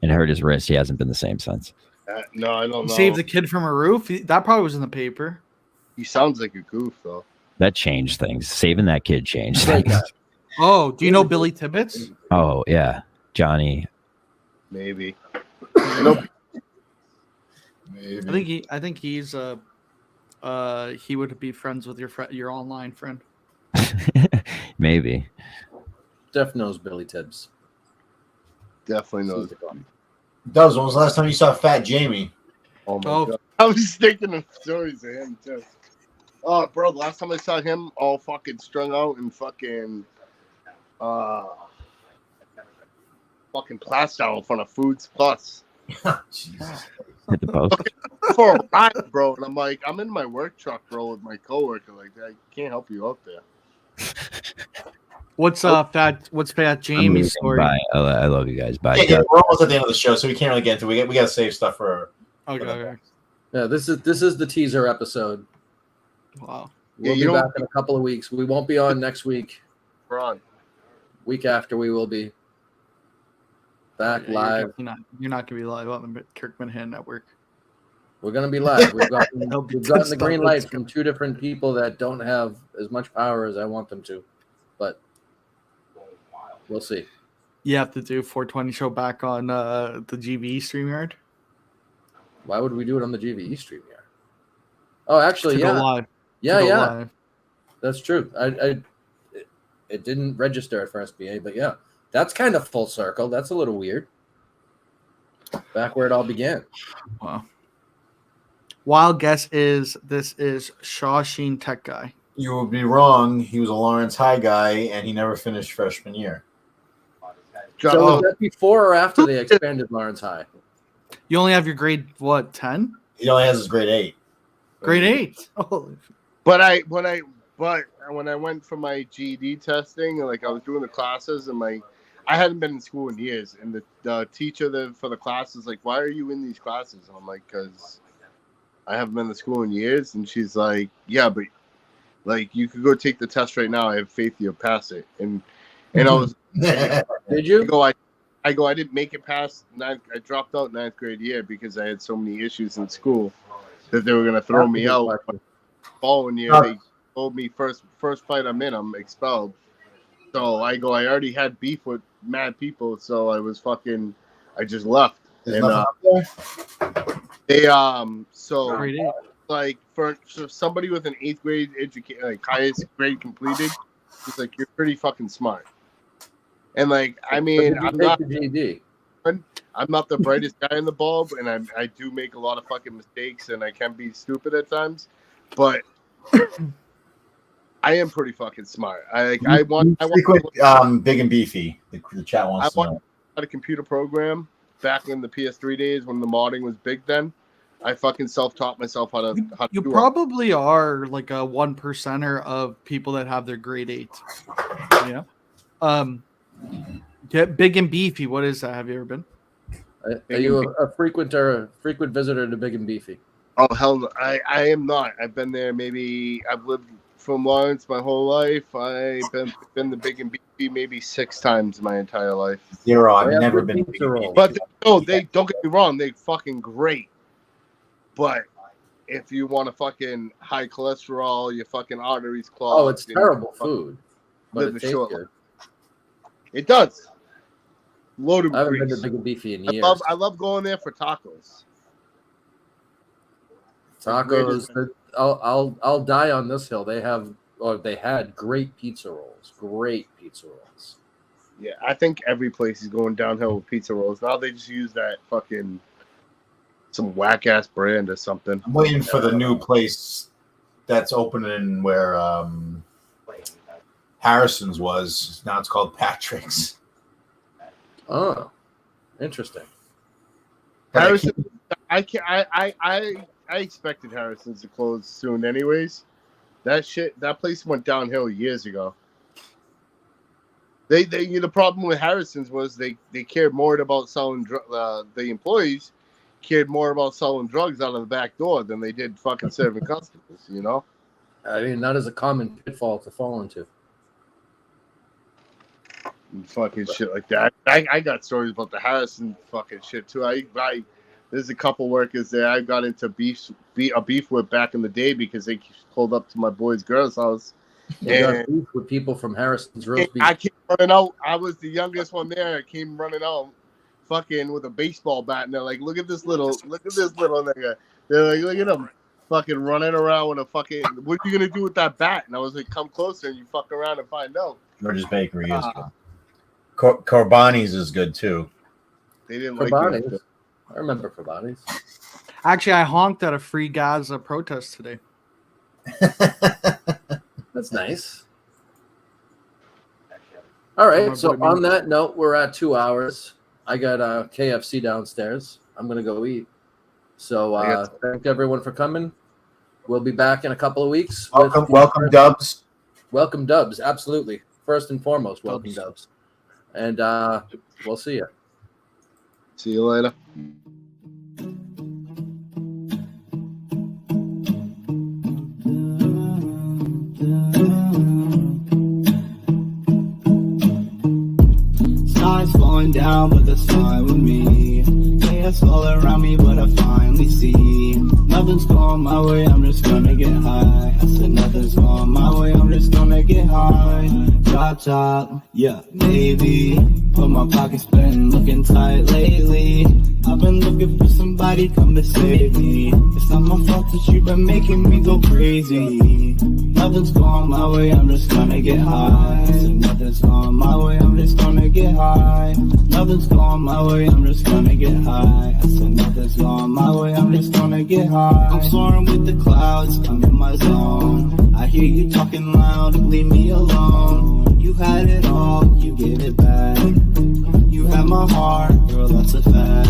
and hurt his wrist. He hasn't been the same since. No, I don't He know. saved the kid from a roof. That probably was in the paper. He sounds like a goof though. That changed things. Saving that kid changed Great things. guy. Oh, do you know Billy Tibbetts? Oh yeah, Johnny. Maybe. Nope. I think he's he would be friends with your online friend. Maybe. Def knows Billy Tibbs. Definitely knows. Does when was the last time you saw Fat Jamie? Oh my Oh. god. I was thinking of stories of him too. Oh, bro, the last time I saw him all fucking strung out and fucking Plastow in front of Foods Plus Jesus. Hit the post. for a ride, bro. And I'm like, I'm in my work truck, bro, with my coworker. Like, I can't help you out there. What's Fat I'm Jamie's leaving. story? Bye. I love you guys. Bye. Yeah, we're almost at the end of the show, so we can't really get into it. We got to save stuff for. Okay. Yeah, this is the teaser episode. Wow. Yeah, We'll you be don't- back in a couple of weeks. We won't be on next week. We're on. Week after we will be back Yeah, live. You're not gonna be live on the Kirkman Hand Network. We're gonna be live. We've gotten, That'll be we've gotten good the green stuff. light from two different people that don't have as much power as I want them to, but we'll see. You have to do 420 show back on the GVE StreamYard. Why would we do it on the GVE stream here? Oh, actually, To go yeah, live. yeah, To go yeah. live. That's true. It didn't register at for SBA, but yeah, that's kind of full circle. That's a little weird. Back where it all began. Wow. Wild guess is this is Shawsheen Tech guy. You would be wrong. He was a Lawrence High guy, and he never finished freshman year. So was that before or after they expanded Lawrence High? You only have your grade 10? He only has his grade 8. Grade 8. Oh, But when I went for my GED testing, like I was doing the classes, and I hadn't been in school in years, and the teacher for the class is like, "Why are you in these classes?" And I'm like, "Cause I haven't been to school in years." And she's like, "Yeah, but like you could go take the test right now. I have faith you'll pass it." And I was Did you? I I didn't make it past ninth. I dropped out 9th grade year because I had so many issues in school that they were gonna throw That's a me good out. question. Following year, they told me first fight I'm in, I'm expelled. So I already had beef with mad people, so I just left. There's And nothing up there? they Grade 8. like for somebody with an 8th grade education, like highest grade completed, it's like you're pretty fucking smart. And like, I mean, But I'm did you not take the GED? I'm not the brightest guy in the bulb, and I do make a lot of fucking mistakes, and I can be stupid at times, but I am pretty fucking smart. I want Big and Beefy. The chat wants to know. a computer program back in the PS3 days when the modding was big. Then I fucking self-taught myself how to You do it. probably are like a 1%er of people that have their grade 8. Yeah. Get Big and Beefy. What is that? Have you ever been? Are you a frequent visitor to Big and Beefy? Oh hell no. I am not. I've been there I've lived from Lawrence my whole life. I've been to Big and Beefy maybe 6 times my entire life. 0. I've They have never good been. pizza rolls. But they don't get me wrong, they fucking great. But if you want a fucking high cholesterol, your fucking arteries clogged. Oh, it's terrible food, but live it the tastes short good. It does. Loaded I with haven't been to grease. Big and Beefy in years. I love going there for tacos. Tacos. I'll die on this hill. They had great pizza rolls. Great pizza rolls. Yeah, I think every place is going downhill with pizza rolls. Now they just use that fucking some whack ass brand or something. I'm waiting for the new place that's opening where Harrison's was. Now it's called Patrick's. Oh, interesting. Harrison, I expected Harrison's to close soon, anyways. That place went downhill years ago. The problem with Harrison's was they cared more about selling the employees cared more about selling drugs out of the back door than they did fucking serving customers. You know. I mean, that is a common pitfall to fall into. And fucking shit like that. I got stories about the Harrison fucking shit too. There's a couple workers there I got into a beef with back in the day because they pulled up to my boy's girl's house. You got beef with people from Harrison's roast beef. I came running out. I was the youngest one there. I came running out, fucking with a baseball bat, and they're like, "Look at this little nigga." They're like, "Look at him, fucking running around with a fucking. What are you gonna do with that bat?" And I was like, "Come closer, and you fuck around and find out." George's Bakery is good. Corbani's is good too. They didn't Corbani's. like it. I remember Corbani's. Actually, I honked at a Free Gaza protest today. That's nice. All right. So on that note, we're at 2 hours. I got KFC downstairs. I'm gonna go eat. So thank everyone for coming. We'll be back in a couple of weeks. Welcome, Dubs. Welcome, Dubs. Absolutely. First and foremost, welcome, Dubs. And we'll see you. See you later. Stars falling down, but that's fine with me. Chaos all around me, but I finally see nothing's going my way, I'm just gonna get high. I said nothing's going my way, I'm just gonna get high. Drop top, yeah, maybe. But my pocket's been looking tight lately. I've been looking for somebody come to save me. It's not my fault that you've been making me go crazy. Nothing's going my way, I'm just gonna get high. I said nothing's going my way, I'm just gonna get high. Nothing's going my way, I'm just gonna get high. I said nothing's going my way, I'm just gonna get high. I'm soaring with the clouds, I'm in my zone. I hear you talking loud, leave me alone. You had it all, you gave it back. You had my heart, girl, that's a fact.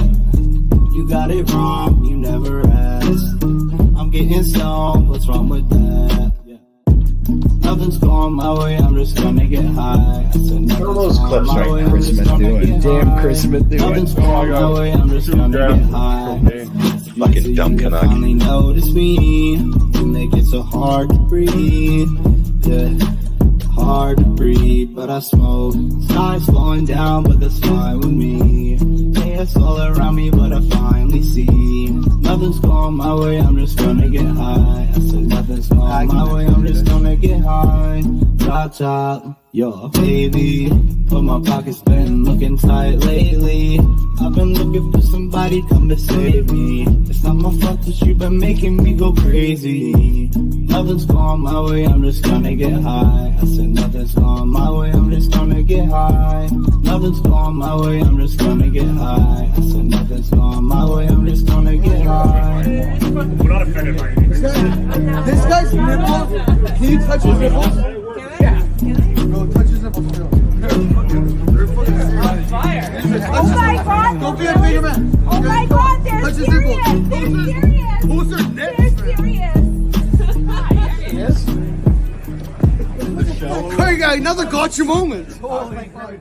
You got it wrong, you never asked. I'm getting stoned, what's wrong with that? Nothing's going my way, I'm just gonna get high. I said nothing's those going clips my right way, now. I'm just gonna get Damn high. Chris Smith doing Nothing's it. going my way, I'm just gonna get high. Fucking dumb Canuck. Finally notice me, you make it so hard to breathe. Yeah, hard hard to breathe, but I smoke. Sky's falling down, but that's fine with me. Chaos all around me, but I finally see nothing's going my way, I'm just gonna get high. I said nothing's going my way, I'm just gonna get high. Drop top, yo, baby. But my pocket's been looking tight lately. I've been looking for somebody come to save me. It's not my fault that you've been making me go crazy. Nothing's going my way, I'm just gonna get high. I said nothing's going my way, I'm just gonna get high. Nothing's going my way, I'm just gonna get high. I said nothing's going my way, I'm just gonna get high. We're not offended by anything. This guy's nipples. Can you touch his nipples? Bro, touch his nipples. Oh my god! Go be a bigger man. Oh my god, they're Touch his serious! nipples. They're serious! Who's their neck? They're serious! Yes. Hey, guy, another gotcha moment. Oh my god.